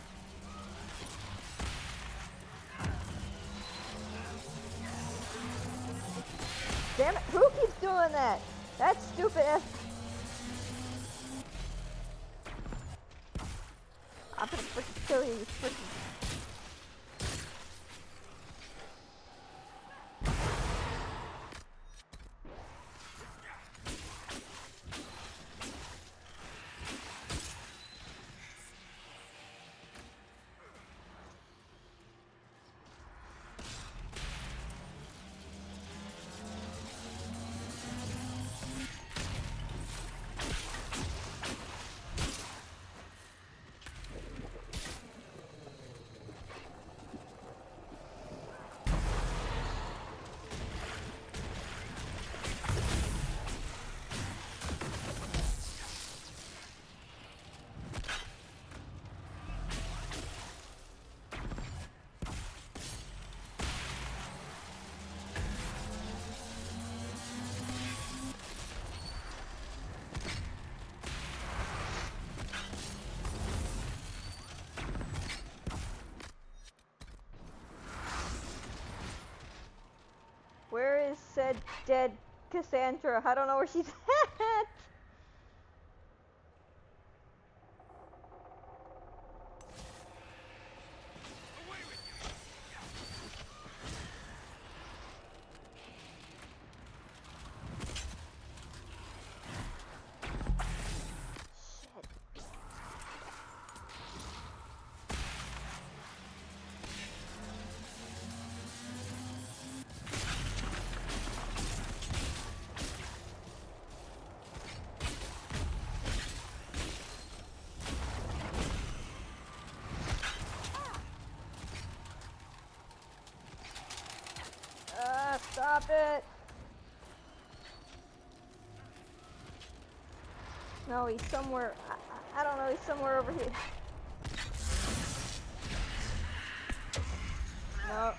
Damn it, who keeps doing that? That's stupid. I'm gonna freaking kill you, freaking. Where is said dead Cassandra? I don't know where she's at. Stop it! No, he's somewhere. I don't know. He's somewhere over here. No.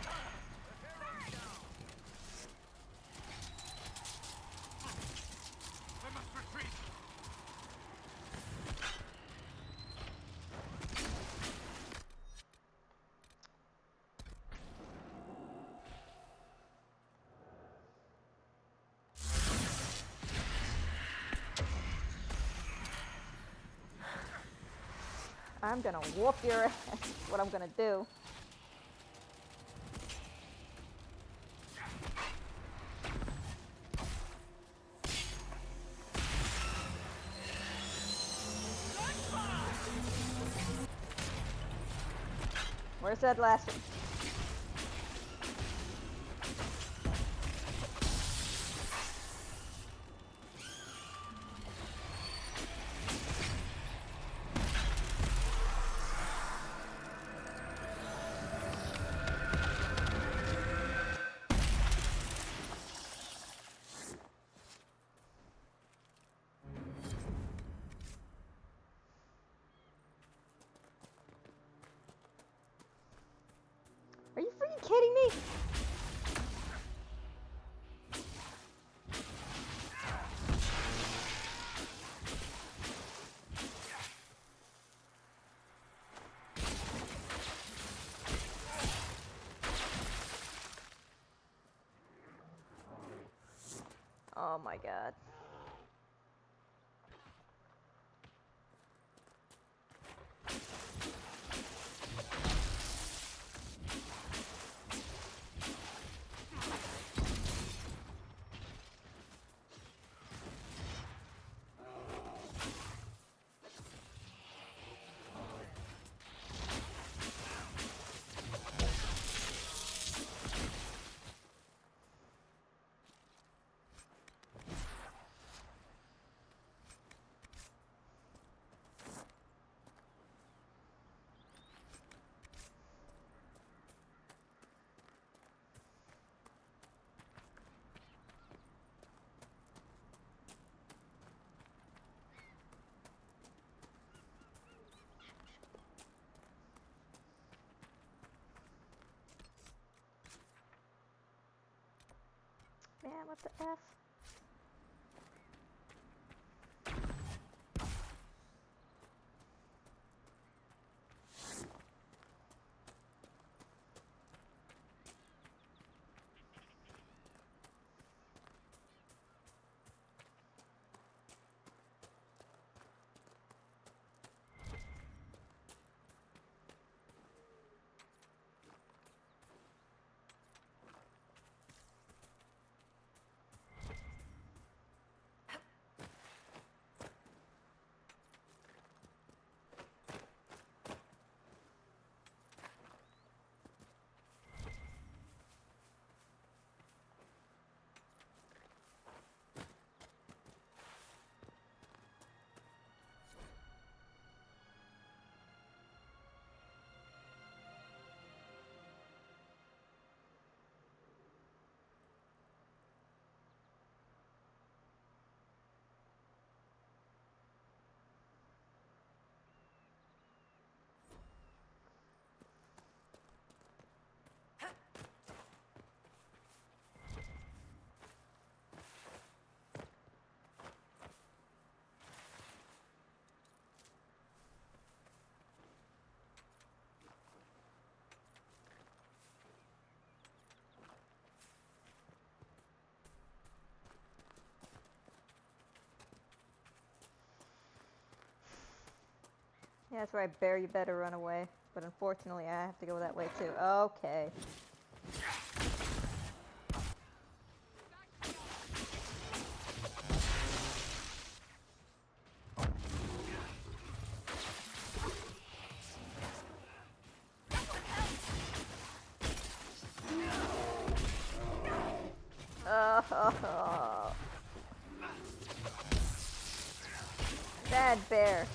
I'm gonna whoop your ass. That's what I'm gonna do. Where's that last one? Are you freaking kidding me? Oh my god. Man, what the F? Yeah, that's right, Bear, you better run away. But unfortunately, I have to go that way too. Okay. Oh, bad bear.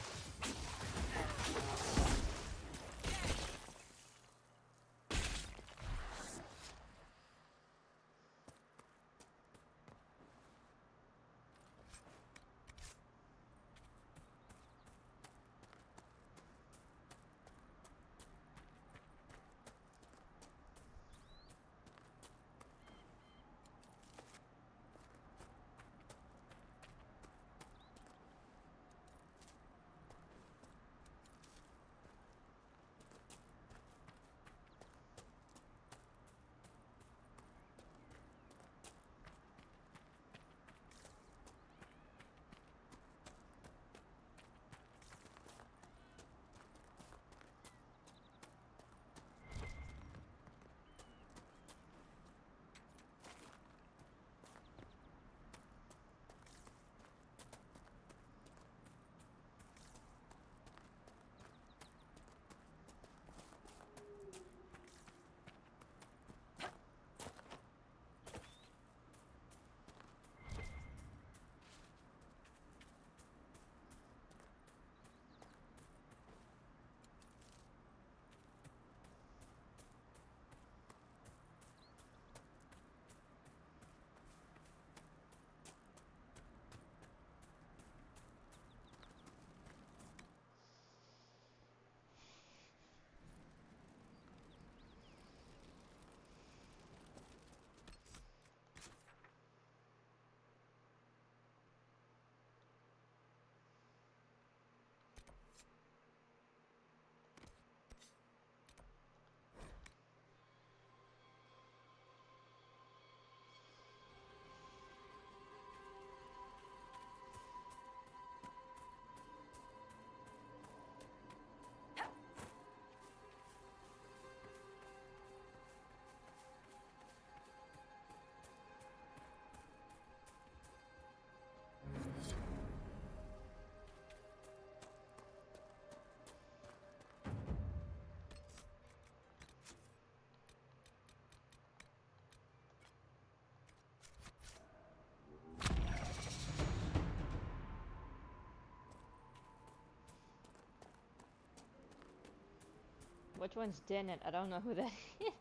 Which one's Dennett? I don't know who that is.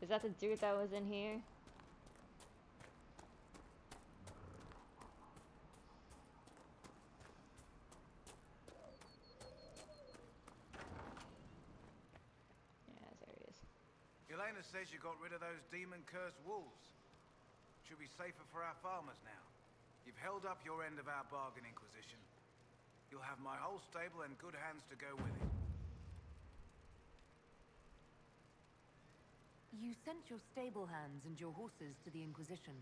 Is that the dude that was in here? Yeah, there he is. Elena says you got rid of those demon-cursed wolves. Should be safer for our farmers now. You've held up your end of our bargain, Inquisition. You'll have my whole stable and good hands to go with it. You sent your stable hands and your horses to the Inquisition.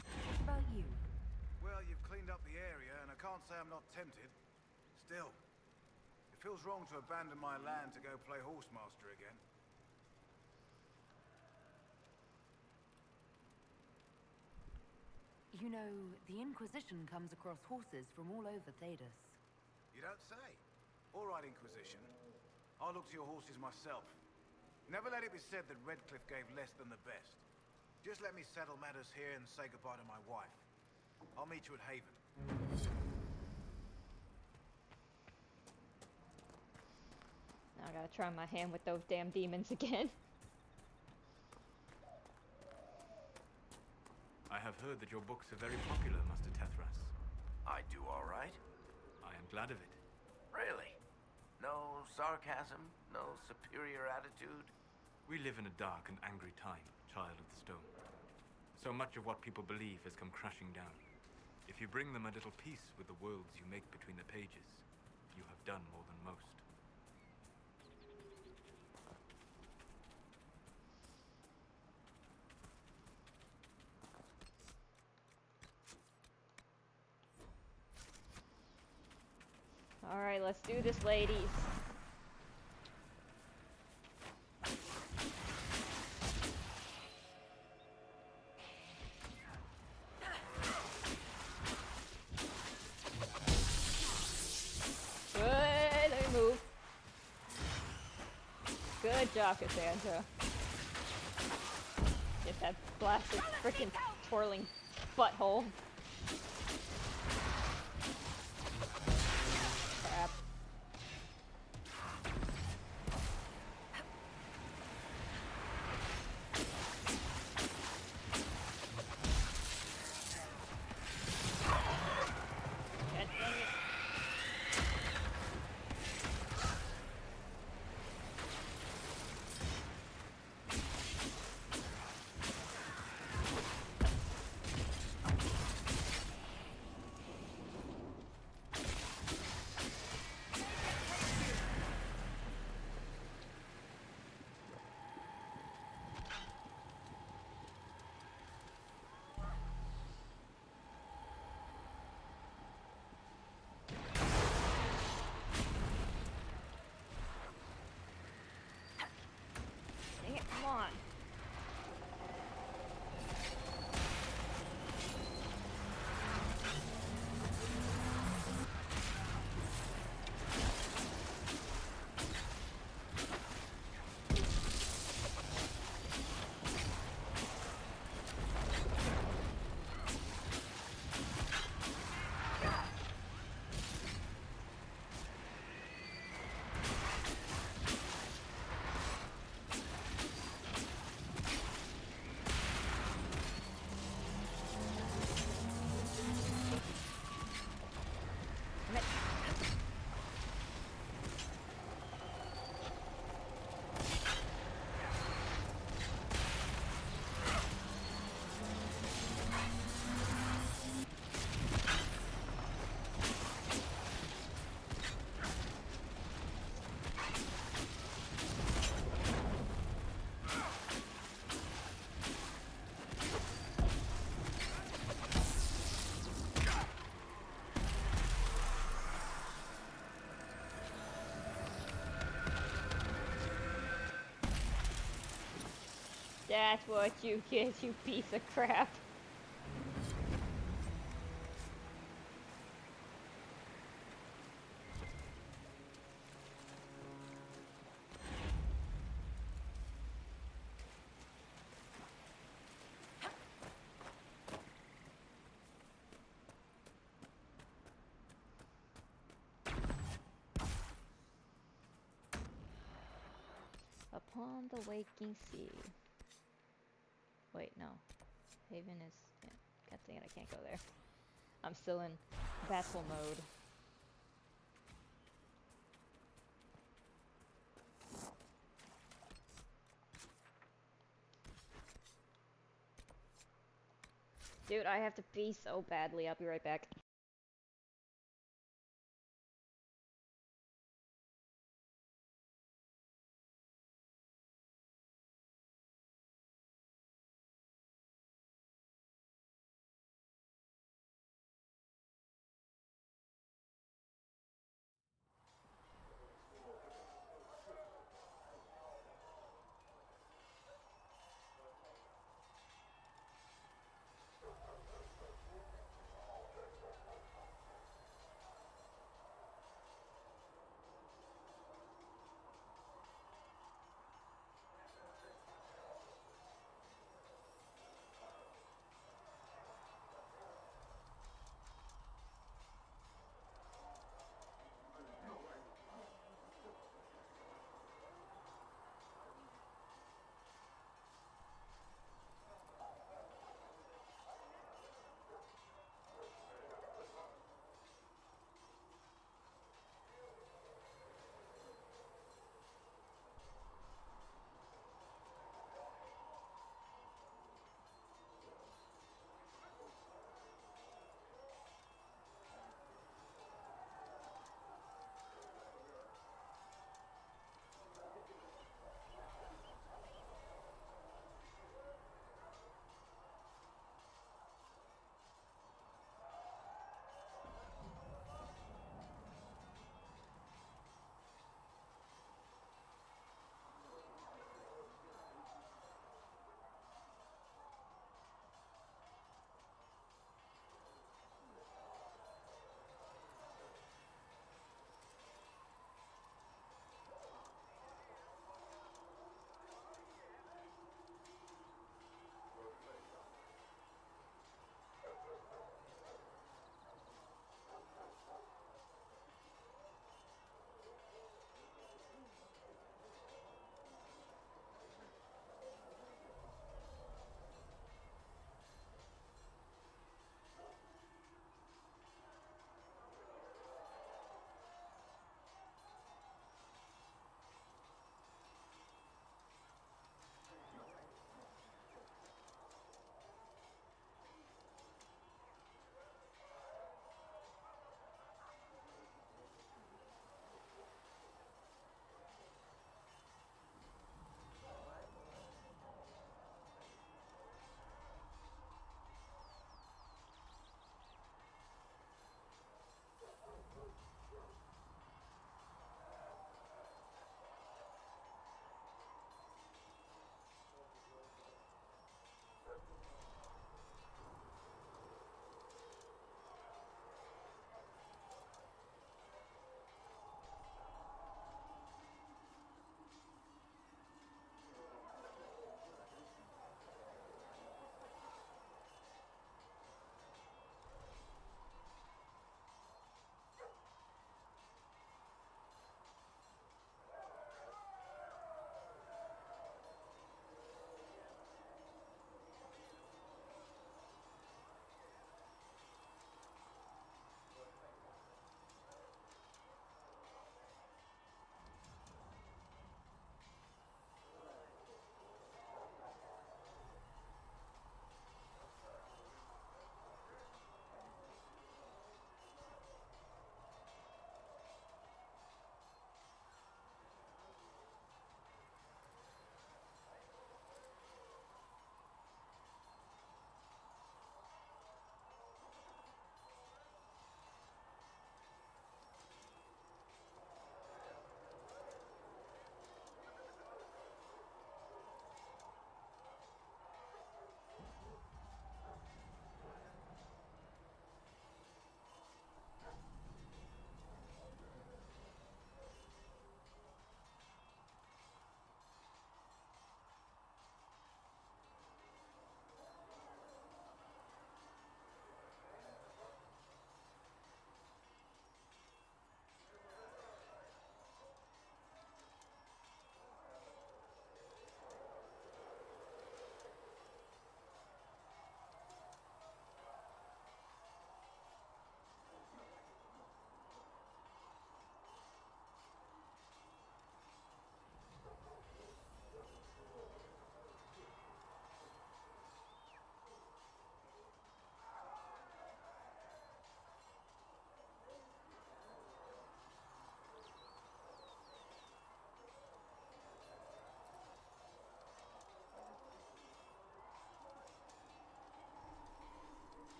What about you? Well, you've cleaned up the area, and I can't say I'm not tempted. Still, it feels wrong to abandon my land to go play horsemaster again. You know, the Inquisition comes across horses from all over Thedas. You don't say. All right, Inquisition. I'll look to your horses myself. Never let it be said that Redcliffe gave less than the best. Just let me settle matters here and say goodbye to my wife. I'll meet you at Haven. Now I gotta try my hand with those damn demons again. I have heard that your books are very popular, Master Tethras. I do all right. I am glad of it. Really? No sarcasm? No superior attitude? We live in a dark and angry time, Child of the Stone. So much of what people believe has come crashing down. If you bring them a little peace with the worlds you make between the pages, you have done more than most. Alright, let's do this, ladies. Good, let me move. Good job, Cassandra. Get that blasted freaking twirling butthole. Crap. God dang it. Dang it, come on. That's what you get, you piece of crap. Upon the waking sea. Wait, no. Haven is... Yeah. God dang it, I can't go there. I'm still in battle mode. Dude, I have to pee so badly. I'll be right back.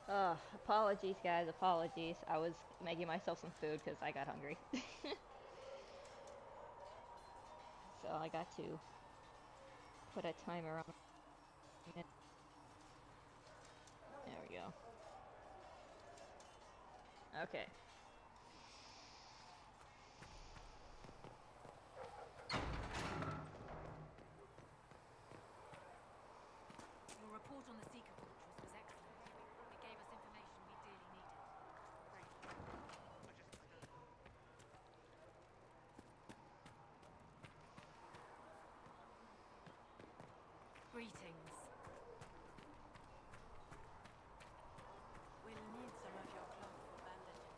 Apologies, guys. Apologies. I was making myself some food because I got hungry. So I got to put a timer on it. There we go. Okay. Your report on the Seeker Fortress was excellent. It gave us information we dearly needed. Greetings. We'll need some of your cloth for bandages.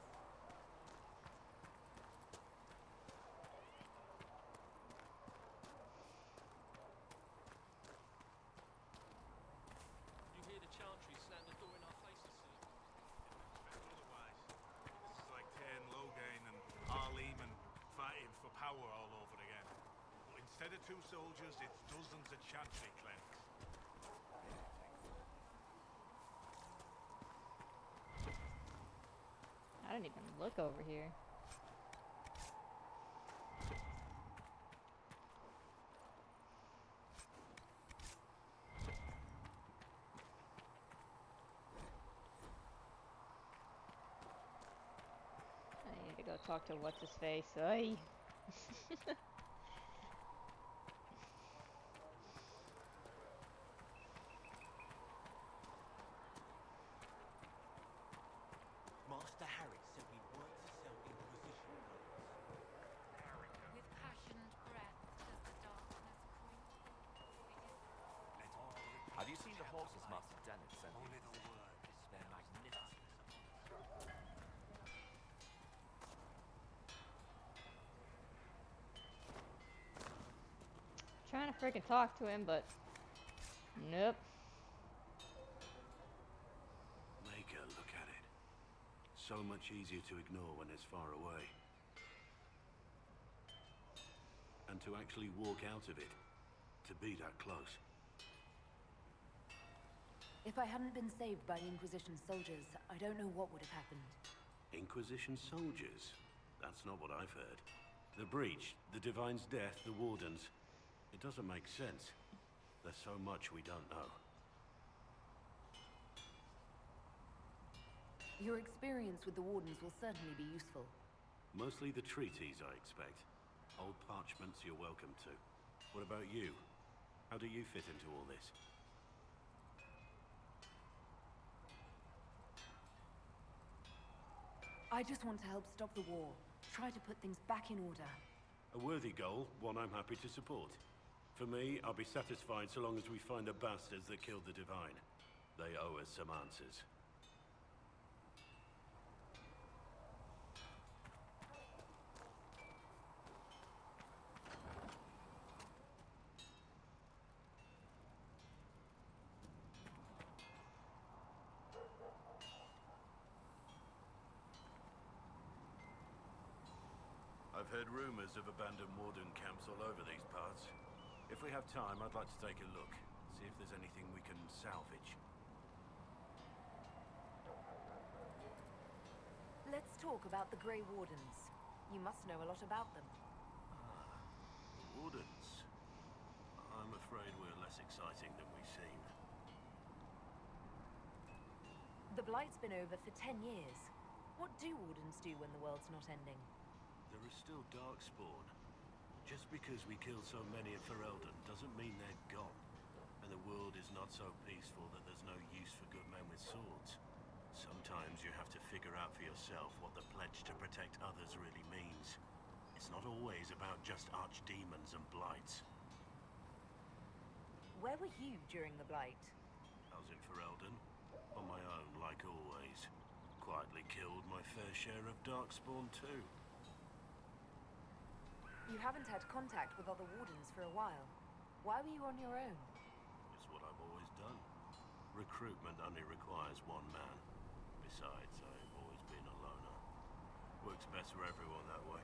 You hear the chantry slam the door in our faces, sir? Otherwise, this is like tearing Logain and Arlim and fighting for power all over again. But instead of 2 soldiers, it's dozens of chantry clerics. I didn't even look over here. I need to go talk to what's his face. Ay. Master Harry said we weren't to sell Inquisition robes. With passionate breath does the darkness creep. Have you seen the horses Master Dennett sent you? Only the word is They're magnificent. Trying to freaking talk to him, but nope. Make her look at it. So much easier to ignore when it's far away. And to actually walk out of it. To be that close. If I hadn't been saved by the Inquisition soldiers, I don't know what would have happened. Inquisition soldiers? That's not what I've heard. The Breach, the Divine's death, the Wardens. It doesn't make sense. There's so much we don't know. Your experience with the Wardens will certainly be useful. Mostly the treaties, I expect. Old parchments you're welcome to. What about you? How do you fit into all this? I just want to help stop the war. Try to put things back in order. A worthy goal, one I'm happy to support. For me, I'll be satisfied so long as we find the bastards that killed the Divine. They owe us some answers. I've heard rumors of abandoned Warden camps all over these parts. If we have time, I'd like to take a look. See if there's anything we can salvage. Let's talk about the Grey Wardens. You must know a lot about them. The Wardens? I'm afraid we're less exciting than we seem. The Blight's been over for 10 years. What do Wardens do when the world's not ending? There is still Darkspawn. Just because we killed so many at Ferelden doesn't mean they're gone. And the world is not so peaceful that there's no use for good men with swords. Sometimes you have to figure out for yourself what the pledge to protect others really means. It's not always about just archdemons and blights. Where were you during the Blight? I was in Ferelden, on my own like always. Quietly killed my fair share of Darkspawn too. You haven't had contact with other Wardens for a while. Why were you on your own? It's what I've always done. Recruitment only requires one man. Besides, I've always been a loner. Works best for everyone that way.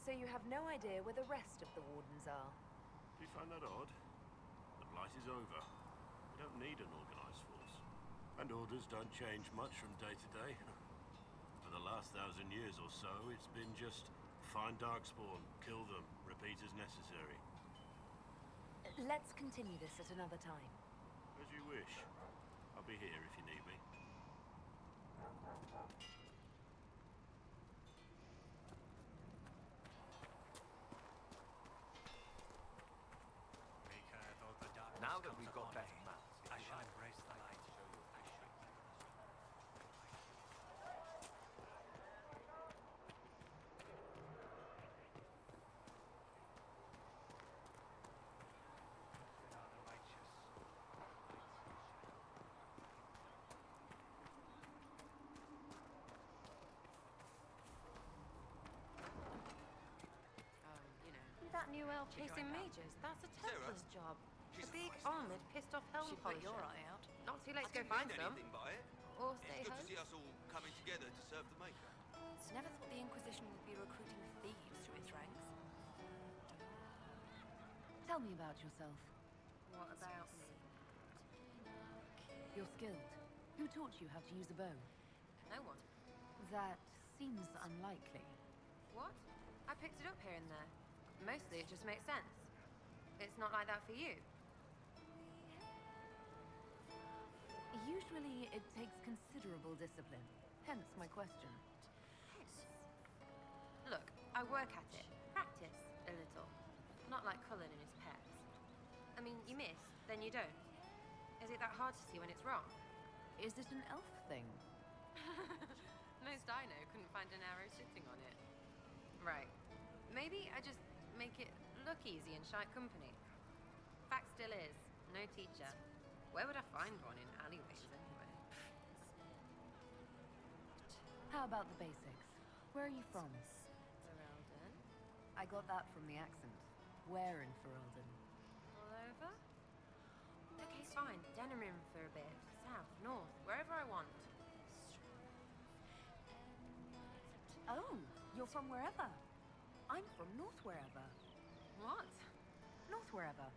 So you have no idea where the rest of the Wardens are? Do you find that odd? The Blight is over. We don't need an organized force. And orders don't change much from day to day. For the last 1,000 years or so, it's been just find darkspawn, kill them, repeat as necessary. Let's continue this at another time. As you wish. I'll be here if you need me. Now that we've got better maps, I shall embrace the light. That new elf chasing mages, that's a Templars job. A big, armoured, pissed-off helm Should put polisher. your eye out. Not too late I to go didn't find mean some. anything by it. Or stay It's good home. to see us all coming together to serve the Maker. So never thought the Inquisition would be recruiting thieves to its ranks. Tell me about yourself. What about me? You're skilled. Who taught you how to use a bow? No one. That seems unlikely. What? I picked it up here and there. Mostly it just makes sense. It's not like that for you. Usually it takes considerable discipline. Hence my question. Look, I work at it. Practice a little. Not like Cullen and his pets. I mean, you miss, then you don't. Is it that hard to see when it's wrong? Is it an elf thing? Most I know couldn't find an arrow sitting on it. Right. Maybe I just make it look easy in shite company. Fact still is, no teacher. Where would I find one in alleyways anyway? How about the basics? Where are you from? Ferelden? I got that from the accent. Where in Ferelden? All over? Okay, fine. Denerim for a bit. South, north, wherever I want. Oh, you're from wherever. I'm from north wherever. What? North wherever.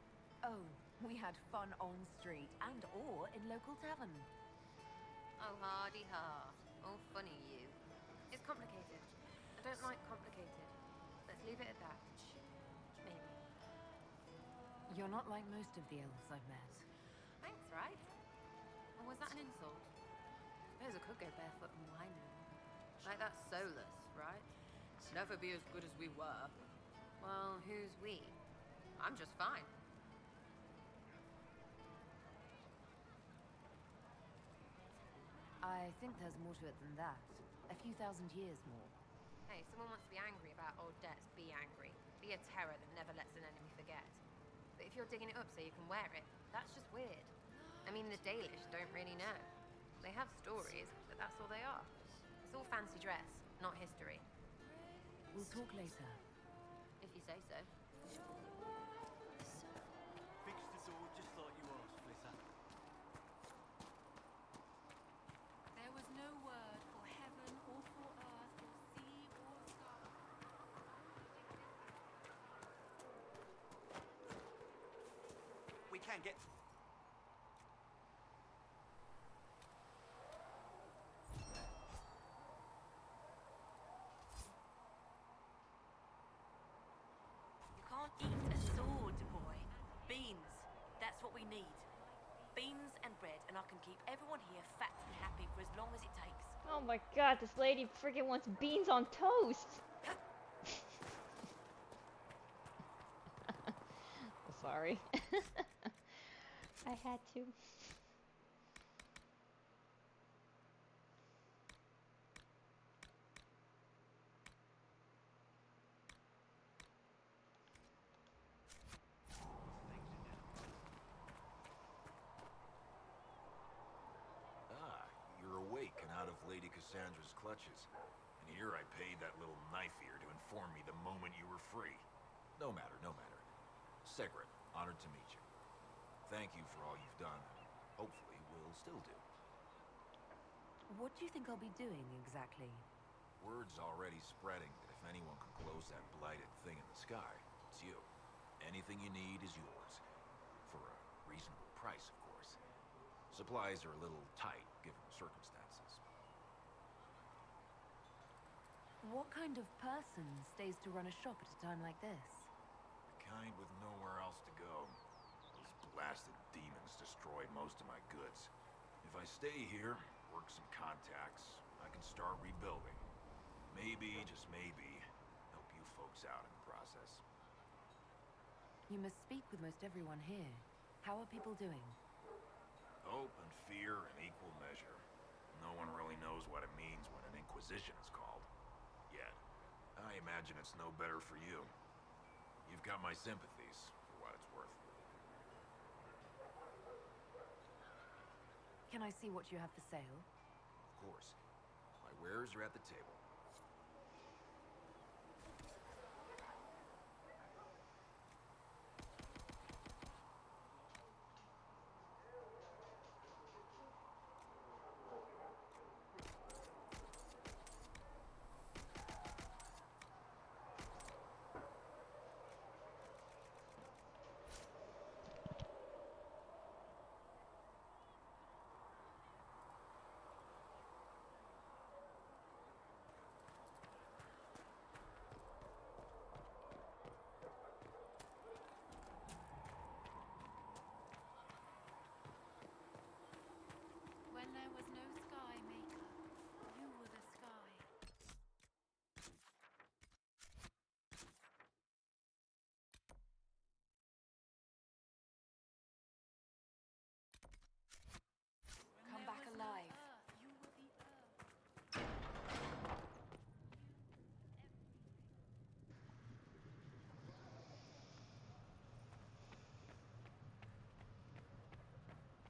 Oh, we had fun on street and or in local tavern. Oh, hardy ha. Oh, funny you. It's complicated. I don't like complicated. Let's leave it at that. Maybe. You're not like most of the elves I've met. Thanks, right? Or was that an insult? Suppose I could go barefoot and whine now. Like that's soulless, right? Never be as good as we were. Well, who's we? I'm just fine. I think there's more to it than that. A few thousand years more. Hey, someone wants to be angry about old debts, be angry. Be a terror that never lets an enemy forget. But if you're digging it up so you can wear it, that's just weird. I mean, the Dalish don't really know. They have stories, but that's all they are. It's all fancy dress, not history. We'll talk later. If you say so. Fix the door just like you asked, Flitter. There was no word for heaven or for earth or sea or sky. We can get... You can't eat a sword, boy. Beans. That's what we need. Beans and bread, and I can keep everyone here fat and happy for as long as it takes. Oh my god, this lady freaking wants beans on toast! Sorry. I had to. You're awake and out of Lady Cassandra's clutches. And here I paid that little knife-ear to inform me the moment you were free. No matter, no matter. Sigrid, honored to meet you. Thank you for all you've done. Hopefully, will still do. What do you think I'll be doing exactly? Word's already spreading that if anyone can close that blighted thing in the sky, it's you. Anything you need is yours. For a reasonable price, of course. Supplies are a little tight, given the circumstances. What kind of person stays to run a shop at a time like this? The kind with nowhere else to go. Those blasted demons destroyed most of my goods. If I stay here, work some contacts, I can start rebuilding. Maybe, just maybe, help you folks out in the process. You must speak with most everyone here. How are people doing? Hope and fear in equal measure. No one really knows what it means when an inquisition is called. Yet. I imagine it's no better for you. You've got my sympathies, for what it's worth. Can I see what you have for sale? Of course. My wares are at the table. When there was no sky maker, you were the sky. Come back alive. You were the earth.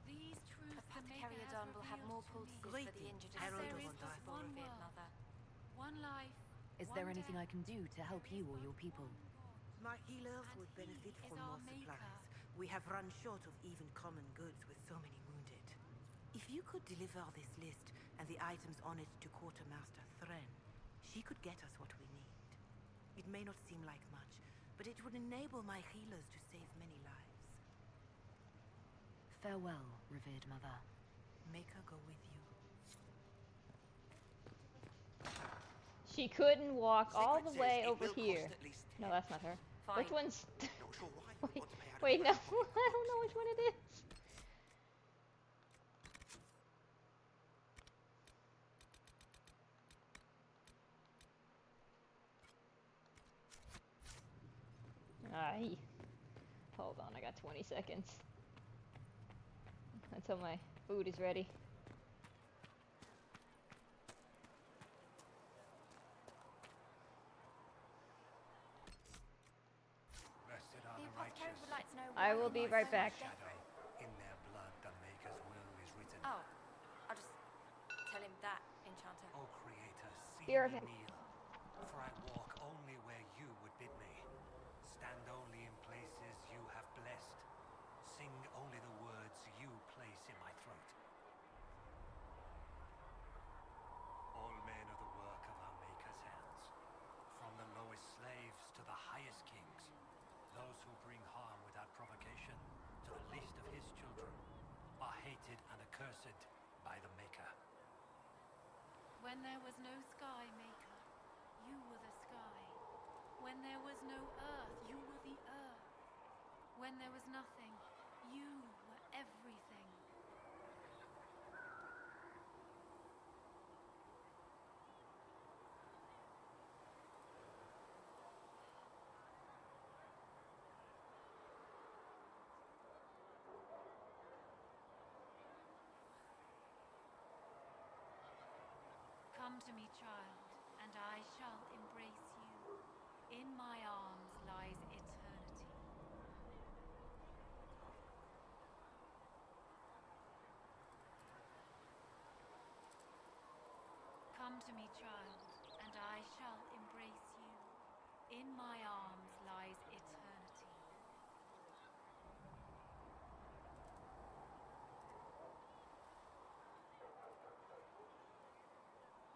These truths the Maker Carrier has Dawn will have more revealed to poultices me. for the injured As and there sick is as but possible, one revered world, mother. one life. Is there anything I can do to help you or your people? My healers would benefit is from our more maker. supplies. We have run short of even common goods with so many wounded. If you could deliver this list and the items on it to Quartermaster Thren, she could get us what we need. It may not seem like much, but it would enable my healers to save many lives. Farewell, revered mother. Make her go with you. She couldn't walk all the Secret way says it over will here. cost at least No, that's not her. Fine. Which one's... Not sure why you would want to pay out of Wait, your no. own pocket I don't know which one it is. Aye. Hold on, I got 20 seconds. Until my food is ready. Blessed are The the apothecary righteous. would like to know I why will they be need right so back. much death. Shadow. In their blood, the Maker's will is written. Oh, I'll just tell him that, Enchanter. O Creator, see Be right me back. kneel, for I walk only where you would bid me. Stand only in places you have blessed. Sing only the words you place in my throat. All men are the work of our Maker's hands. From the lowest slaves to the highest kings. Those who bring harm without provocation to the least of his children are hated and accursed by the Maker. When there was no sky maker, you were the sky. When there was no earth, you were the earth. When there was nothing, you were everything. Come to me, child, and I shall embrace you. In my arms lies eternity. Come to me, child, and I shall embrace you. In my arms lies eternity.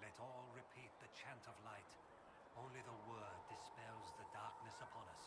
Let all repeat the chant of light. Only the word dispels the darkness upon us.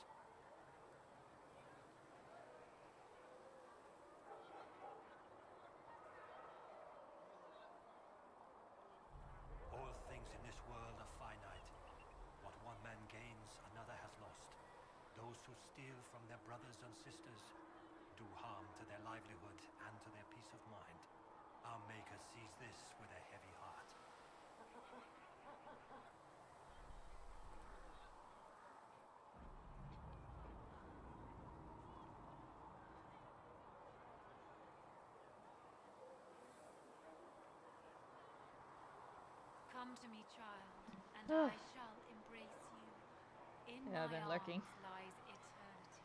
to me, child, and I shall embrace you. In Yeah, I've my been arms lurking. lies eternity.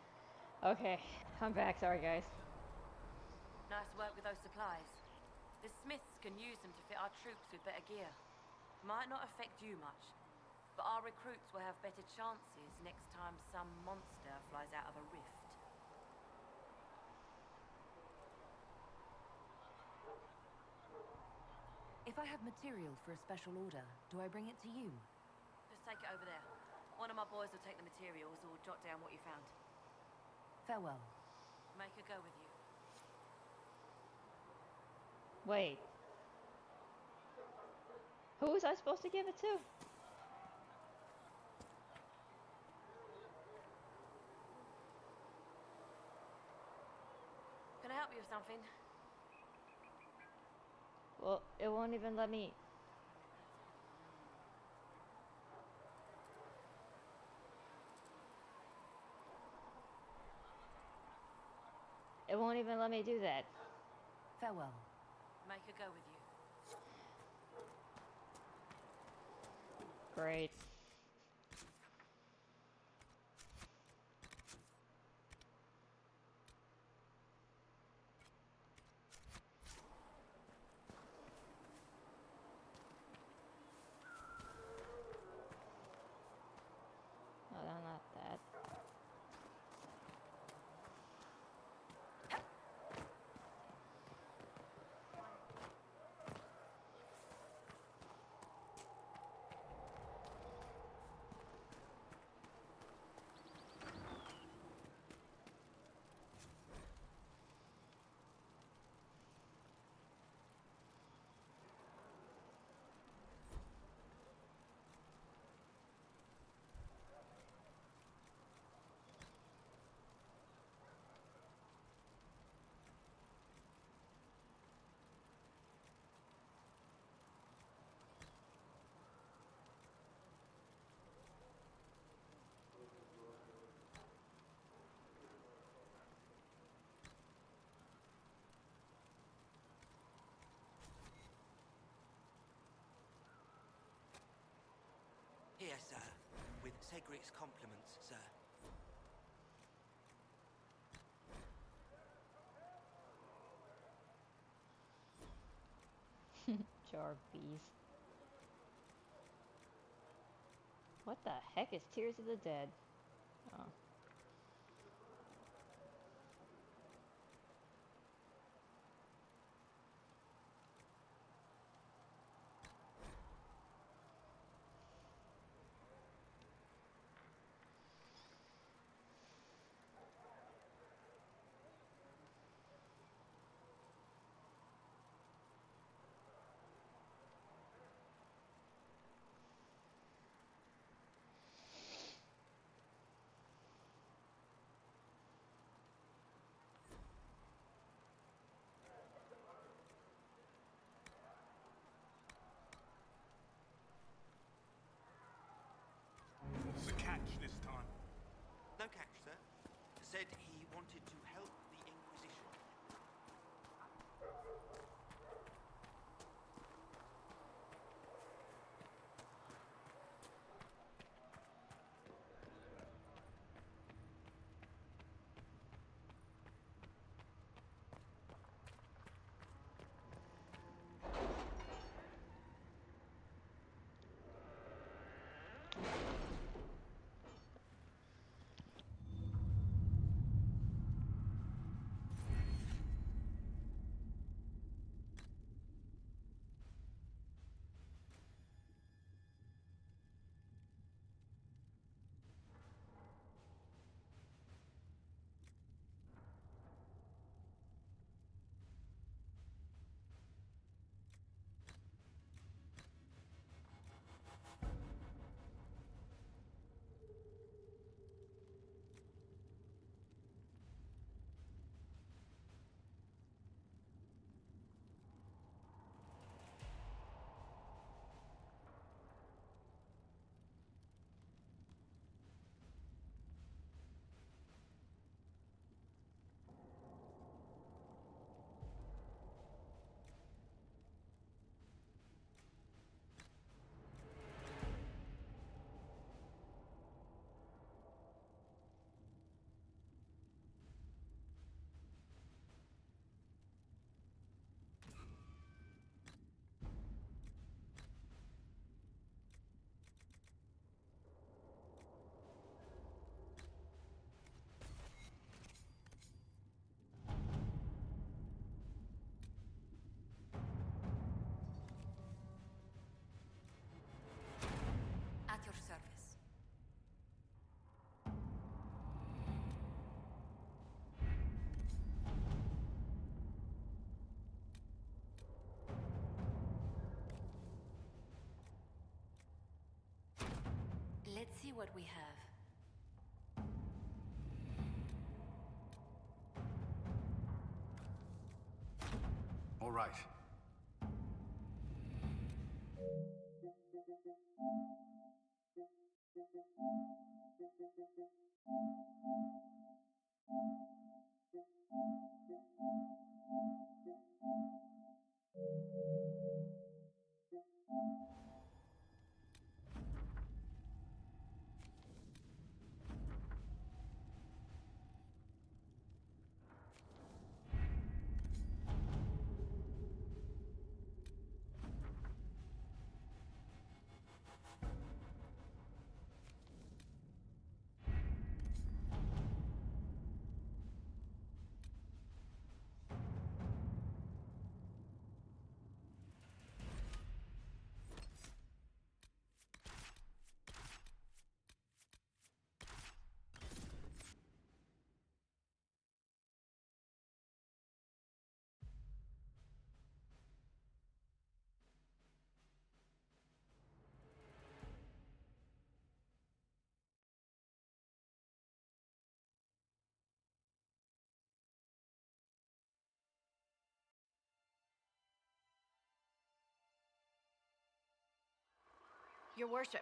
Okay, I'm back. Sorry, guys. Nice work with those supplies. The smiths can use them to fit our troops with better gear. Might not affect you much, but our recruits will have better chances next time some monster flies out of a rift. If I have material for a special order, do I bring it to you? Just take it over there. One of my boys will take the materials or jot down what you found. Farewell. Make her go with you. Wait. Who was I supposed to give it to? Can I help you with something? Well, it won't even let me... It won't even let me do that. Farewell. Make her go with you. Great. No, not that. Here, sir, with Cedric's compliments, sir. Jar of bees. What the heck is Tears of the Dead? Oh. what we have. All right. Your worship,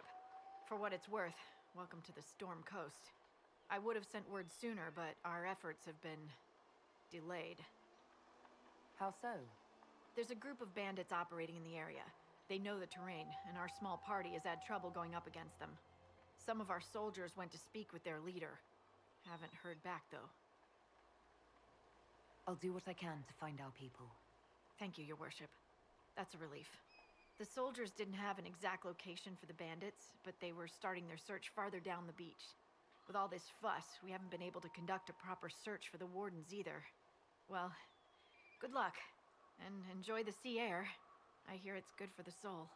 for what it's worth, welcome to the Storm Coast. I would have sent word sooner, but our efforts have been delayed. How so? There's a group of bandits operating in the area. They know the terrain, and our small party has had trouble going up against them. Some of our soldiers went to speak with their leader. Haven't heard back, though. I'll do what I can to find our people. Thank you, Your Worship. That's a relief. The soldiers didn't have an exact location for the bandits, but they were starting their search farther down the beach. With all this fuss, we haven't been able to conduct a proper search for the wardens either. Well, good luck, and enjoy the sea air. I hear it's good for the soul.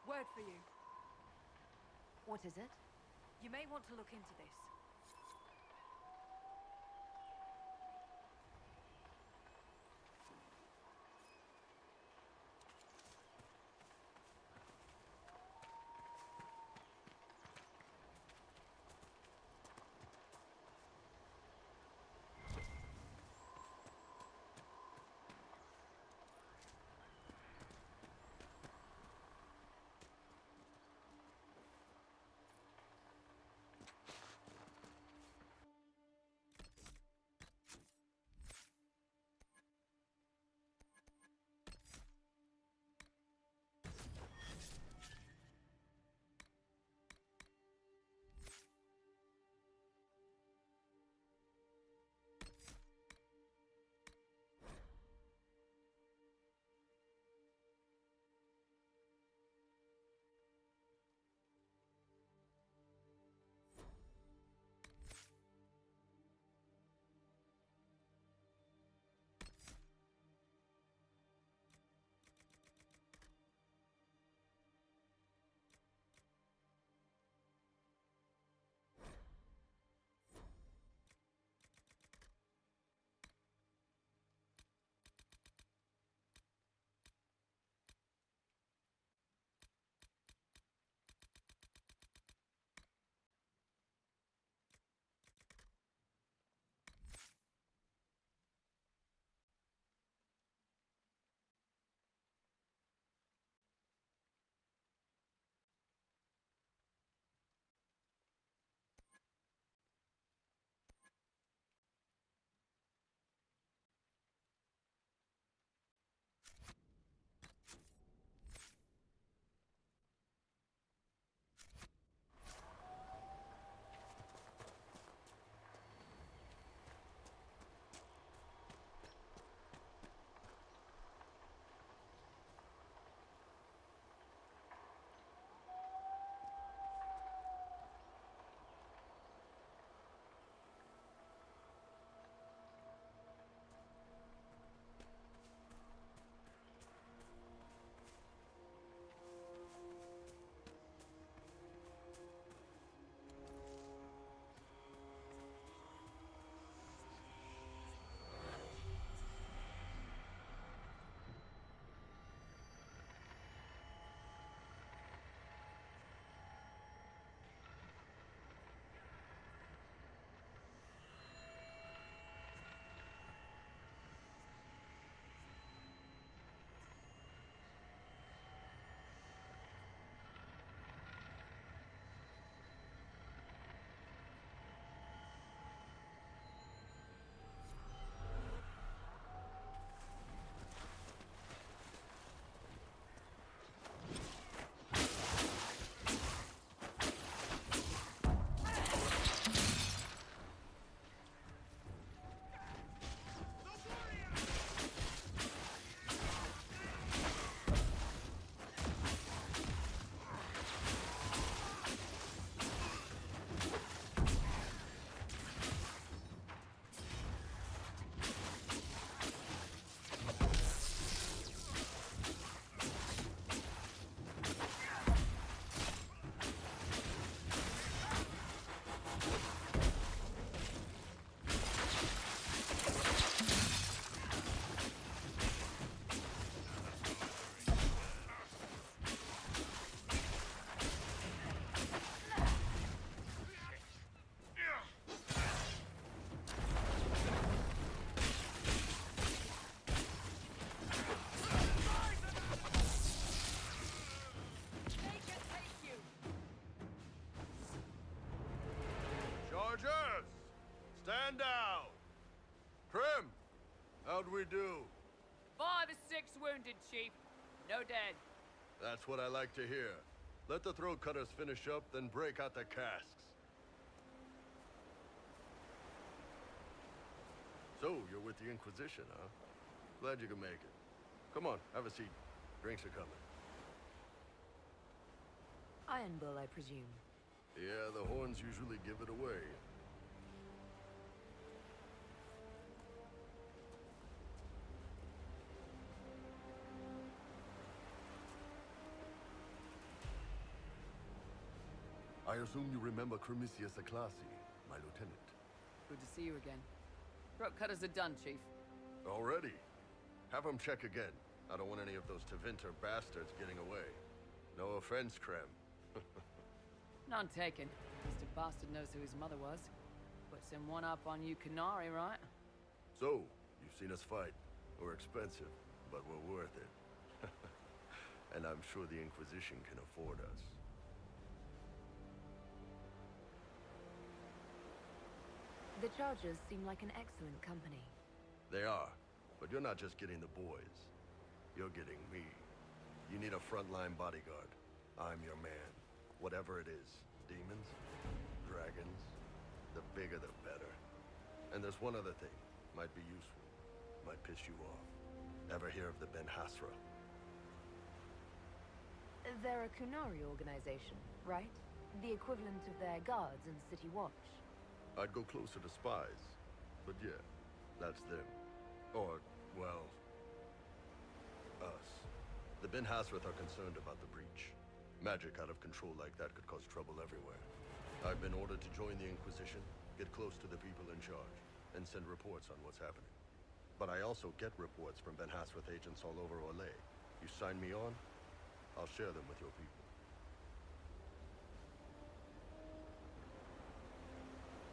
Word for you. What is it? You may want to look into this. Stand down! Krim! How'd we do? 5 or 6 wounded, Chief. No dead. That's what I like to hear. Let the throat cutters finish up, then break out the casks. So, you're with the Inquisition, huh? Glad you could make it. Come on, have a seat. Drinks are coming. Iron Bull, I presume. Yeah, the horns usually give it away. I assume you remember Cremisius Aclassi, my lieutenant. Good to see you again. Throat cutters are done, Chief. Already? Have them check again. I don't want any of those Tevinter bastards getting away. No offense, Krem. None taken. Mr. Bastard knows who his mother was. Puts him one up on you Canary, right? So, you've seen us fight. We're expensive, but we're worth it. And I'm sure the Inquisition can afford us. The Chargers seem like an excellent company. They are, but you're not just getting the boys. You're getting me. You need a frontline bodyguard. I'm your man. Whatever it is. Demons? Dragons? The bigger the better. And there's one other thing. Might be useful. Might piss you off. Ever hear of the Ben Hasra? They're a Kunari organization, right? The equivalent of their guards in City Watch. I'd go closer to spies. But yeah, that's them. Or, well, us. The Ben Hasrath are concerned about the breach. Magic out of control like that could cause trouble everywhere. I've been ordered to join the Inquisition, get close to the people in charge, and send reports on what's happening. But I also get reports from Ben Hasrath agents all over Orlais. You sign me on, I'll share them with your people.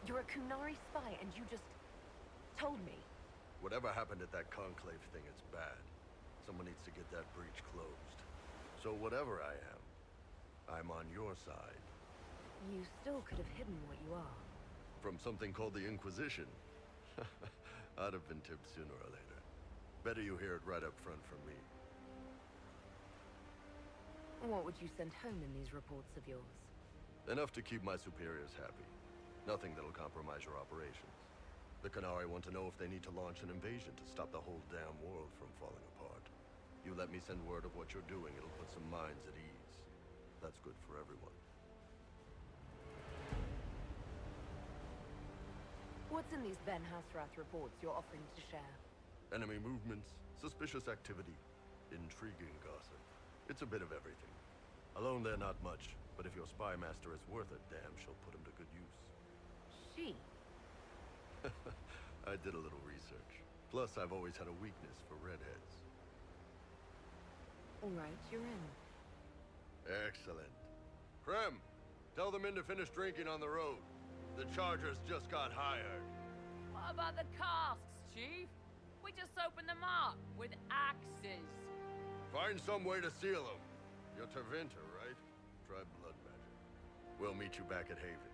You're a Kunari spy and you just told me. Whatever happened at that conclave thing, it's bad. Someone needs to get that breach closed. So whatever I am, I'm on your side. You still could have hidden what you are. From something called the Inquisition. I'd have been tipped sooner or later. Better you hear it right up front from me. What would you send home in these reports of yours? Enough to keep my superiors happy. Nothing that'll compromise your operations. The Canari want to know if they need to launch an invasion to stop the whole damn world from falling apart. You let me send word of what you're doing, it'll put some minds at ease. That's good for everyone. What's in these Ben Hasrath reports you're offering to share? Enemy movements, suspicious activity, intriguing gossip. It's a bit of everything. Alone they're not much, but if your spy master is worth a damn, she'll put him to good use. She? I did a little research. Plus, I've always had a weakness for redheads. All right, you're in. Excellent. Krem, tell the men to finish drinking on the road. The Chargers just got hired. What about the casks, Chief? We just opened them up with axes. Find some way to seal them. You're Tevinter, right? Try blood magic. We'll meet you back at Haven.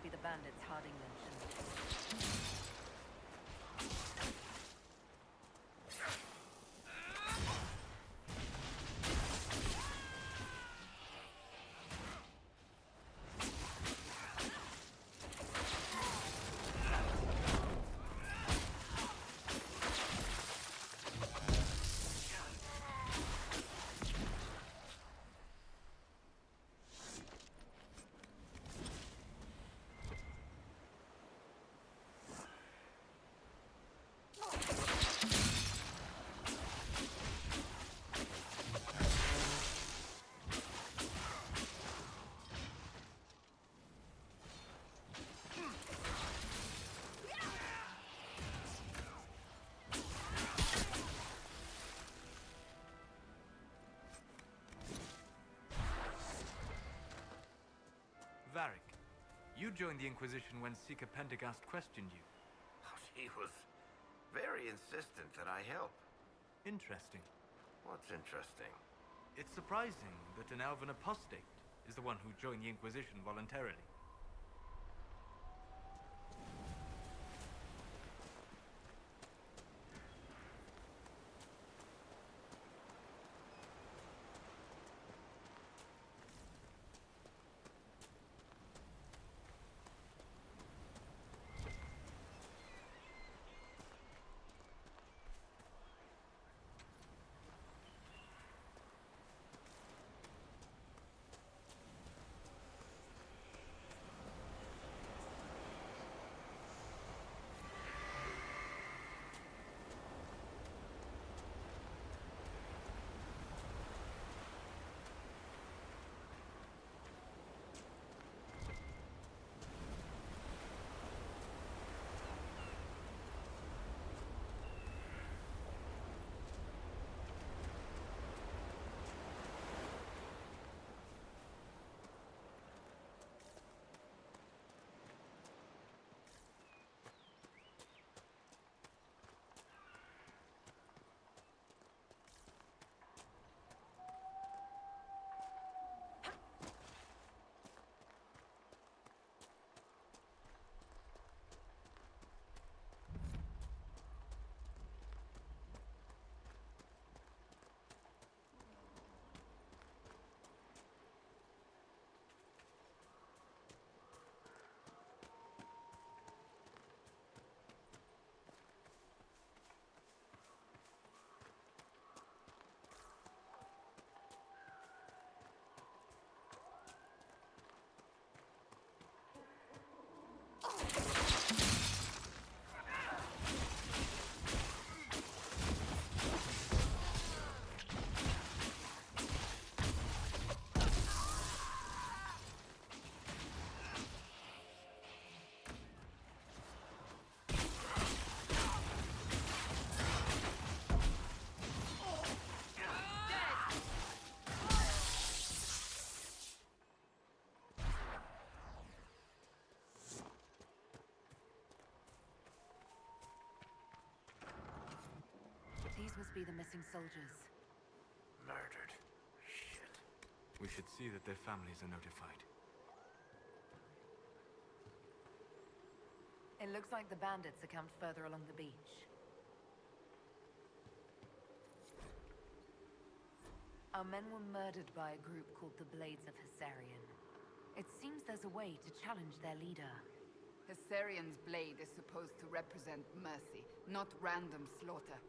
be the bandits Harding mentioned. Varric, you joined the Inquisition when Seeker Pendergast questioned you. She was very insistent that I help. Interesting. What's interesting? It's surprising that an elven apostate is the one who joined the Inquisition voluntarily. These must be the missing soldiers. Murdered. Shit. We should see that their families are notified. It looks like the bandits are camped further along the beach. Our men were murdered by a group called the Blades of Hessarian. It seems there's a way to challenge their leader. Hessarian's blade is supposed to represent mercy, not random slaughter.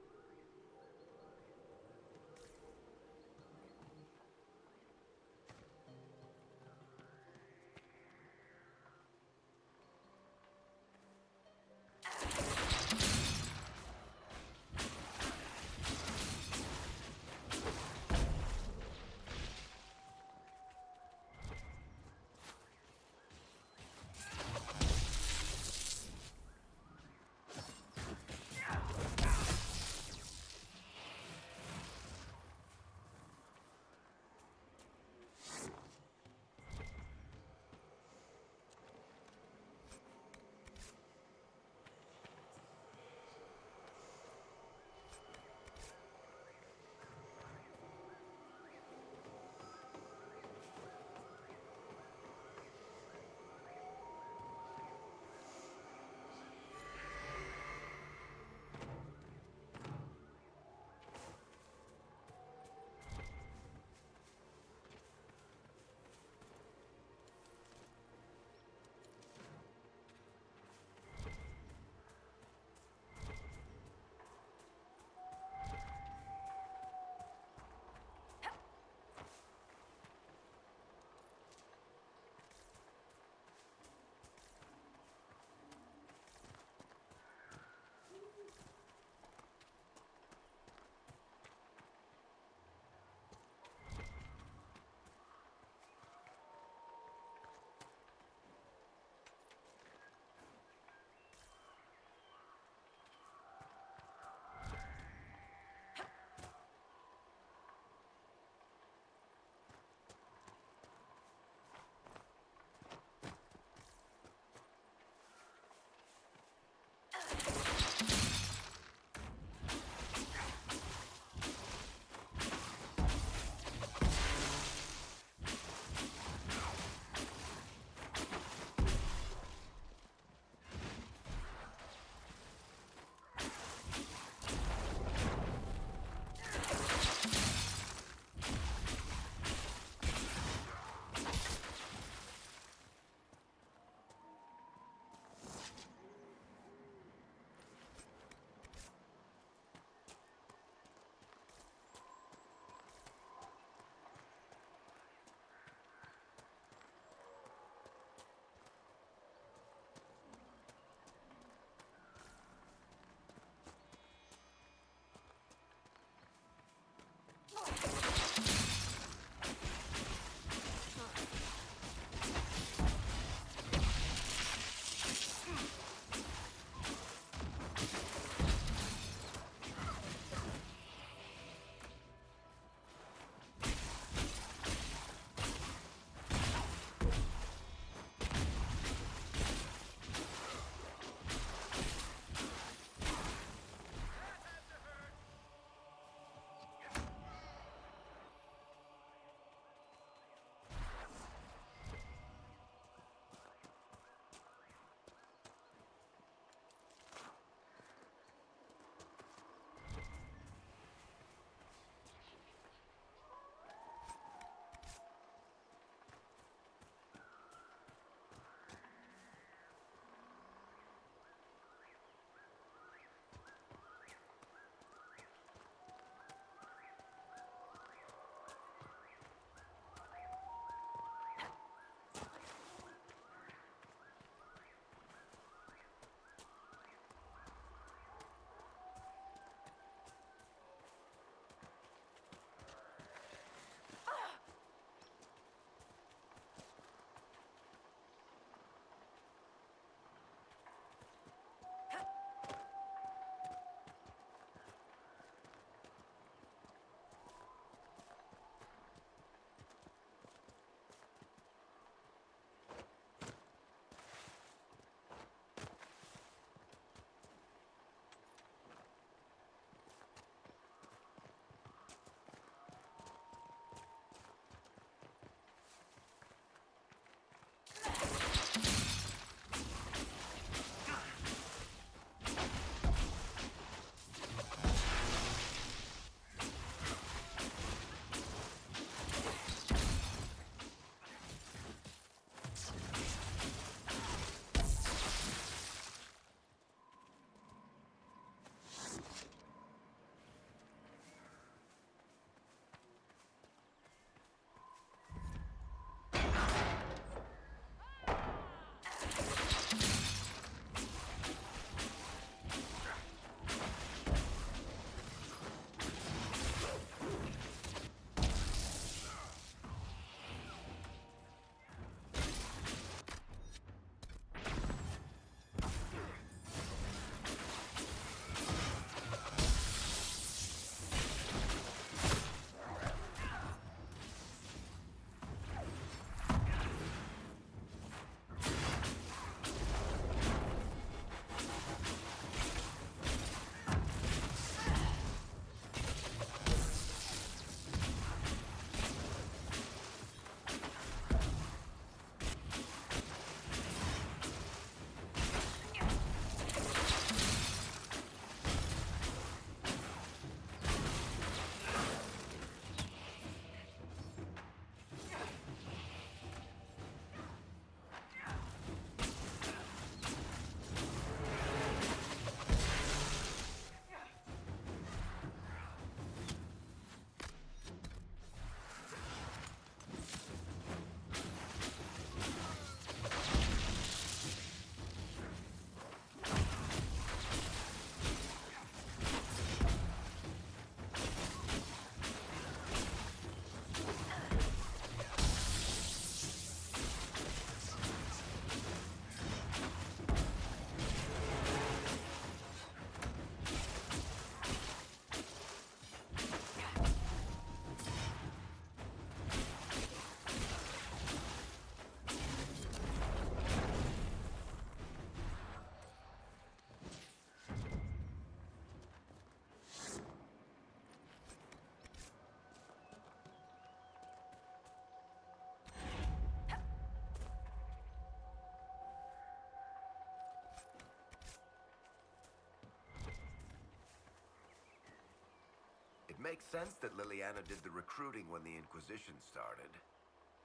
Makes sense that Liliana did the recruiting when the Inquisition started.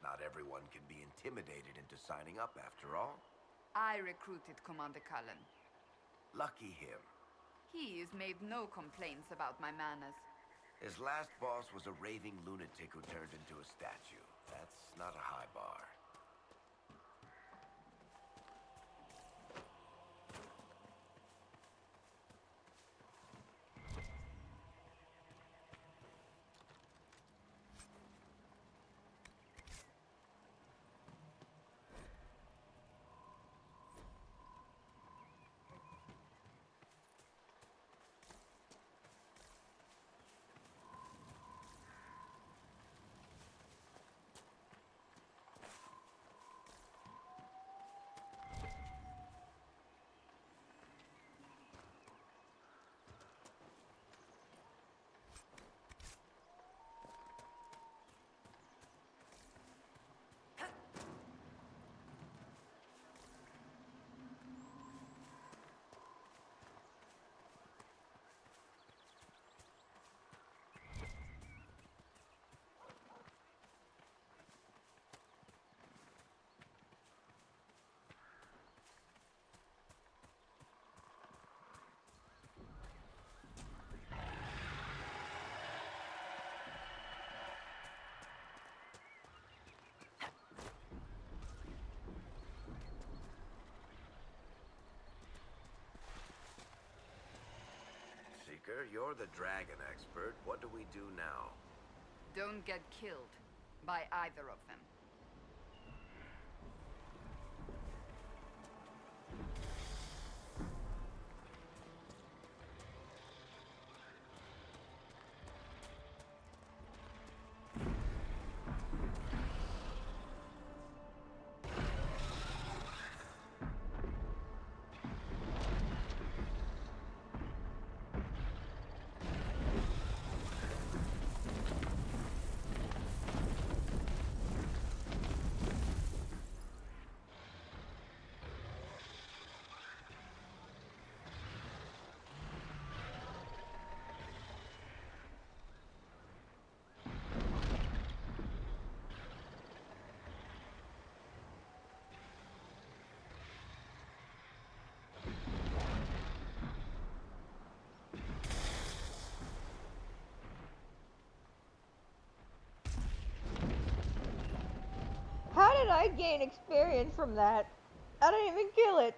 Not everyone can be intimidated into signing up, after all. I recruited Commander Cullen. Lucky him. He has made no complaints about my manners. His last boss was a raving lunatic who turned into a statue. That's not a high bar. Seeker, you're the dragon expert. What do we do now? Don't get killed by either of them. How did I gain experience from that? I didn't even kill it.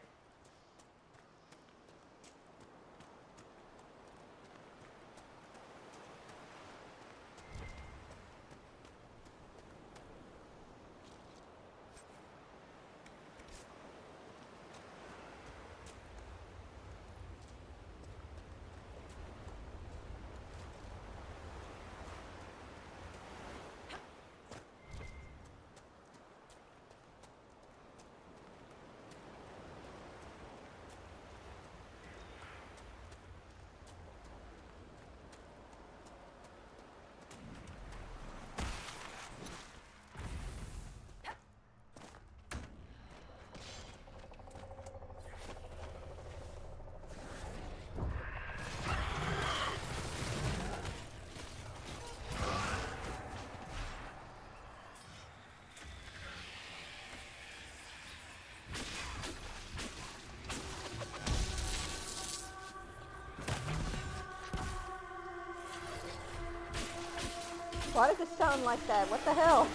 Why does it sound like that? What the hell?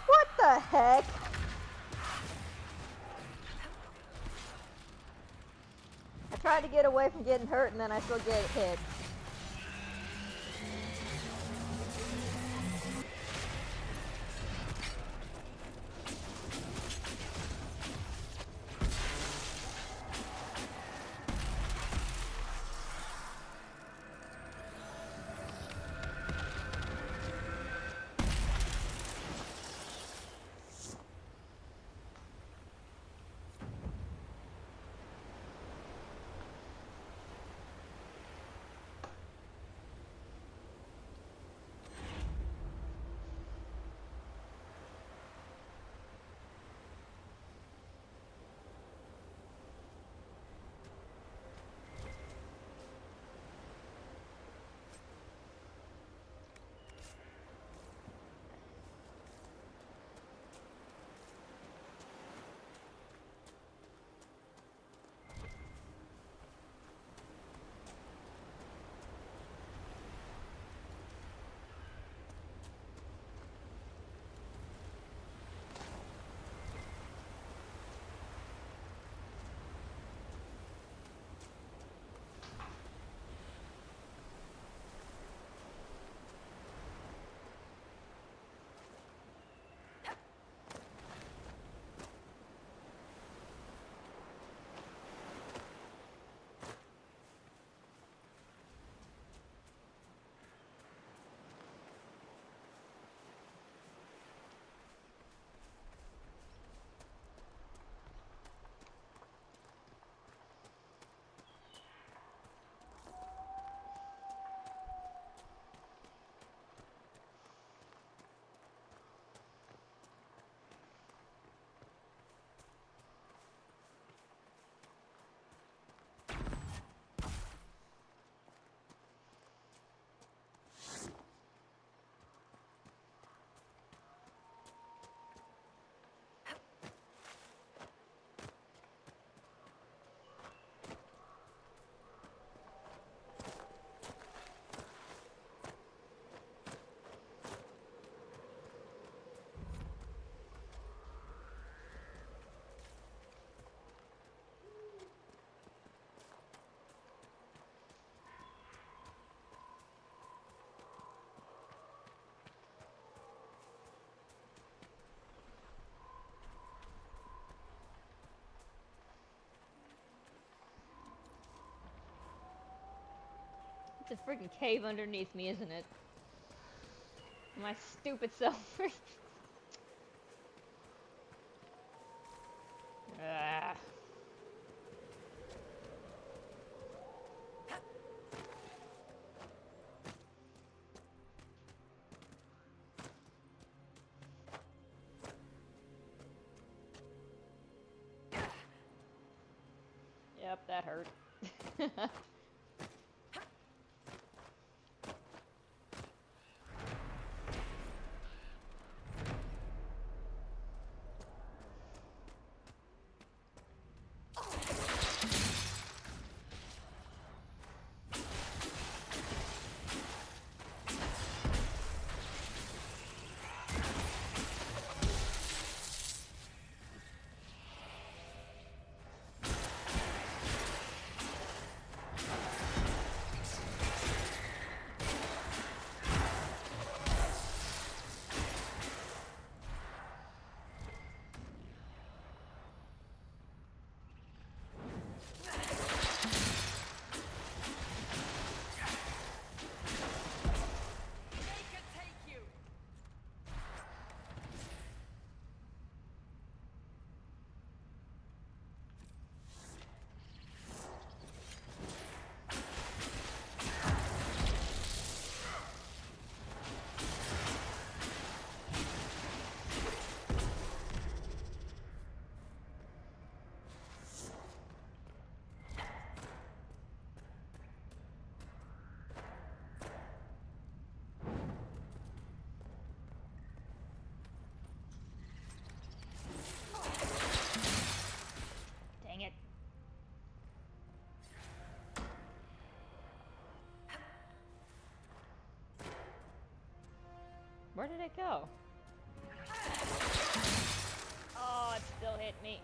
What the heck? I tried to get away from getting hurt and then I still get hit. a freaking cave underneath me, isn't it? My stupid self. Ah. Yep, that hurt. Dang it. Where did it go? Oh, it still hit me.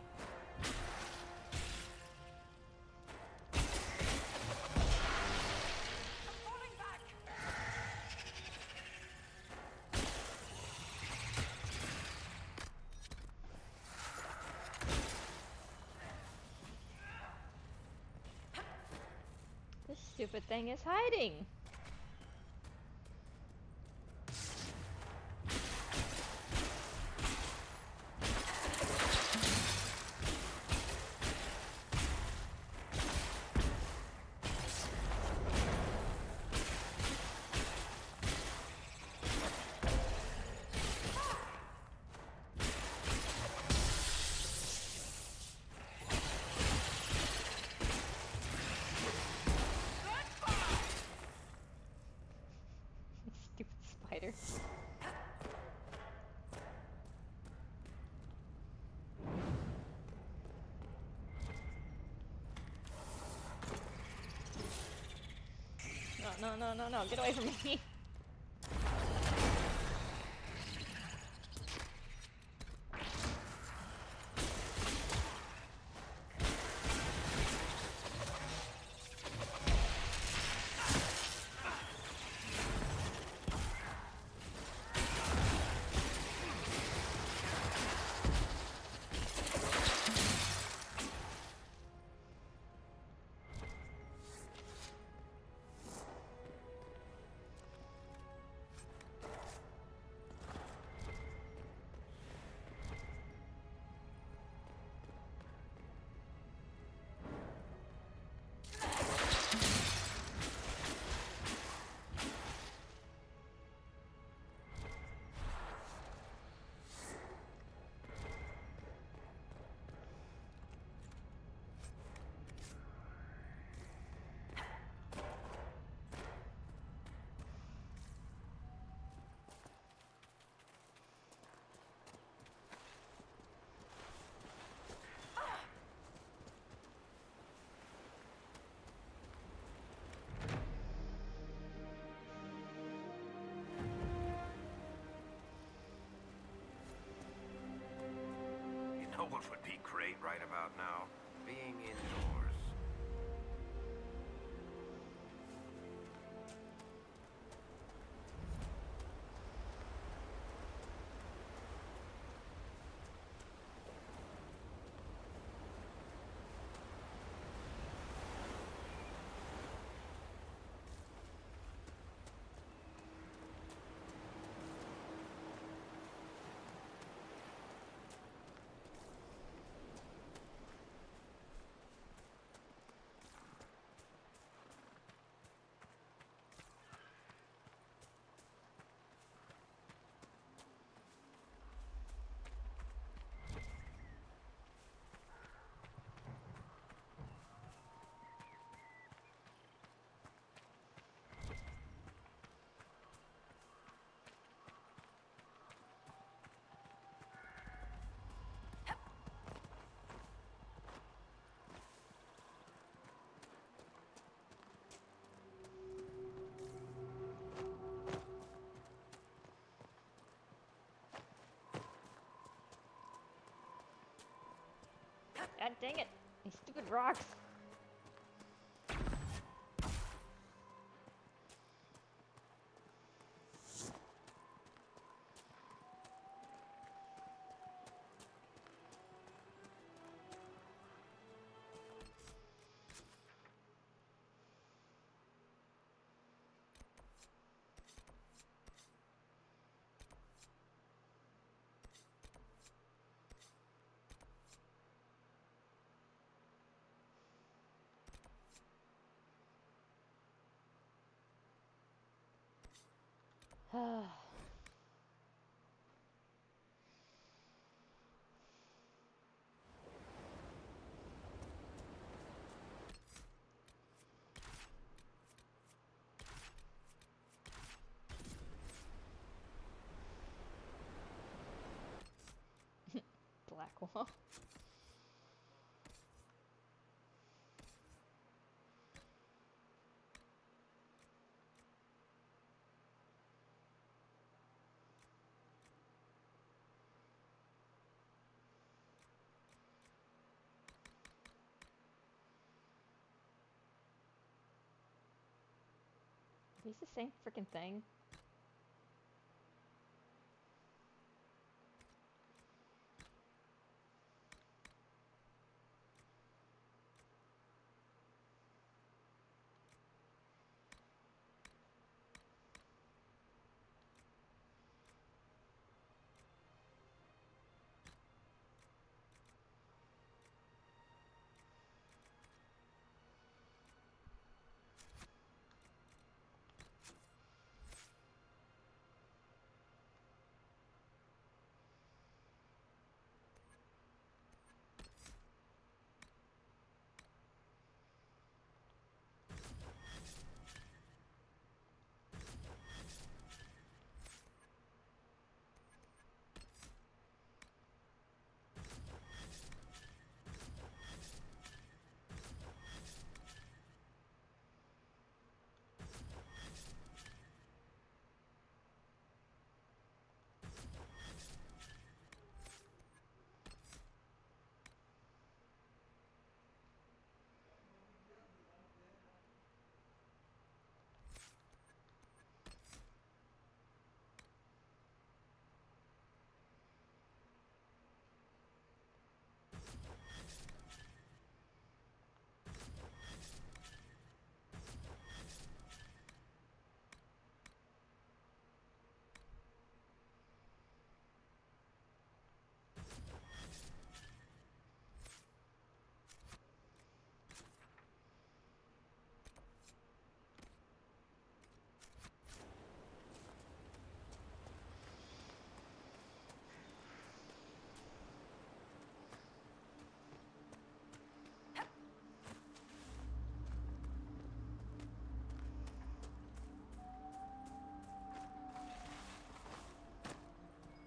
This stupid thing is hiding. Stupid spider. No, get away from me. know what would be great right about now? Being indoors. Dang it! These stupid rocks! Black wall. Are these the same freaking thing?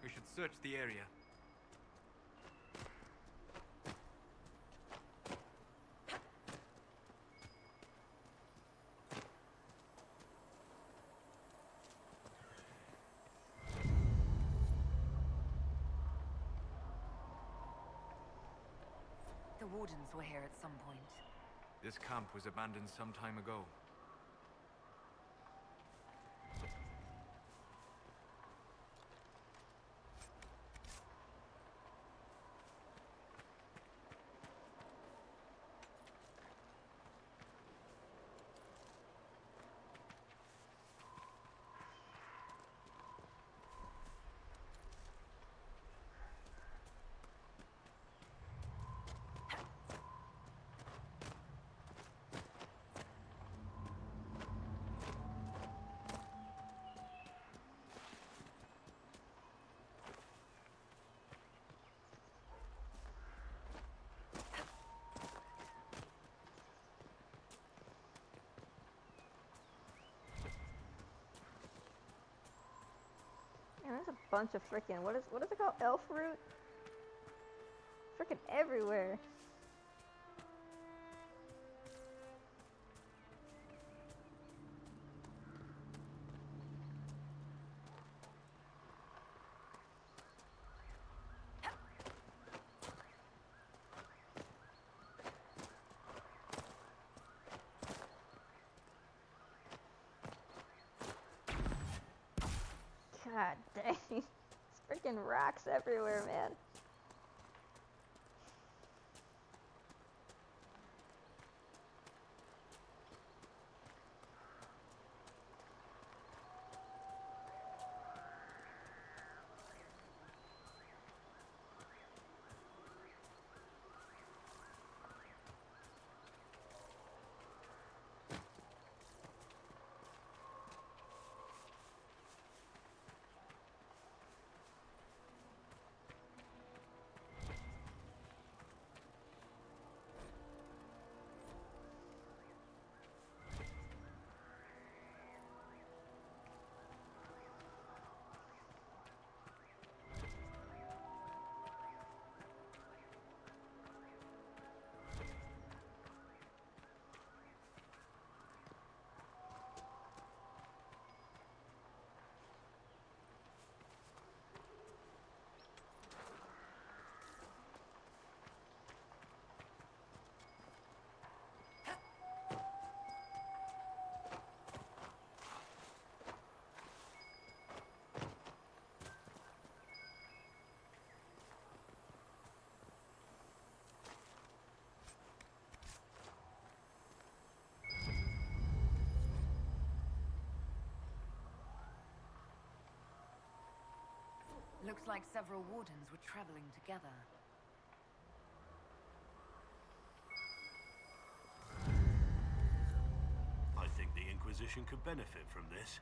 We should search the area. The Wardens were here at some point. This camp was abandoned some time ago. Man, there's a bunch of freaking what is it called? Elf root? Freaking everywhere. God dang. There's freaking rocks everywhere, man. Looks like several wardens were traveling together. I think the Inquisition could benefit from this.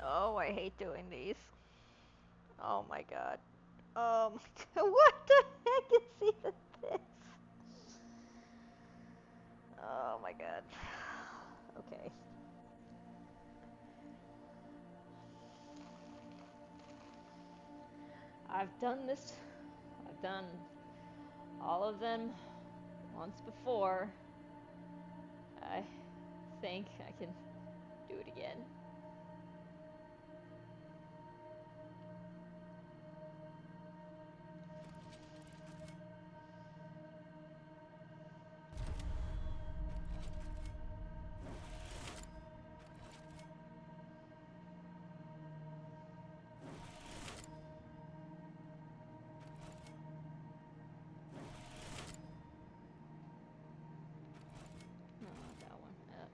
Oh, I hate doing these. Oh my god. Oh my god. What the heck is even this? Oh my god. Okay. I've done this. I've done all of them once before. I think I can do it again.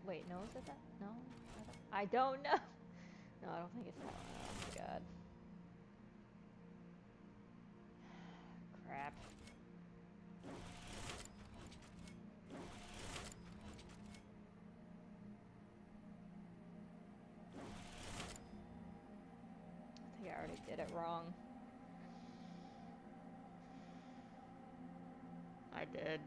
Wait, no, is it that? No? I don't know. No, I don't think it's that one. Oh my god. Crap. I think I already did it wrong. I did.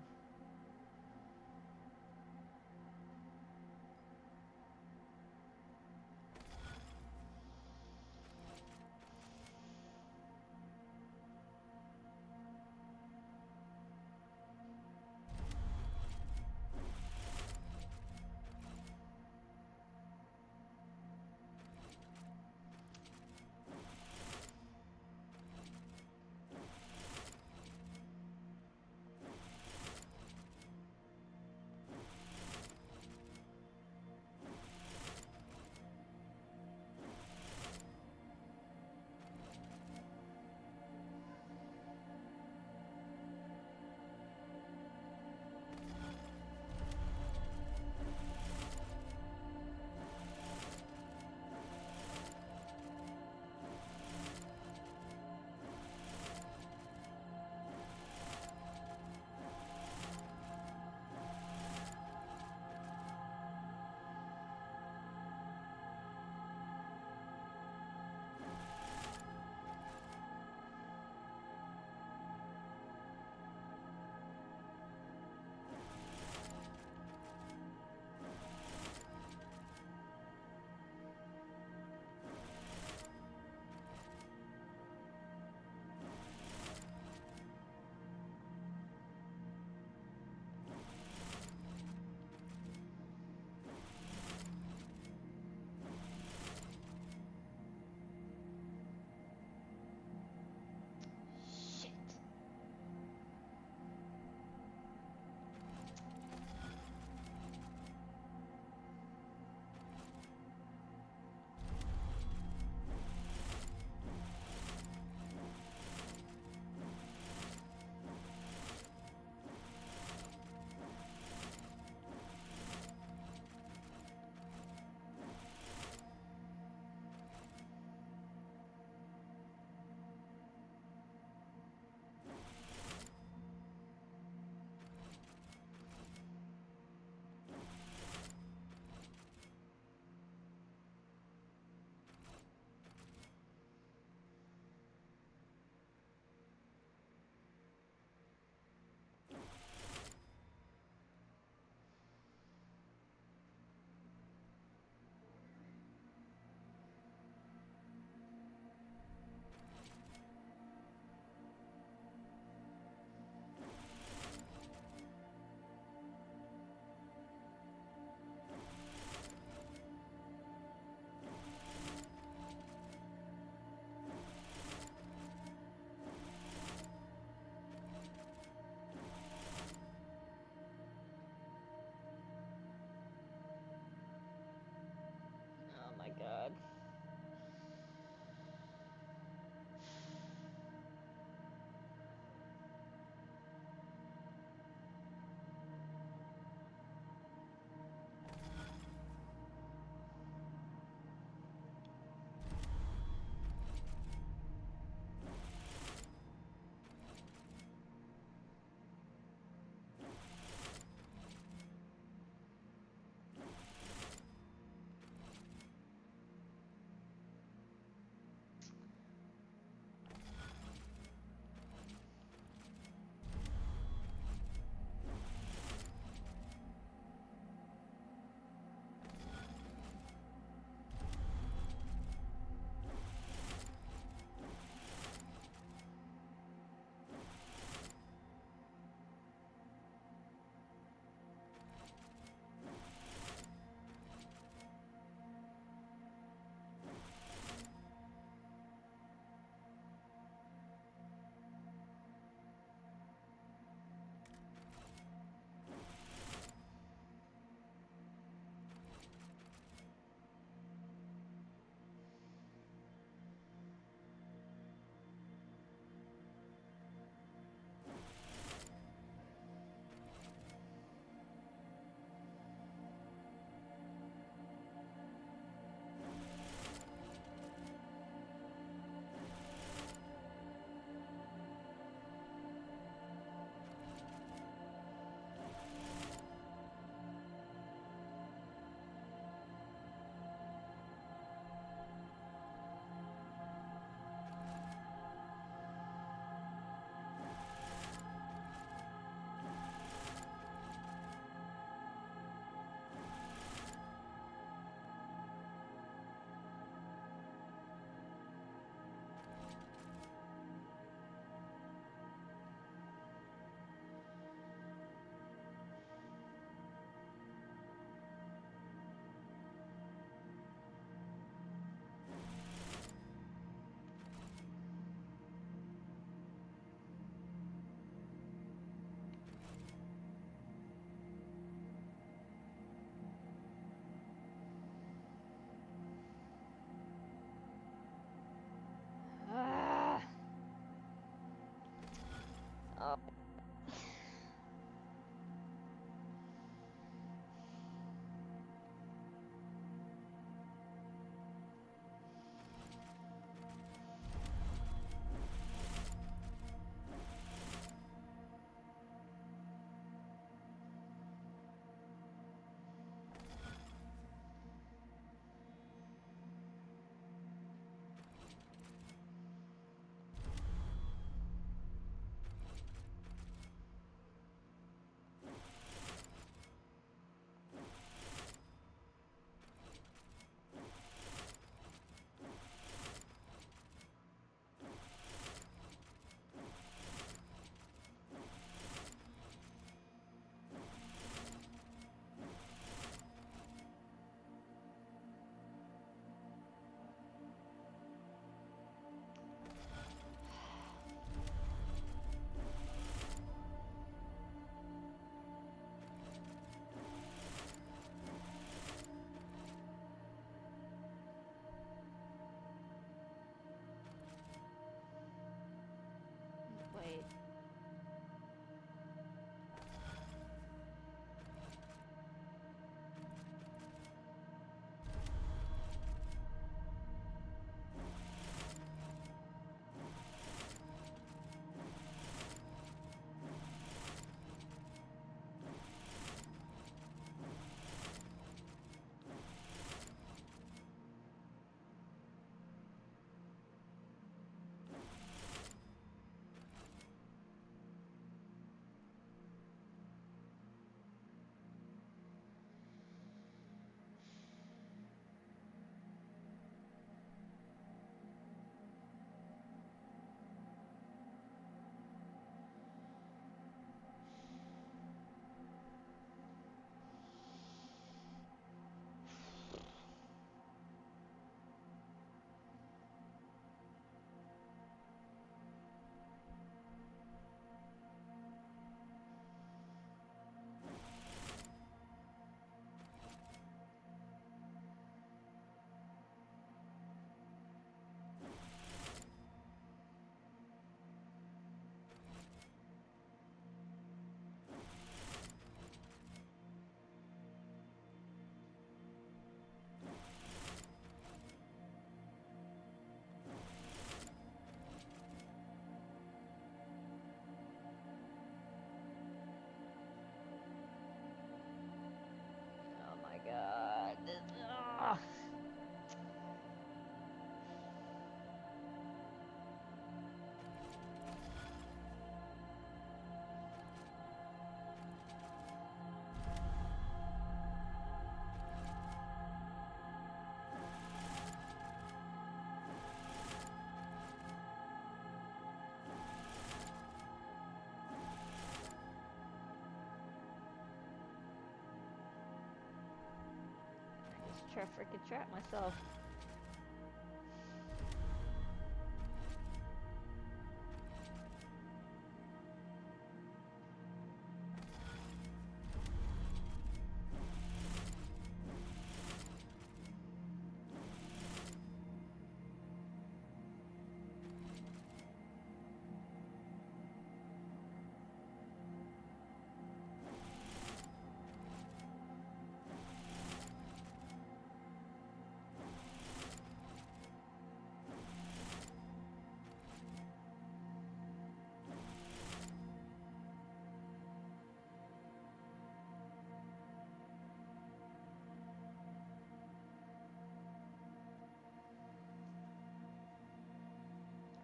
try to freaking trap myself.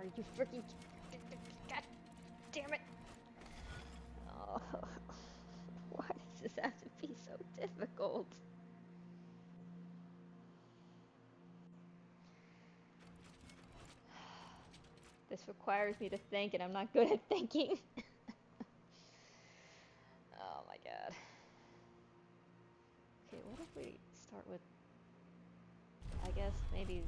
Are you freaking... God damn it! Oh, why does this have to be so difficult? This requires me to think, and I'm not good at thinking. Oh my god. Okay, what if we start with... I guess maybe...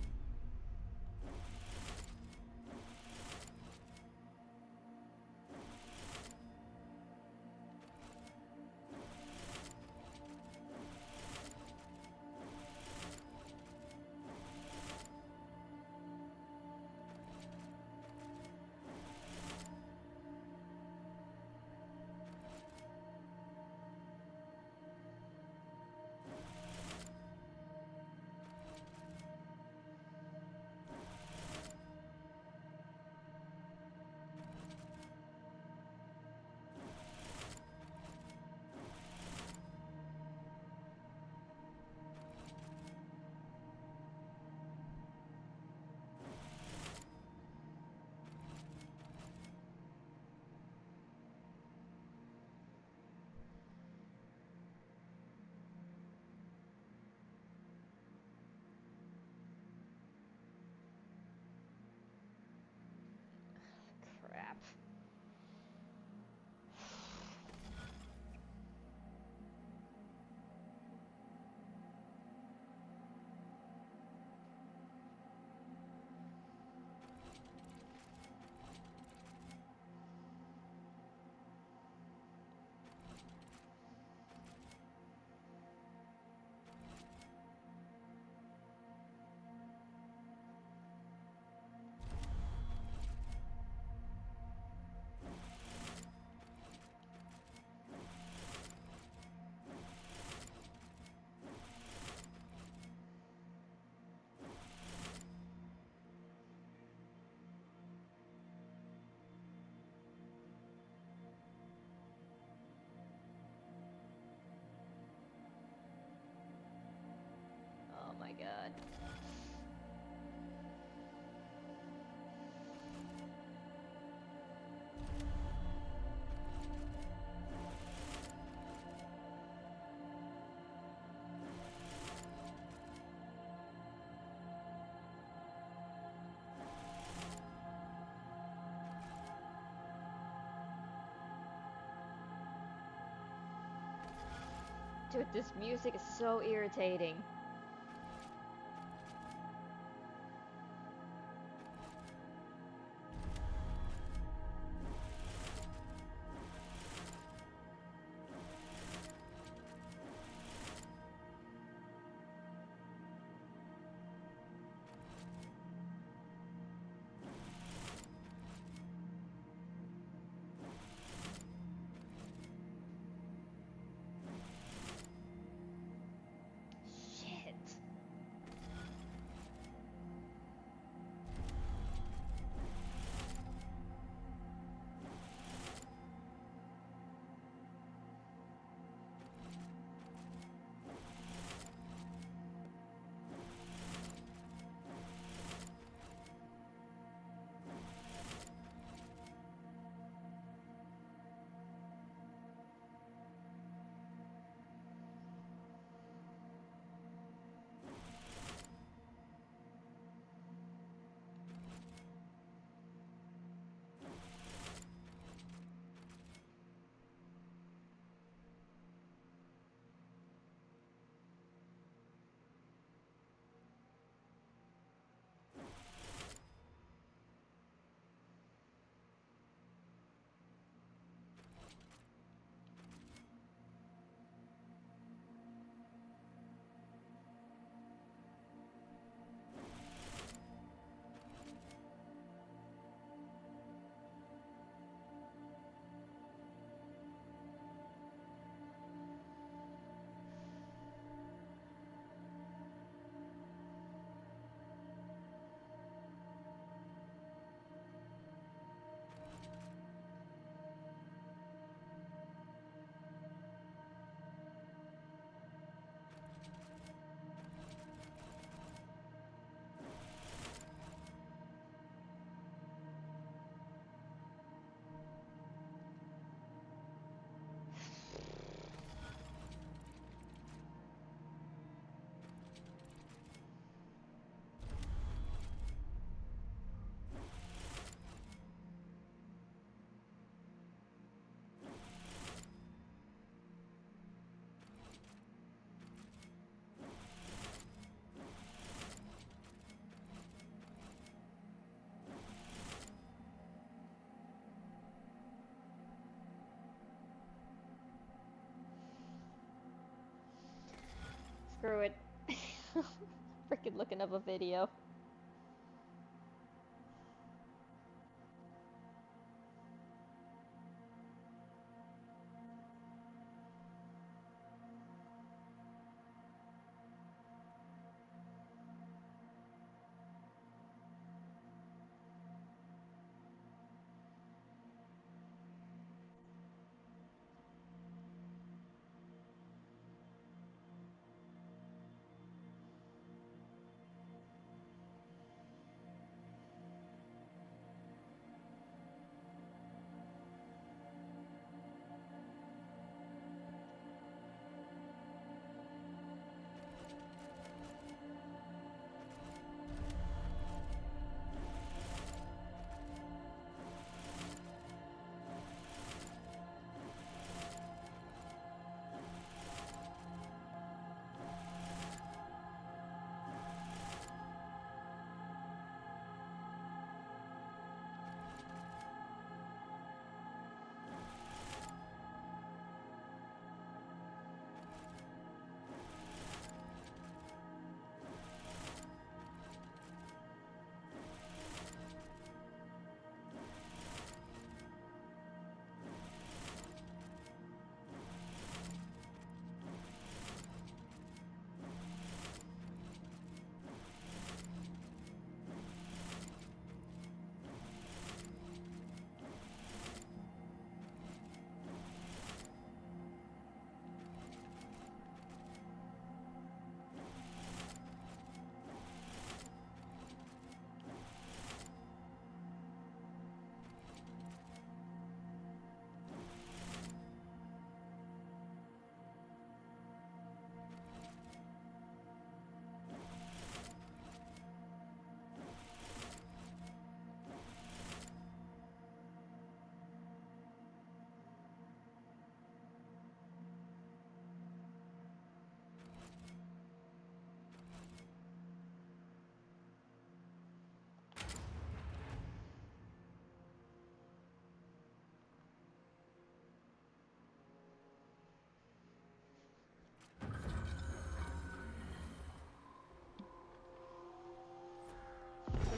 Crap. Oh my god. Dude, this music is so irritating. Shit. Screw it. Freaking looking up a video.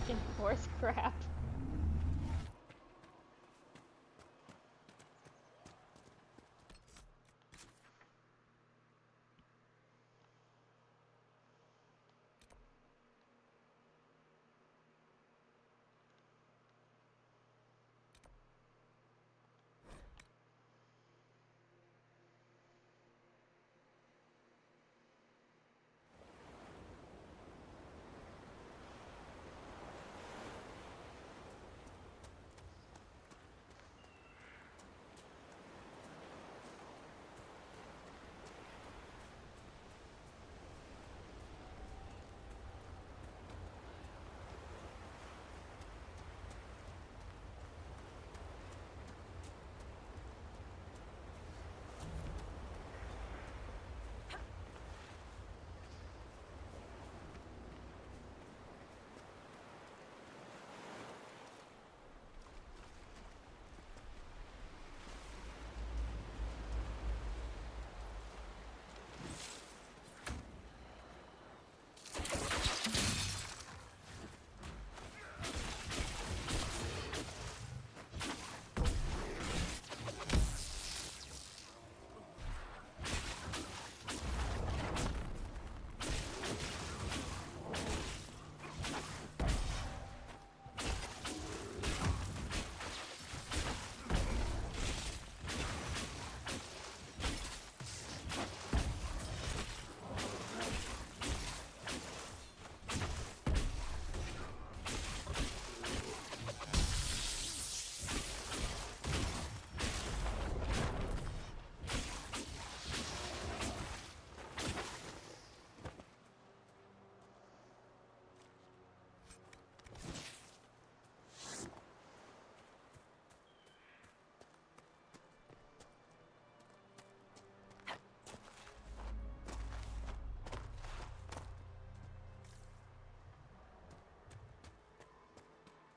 Freaking horse crap.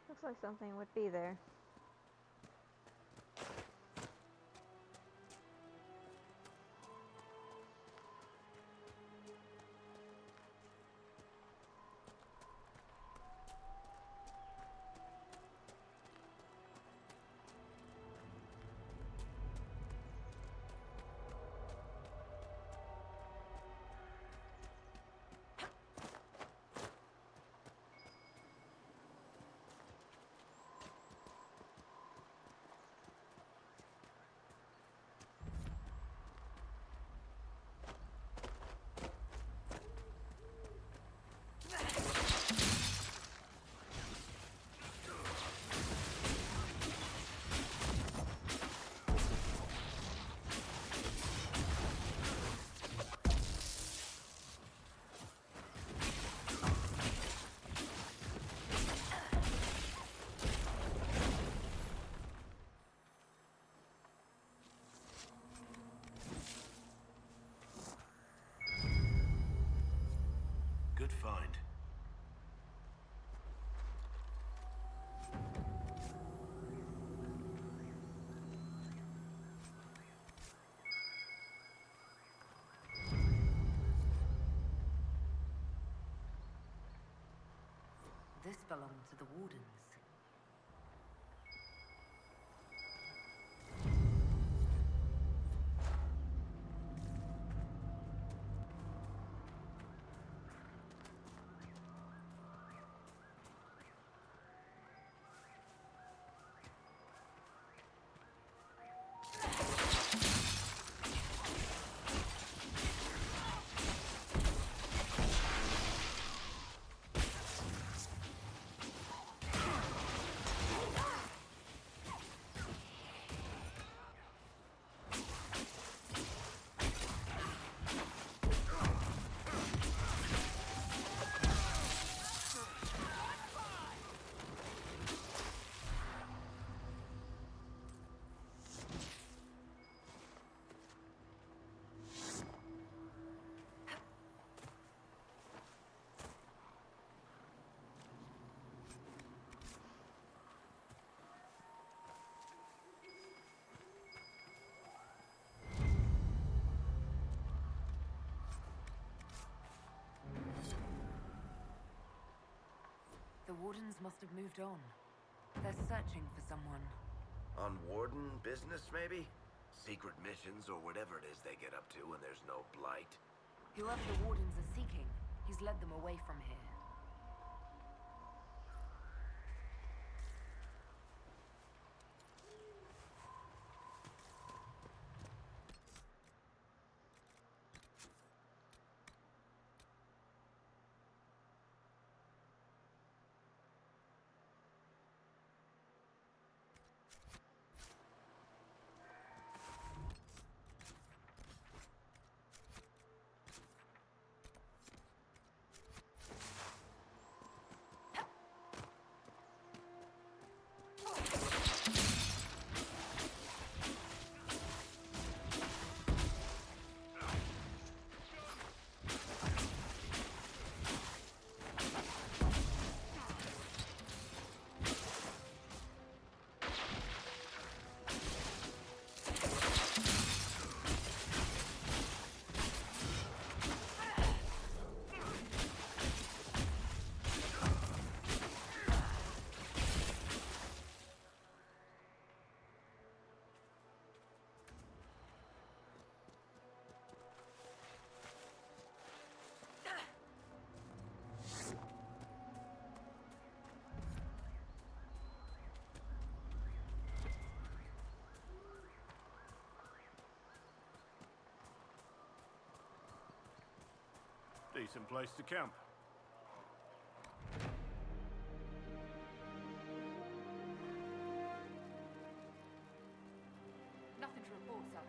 Looks like something would be there. Good find. This belonged to the Wardens. The Wardens must have moved on. They're searching for someone. On Warden business, maybe? Secret missions or whatever it is they get up to when there's no blight. Whoever the Wardens are seeking, he's led them away from here. Decent place to camp. Nothing to report, sir.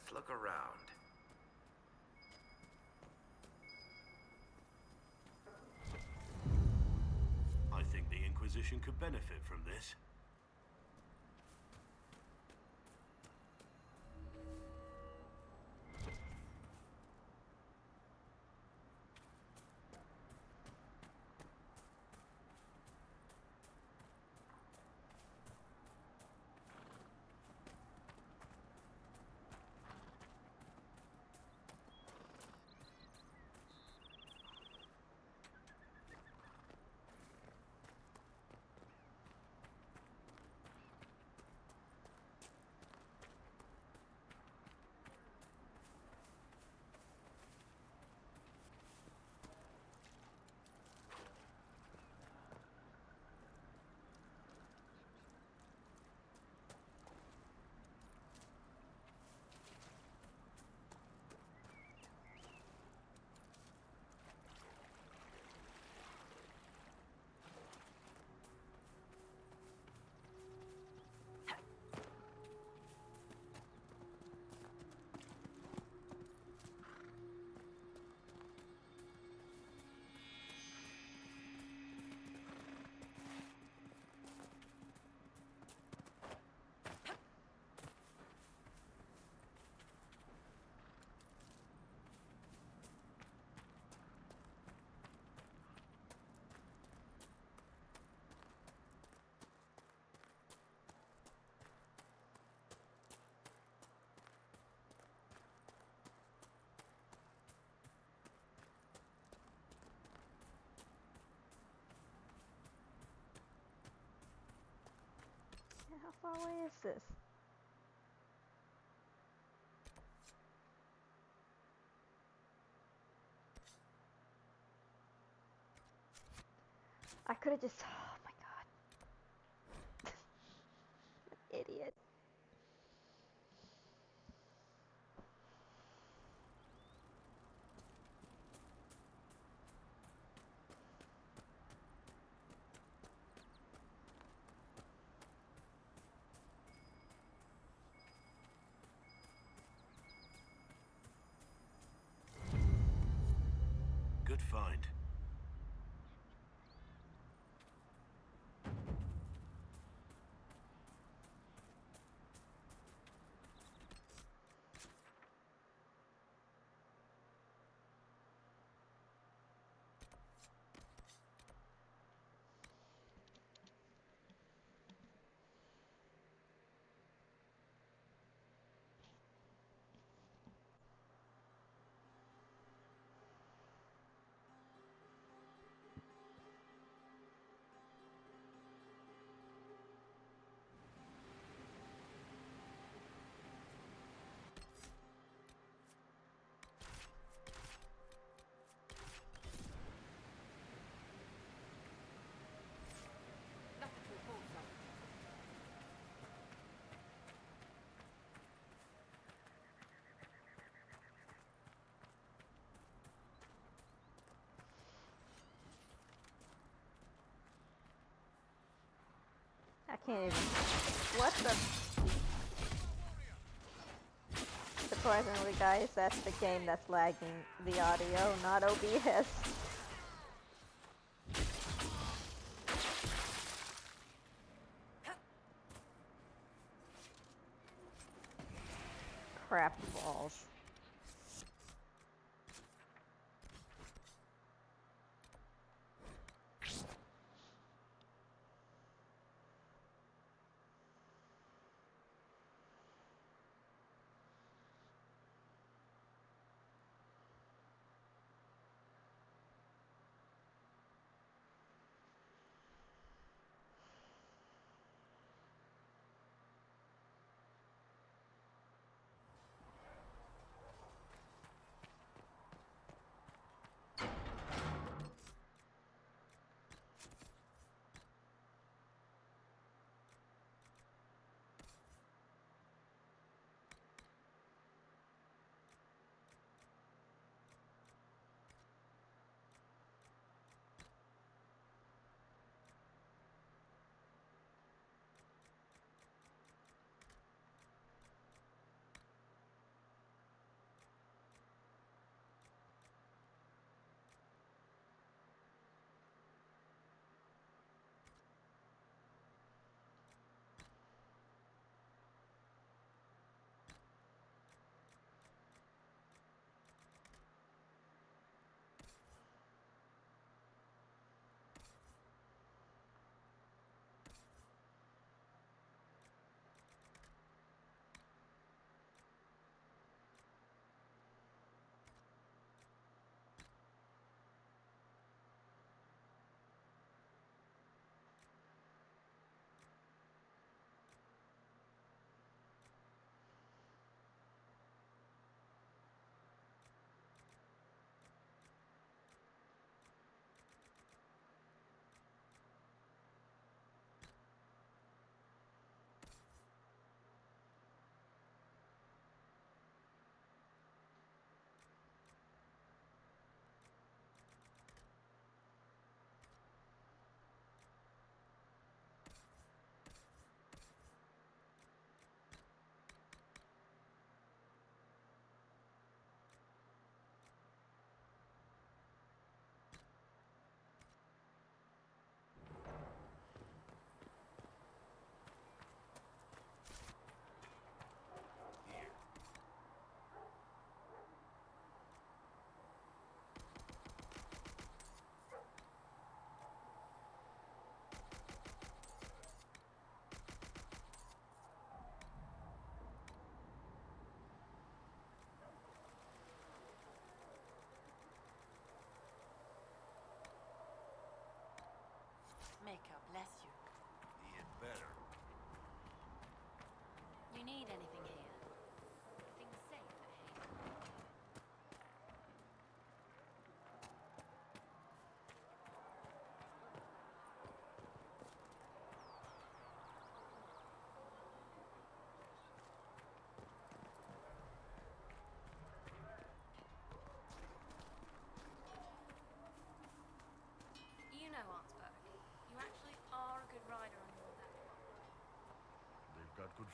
Let's look around. I think the Inquisition could benefit from this. How far away is this? I could have just. Oh my god. Idiot. Good find. Nothing to report, sir. I can't even. What the? Surprisingly, guys, that's the game that's lagging the audio, not OBS. Crap balls.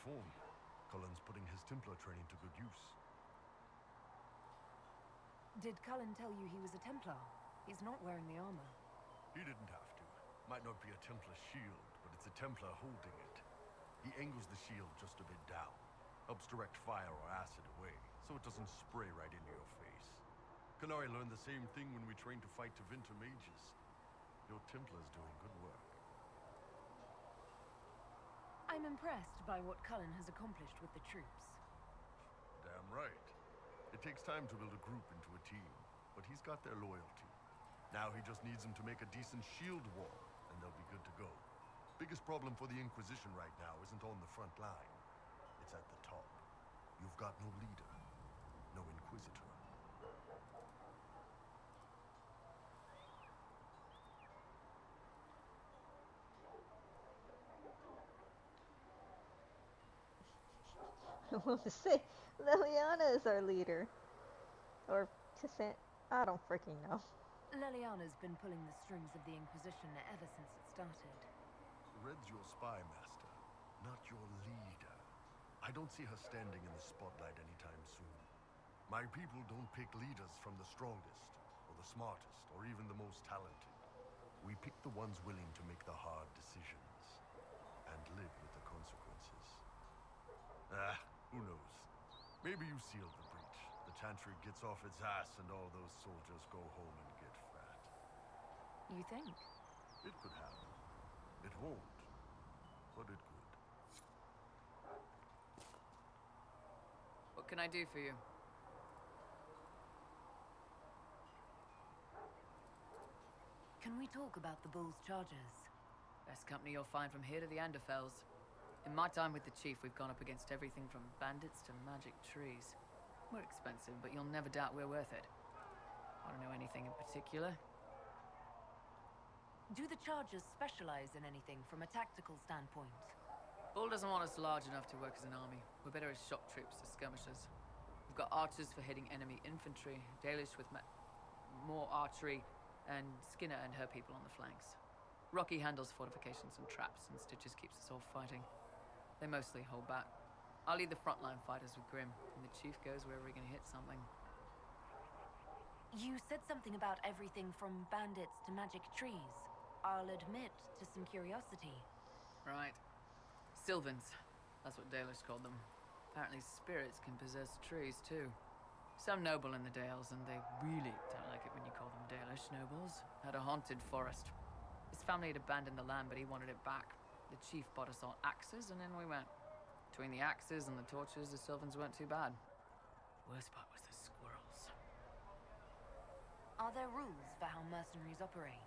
form. Cullen's putting his Templar training to good use. Did Cullen tell you he was a Templar? He's not wearing the armor. He didn't have to. Might not be a Templar shield, but it's a Templar holding it. He angles the shield just a bit down. Helps direct fire or acid away, so it doesn't spray right into your face. Kanari learned the same thing when we trained to fight Tevinter mages. Your Templar's doing good work. I'm impressed by what Cullen has accomplished with the troops. Damn right. It takes time to build a group into a team, but he's got their loyalty. Now he just needs them to make a decent shield wall, and they'll be good to go. Biggest problem for the Inquisition right now isn't on the front line. It's at the top. You've got no leader, no Inquisitor. Well, to say Liliana is our leader. Or I don't freaking know. Leliana's been pulling the strings of the Inquisition ever since it started. Red's your spy master, not your leader. I don't see her standing in the spotlight anytime soon. My people don't pick leaders from the strongest, or the smartest, or even the most talented. We pick the ones willing to make the hard decisions, and live with the consequences. Who knows? Maybe you sealed the breach. The Chantry gets off its ass and all those soldiers go home and get fat. You think? It could happen. It won't, but it could. What can I do for you? Can we talk about the Bull's charges? Best company you'll find from here to the Anderfells. In my time with the Chief, we've gone up against everything from bandits to magic trees. We're expensive, but you'll never doubt we're worth it. Want to know anything in particular? Do the charges specialize in anything from a tactical standpoint? Bull doesn't want us large enough to work as an army. We're better as shock troops or skirmishers. We've got archers for hitting enemy infantry, Dalish with more archery, and Skinner and her people on the flanks. Rocky handles fortifications and traps, and Stitches keeps us all fighting. They mostly hold back. I'll lead the frontline fighters with Grim, and the Chief goes wherever he can hit something. You said something about everything from bandits to magic trees. I'll admit to some curiosity. Right. Sylvans. That's what Dalish called them. Apparently spirits can possess trees, too. Some noble in the Dales, and they really don't like it when you call them Dalish nobles, had a haunted forest. His family had abandoned the land, but he wanted it back. The Chief bought us all axes, and in we went. Between the axes and the torches, the Sylvans weren't too bad. Worst part was the squirrels. Are there rules for how mercenaries operate?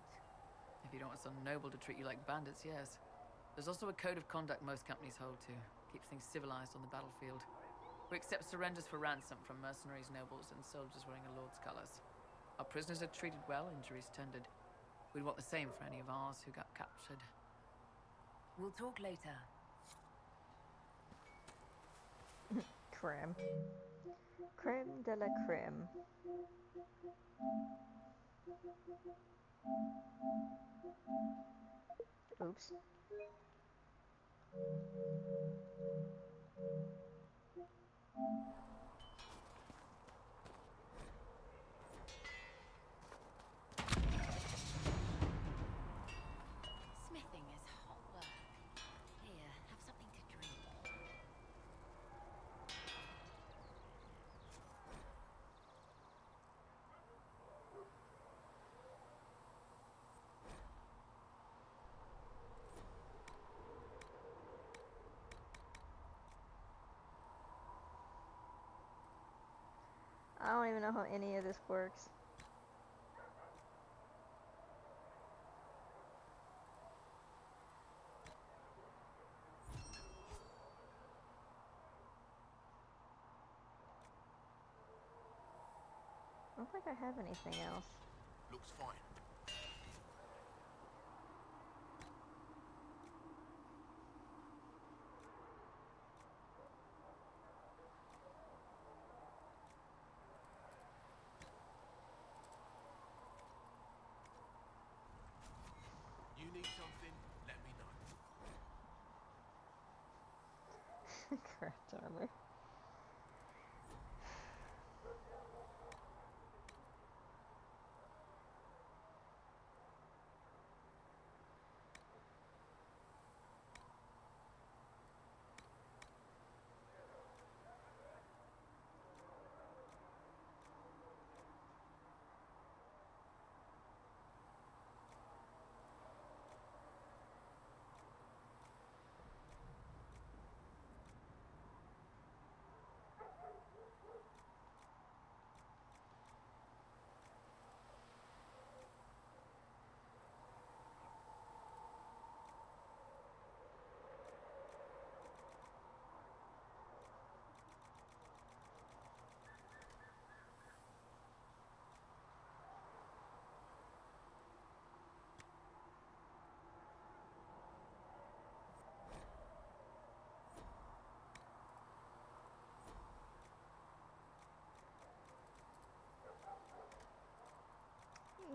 If you don't want some noble to treat you like bandits, yes. There's also a code of conduct most companies hold to. Keeps things civilized on the battlefield. We accept surrenders for ransom from mercenaries, nobles, and soldiers wearing a lord's colors. Our prisoners are treated well, injuries tended. We'd want the same for any of ours who got captured. We'll talk later. Creme. Creme de la creme. Oops. Smithing is hot work. Here, have something to drink. I don't even know how any of this works. I don't think I have anything else. Looks fine. You need something? Let me know. Warcraft's armor.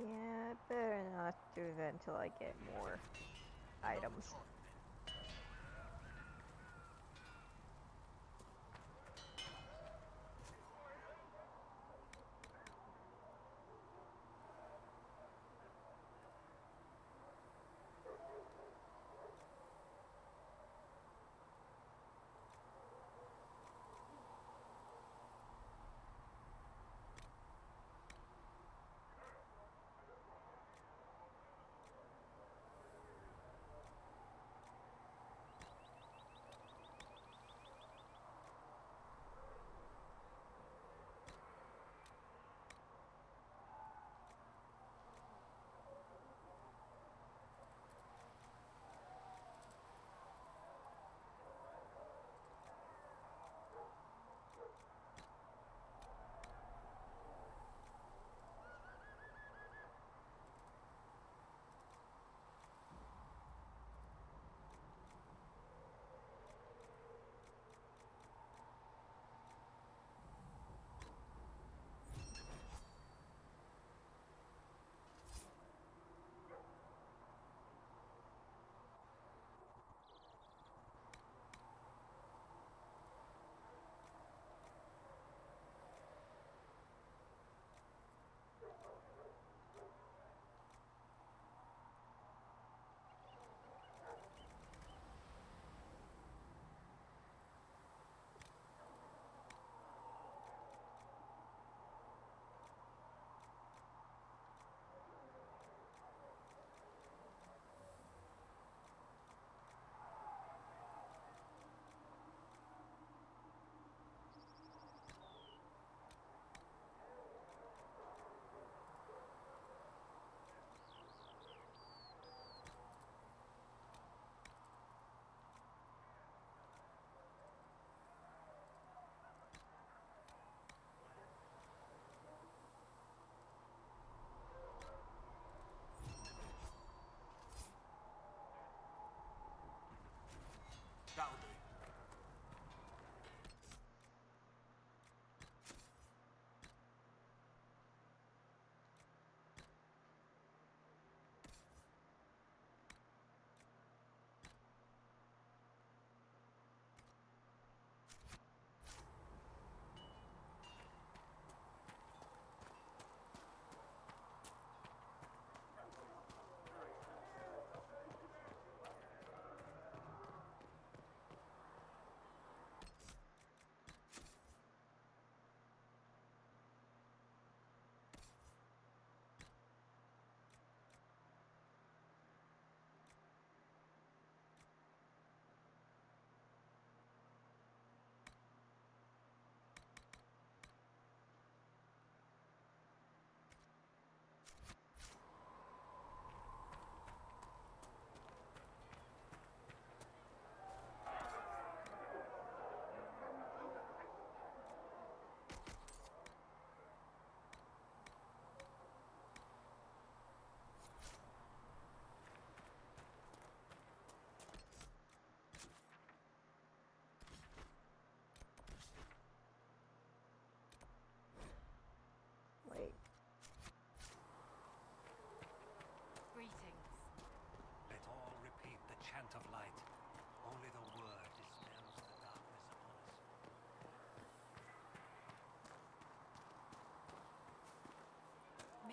Yeah, I better not do that until I get more items.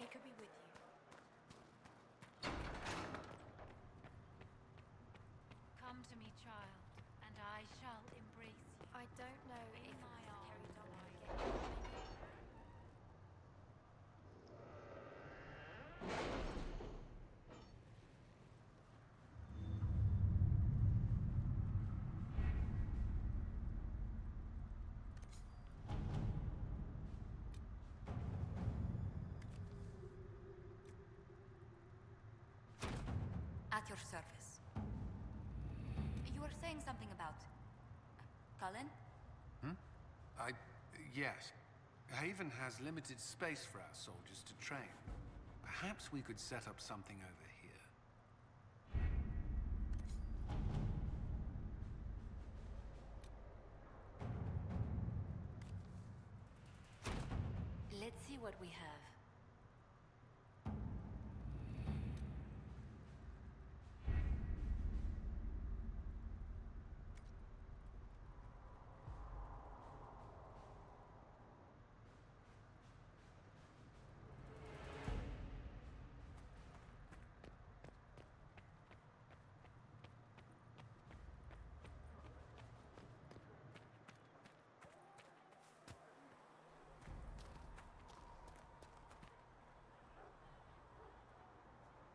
She could be with you. Come to me, child, and I shall embrace you. I don't know if my arms will get you. At your service. You were saying something about... Cullen? Yes. Haven has limited space for our soldiers to train. Perhaps we could set up something over here. Let's see what we have.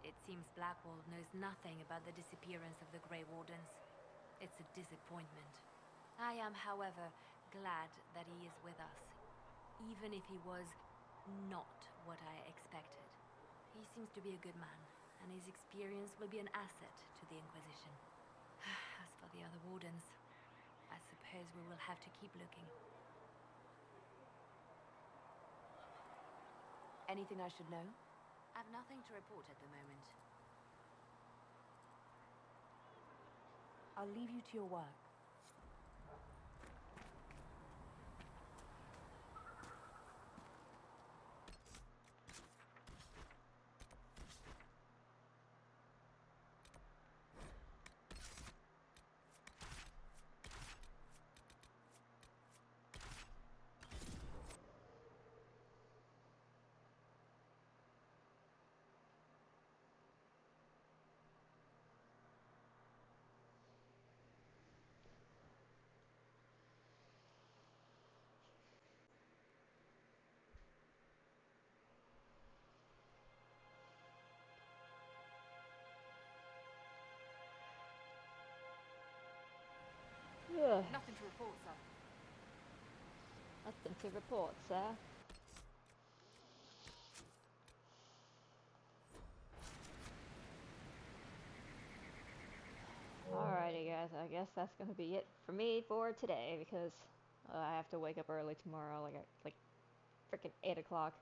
It seems Blackwall knows nothing about the disappearance of the Grey Wardens. It's a disappointment. I am, however, glad that he is with us, even if he was not what I expected. He seems to be a good man, and his experience will be an asset to the Inquisition. As for the other Wardens, I suppose we will have to keep looking. Anything I should know? I've nothing to report at the moment. I'll leave you to your work. Ugh. Nothing to report, sir. Nothing to report, sir. Alrighty guys, I guess that's gonna be it for me for today because I have to wake up early tomorrow, like at freaking 8 o'clock,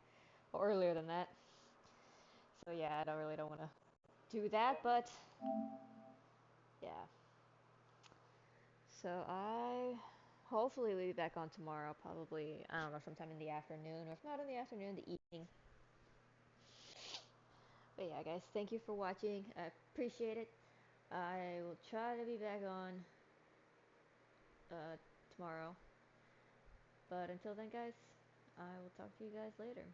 or earlier than that. So yeah, I really don't want to do that, but yeah. So I hopefully will be back on tomorrow, probably, I don't know, sometime in the afternoon, or if not in the afternoon, the evening. But yeah, guys, thank you for watching. I appreciate it. I will try to be back on tomorrow. But until then, guys, I will talk to you guys later.